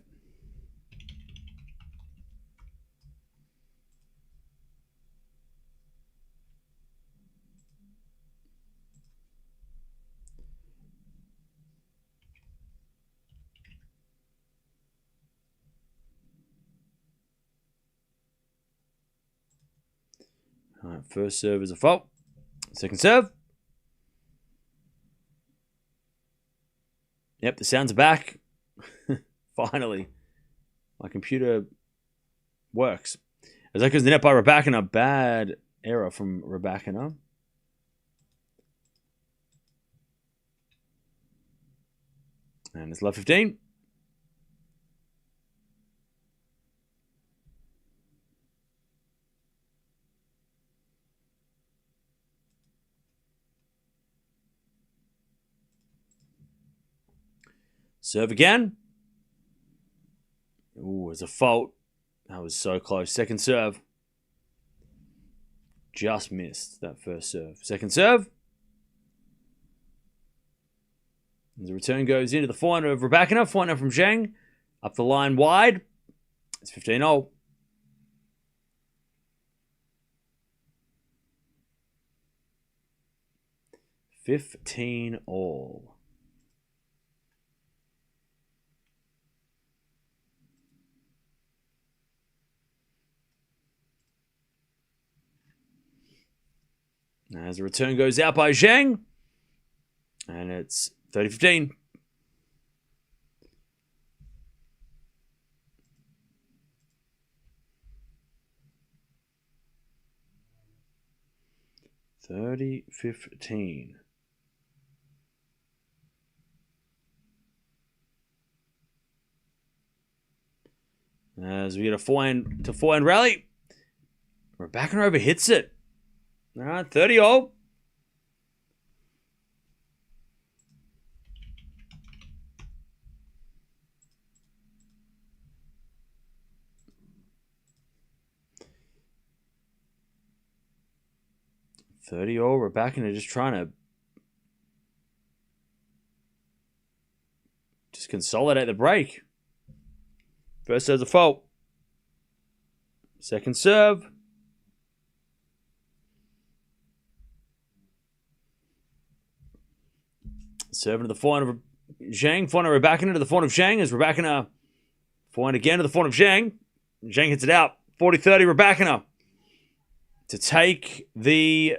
All right, first serve is a fault. Second serve. Yep, the sounds are back. Finally. My computer works. Osaka's the net by Rybakina. Bad error from Rybakina. And it's left 15. Serve again. Ooh, it's a fault. That was so close. Second serve. Just missed that first serve. Second serve. As the return goes into the forehand of Rybakina. Forehand from Zheng. Up the line wide. It's 15-0. All. As the return goes out by Zheng. And it's 30-15. As we get a forehand to forehand rally. Rybakina over hits it. All right, 30-0. Rybakina just trying to consolidate the break. First serve's a fault. Second serve. Serving to the forehand of Zheng. Forehand of Rybakina to the forehand of Zheng. As Rybakina forehand again to the forehand of Zheng. Zheng hits it out. 40-30 Rybakina to take the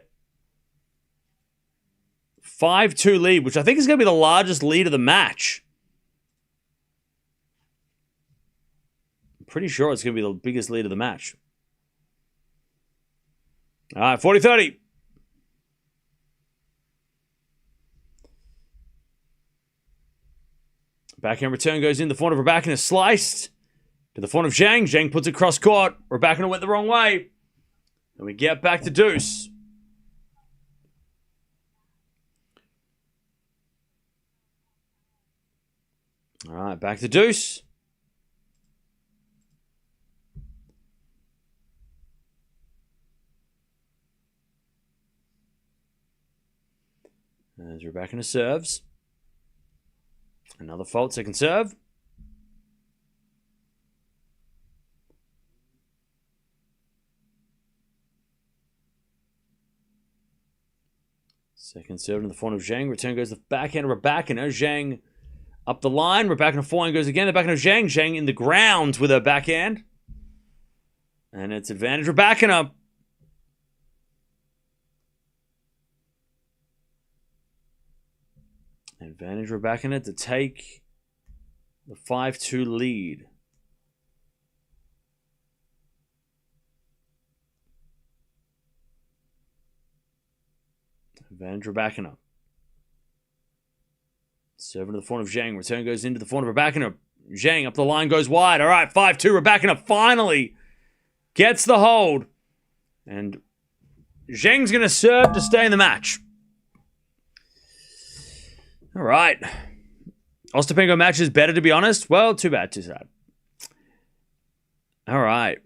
5-2 lead, which I think is going to be the largest lead of the match. I'm pretty sure it's going to be the biggest lead of the match. All right, 40-30. Backhand return goes in. The forehand of Rybakina sliced to the forehand of Zheng. Zheng puts it cross court. Rybakina went the wrong way. And we get back to deuce. All right, back to deuce. As Rybakina serves. Another fault, second serve. Second serve in the forehand of Zheng. Return goes to the backhand of Rybakina. Zheng up the line. Rybakina forehand goes again. The backhand of Zheng. Zheng in the ground with her backhand. And it's advantage Rybakina. Advantage Rybakina to take the 5-2 lead. Advantage Rybakina. Serving to the forehand of Zheng. Return goes into the forehand of Rybakina. Zheng up the line goes wide. All right, 5-2. Rybakina finally gets the hold. And Zheng's going to serve to stay in the match. All right. Ostapenko match is better, to be honest. Well, too bad, too sad. All right.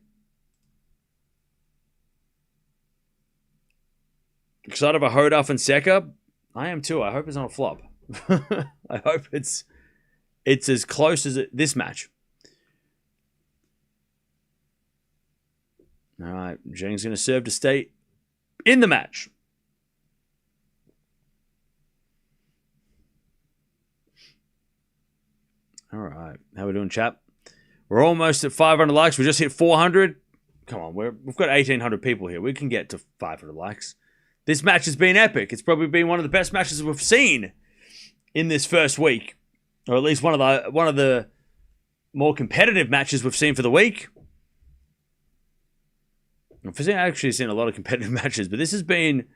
Excited for Joao Fonseca? I am too. I hope it's not a flop. I hope it's as close as this match. All right. Zheng's going to serve to stay in the match. All right. How we doing, chap? We're almost at 500 likes. We just hit 400. come on, we've got 1,800 people here. We can get to 500 likes. This match has been epic. It's probably been one of the best matches we've seen in this first week, or at least one of the more competitive matches we've seen for the week. I've actually seen a lot of competitive matches, but this has been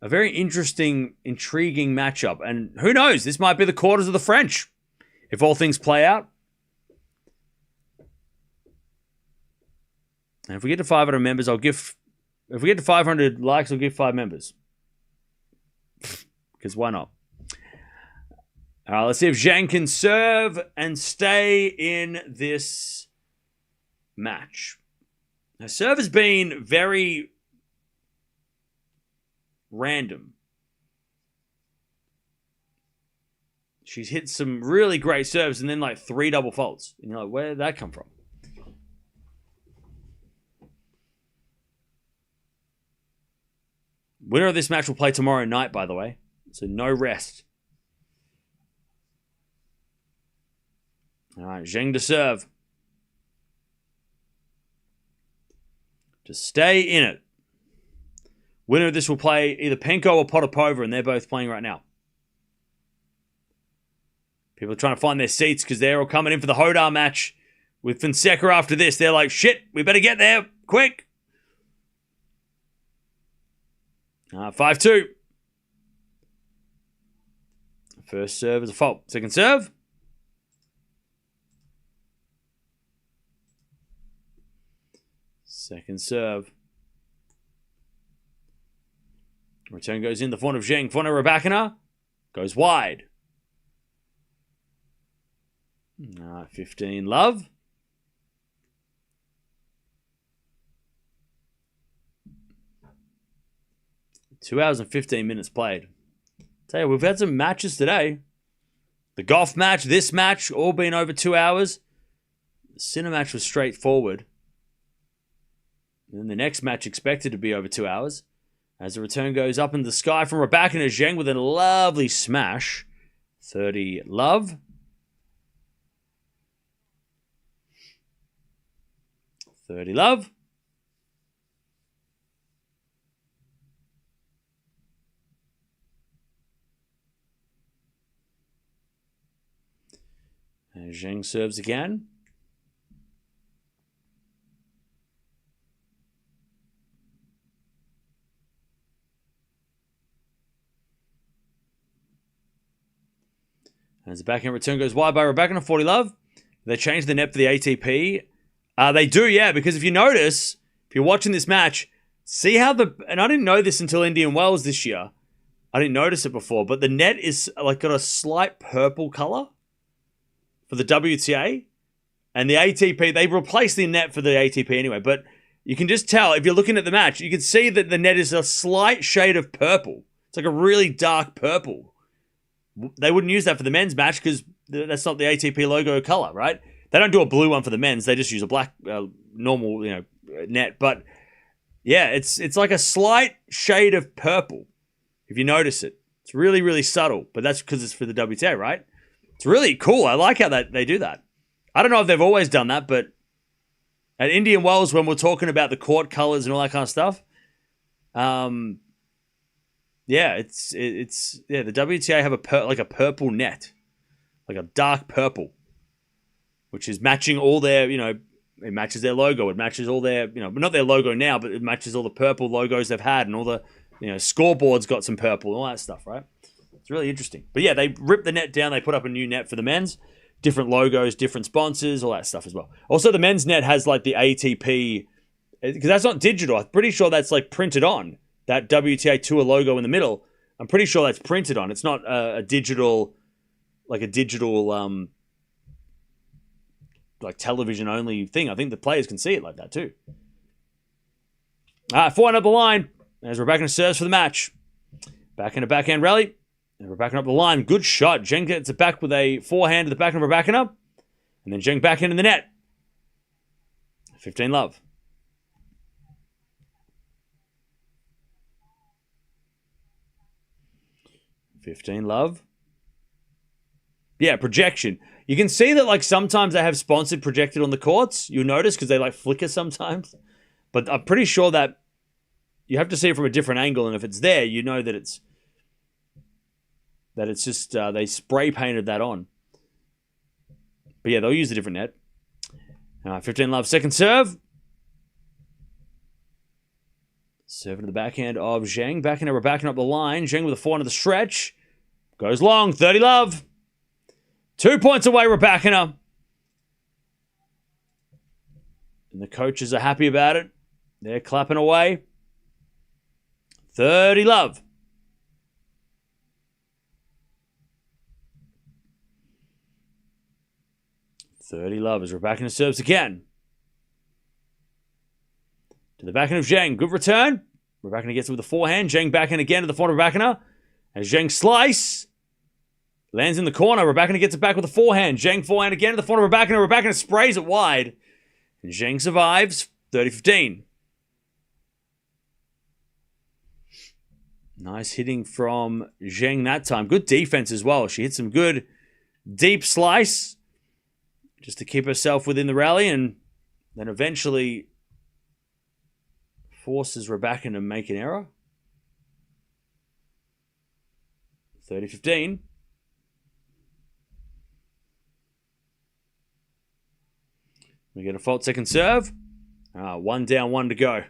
a very interesting, intriguing matchup. And who knows? This might be the quarters of the French, if all things play out. And if we get to 500 members, if we get to 500 likes, I'll give 5 members. Because why not? All right, let's see if Zheng can serve and stay in this match. Her serve has been very random. She's hit some really great serves and then like 3 double faults. And you're like, where did that come from? Winner of this match will play tomorrow night, by the way. So no rest. All right, Zheng to serve. To stay in it. Winner of this will play either Penko or Potapova, and they're both playing right now. People are trying to find their seats because they're all coming in for the Hodar match with Fonseca after this. They're like, shit, we better get there quick. 5-2. First serve is a fault. Second serve. Second serve. Return goes in the front of Zheng. Front of Rybakina. Goes wide. 15 love. Two hours and 15 minutes played. Tell you, we've had some matches today. The Gauff match, this match, all been over 2 hours. The Sinner match was straightforward. And then the next match expected to be over 2 hours. As the return goes up in the sky from Rybakina, Zheng with a lovely smash. 30 love. 30 love. And Zheng serves again. As the backhand return goes wide by Rybakina, 40 love. They changed the net for the ATP. They do, yeah, because if you notice, if you're watching this match, see how and I didn't know this until Indian Wells this year. I didn't notice it before, but the net is like got a slight purple color for the WTA. And the ATP, they replaced the net for the ATP anyway, but you can just tell, if you're looking at the match, you can see that the net is a slight shade of purple. It's like a really dark purple. They wouldn't use that for the men's match because that's not the ATP logo color, right? They don't do a blue one for the men's. They just use a black, normal, net. But yeah, it's like a slight shade of purple, if you notice it. It's really, really subtle, but that's because it's for the WTA, right? It's really cool. I like how they do that. I don't know if they've always done that, but at Indian Wells, when we're talking about the court colors and all that kind of stuff, yeah, the WTA have a purple net, like a dark purple, which is matching all their, it matches their logo. It matches all their, not their logo now, but it matches all the purple logos they've had, and all the, scoreboards got some purple, all that stuff, right? It's really interesting. But yeah, they ripped the net down. They put up a new net for the men's, different logos, different sponsors, all that stuff as well. Also, the men's net has like the ATP, because that's not digital. I'm pretty sure that's like printed on. That WTA Tour logo in the middle, I'm pretty sure that's printed on. It's not a digital, like television only thing. I think the players can see it like that too. All right, 4 up the line as Rybakina serves for the match. Back in a backhand rally. And Rybakina up the line. Good shot. Zheng gets it back with a forehand to the back of Rybakina. And then Zheng back in the net. 15 love. 15 love. Yeah, projection. You can see that like sometimes they have sponsored projected on the courts. You'll notice because they like flicker sometimes. But I'm pretty sure that you have to see it from a different angle, and if it's there, you know that it's just they spray painted that on. But yeah, they'll use a different net. 15 love, second serve. Serving to the backhand of Zheng. Backhand Rybakina up the line. Zheng with a forehand of the stretch. Goes long, 30 love. 2 points away, Rybakina. And the coaches are happy about it. They're clapping away. 30 love. As Rybakina serves again. To the backhand of Zheng. Good return. Rybakina gets it with the forehand. Zheng backhand again to the forehand of Rybakina. As Zheng slice. Lands in the corner. Rybakina gets it back with the forehand. Zheng forehand again to the forehand of Rybakina. Rybakina sprays it wide. And Zheng survives. 30-15. Nice hitting from Zheng that time. Good defense as well. She hit some good deep slice just to keep herself within the rally, and then eventually forces Rybakina to make an error. 30-15. We get a fault second serve. 1 down, 1 to go.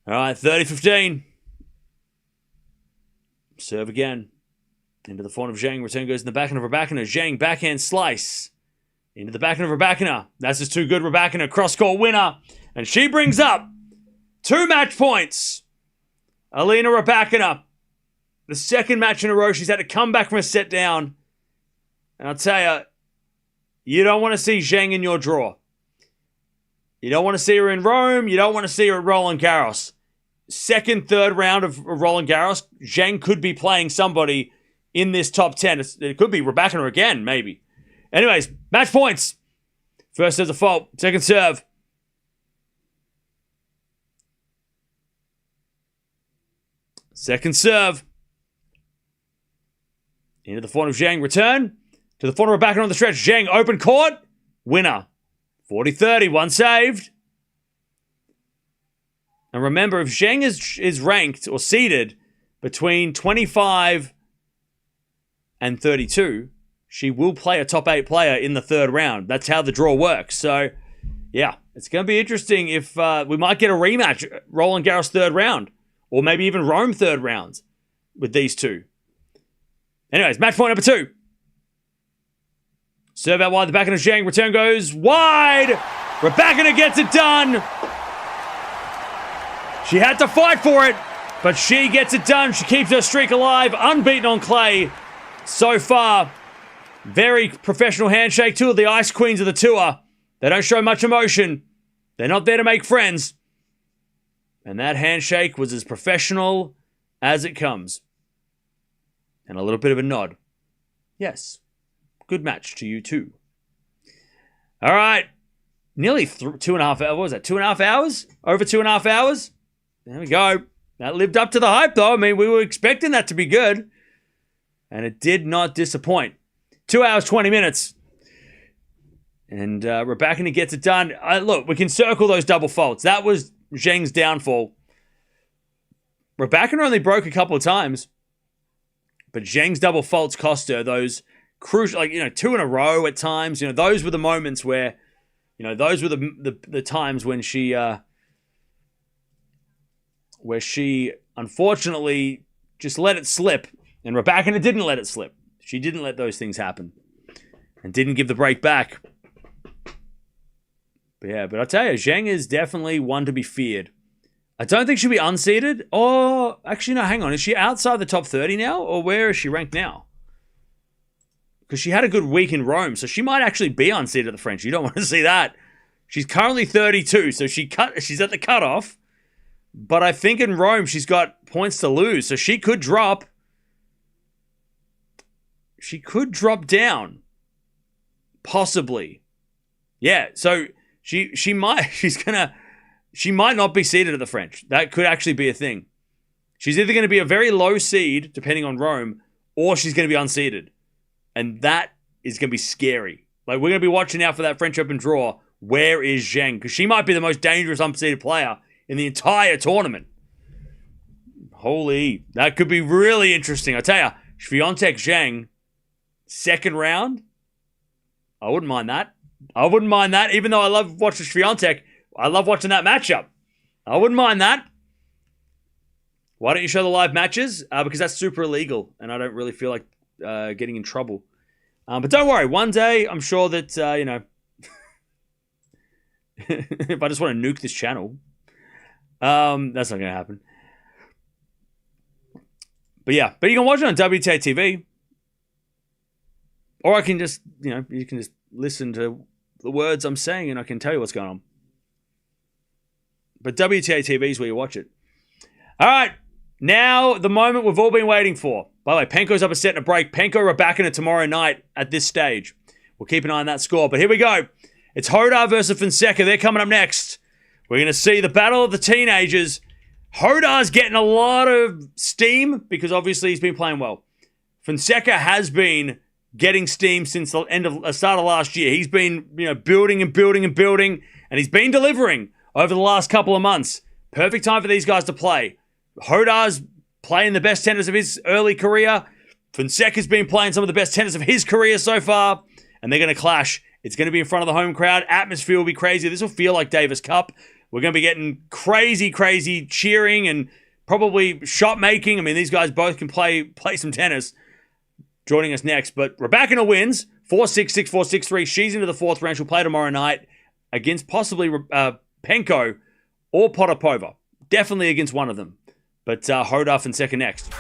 All right, 30-15. Serve again. Into the forehand of Zheng. Return goes in the backhand of Rybakina. Zheng backhand slice. Into the backhand of Rybakina. That's just too good. Rybakina cross-court winner. And she brings up 2 match points. Elena Rybakina. The second match in a row she's had to come back from a set down. And I'll tell you, you don't want to see Zheng in your draw. You don't want to see her in Rome. You don't want to see her at Roland Garros. Second, third round of Roland Garros, Zheng could be playing somebody in this top 10. It could be Rybakina again, maybe. Anyways, match points. First serve's a fault. Second serve. Second serve. Into the forehand of Zheng. Return. To the forehand of Rybakina on the stretch. Zheng, open court. Winner. 40-30. 1 saved. And remember, if Zheng is ranked or seeded between 25 and 32, she will play a top 8 player in the third round. That's how the draw works. So, yeah, it's going to be interesting if we might get a rematch, Roland Garros third round, or maybe even Rome third rounds with these two. Anyways, match point number 2. Serve out wide, the backhand of Zheng. Return goes wide. Rybakina gets it done. She had to fight for it, but she gets it done. She keeps her streak alive, unbeaten on clay so far. Very professional handshake. 2 of the ice queens of the tour. They don't show much emotion. They're not there to make friends. And that handshake was as professional as it comes. And a little bit of a nod. Yes. Good match to you too. All right. Nearly 2.5 hours. What was that? 2.5 hours? Over 2.5 hours? There we go. That lived up to the hype, though. I mean, we were expecting that to be good. And it did not disappoint. 2 hours, 20 minutes. And Rybakina gets it done. Look, we can circle those double faults. That was Zheng's downfall. Rybakina only broke a couple of times. But Zheng's double faults cost her those crucial, 2 in a row at times. Those were the moments where, those were the times when she unfortunately just let it slip. And Rybakina didn't let it slip. She didn't let those things happen. And didn't give the break back. But I'll tell you, Zheng is definitely one to be feared. I don't think she'll be unseeded. Or, actually, no, hang on. Is she outside the top 30 now? Or where is she ranked now? Because she had a good week in Rome, so she might actually be unseeded at the French. You don't want to see that. She's currently 32, so she's at the cutoff. But I think in Rome, she's got points to lose, so she could drop. She could drop down. Possibly. Yeah, so she might not be seeded at the French. That could actually be a thing. She's either going to be a very low seed, depending on Rome, or she's going to be unseeded. And that is going to be scary. We're going to be watching out for that French Open draw where is Zheng? Because she might be the most dangerous unseeded player in the entire tournament. Holy, that could be really interesting. I tell you, Swiatek Zheng, second round. I wouldn't mind that. Even though I love watching Swiatek, I love watching that matchup. I wouldn't mind that. Why don't you show the live matches? Because that's super illegal, and I don't really feel like getting in trouble. But don't worry, one day I'm sure that, if I just want to nuke this channel, that's not going to happen. But yeah, you can watch it on WTA TV. Or I can just, you can just listen to the words I'm saying and I can tell you what's going on. But WTA TV is where you watch it. All right, now the moment we've all been waiting for. By the way, Penko's up a set and a break. Penko Rybakina tomorrow night at this stage. We'll keep an eye on that score. But here we go. It's Hodar versus Fonseca. They're coming up next. We're going to see the battle of the teenagers. Hodar's getting a lot of steam because obviously he's been playing well. Fonseca has been getting steam since the start of last year. He's been, building and building and building, and he's been delivering over the last couple of months. Perfect time for these guys to play. Hodar's playing the best tennis of his early career. Fonseca's been playing some of the best tennis of his career so far, and they're going to clash. It's going to be in front of the home crowd. Atmosphere will be crazy. This will feel like Davis Cup. We're going to be getting crazy, crazy cheering and probably shot making. I mean, these guys both can play some tennis. Joining us next, but Rybakina wins 4-6, 6-4, 6-3. She's into the fourth round. She'll play tomorrow night against possibly Penko or Potapova. Definitely against one of them. But Hodar Fonseca next.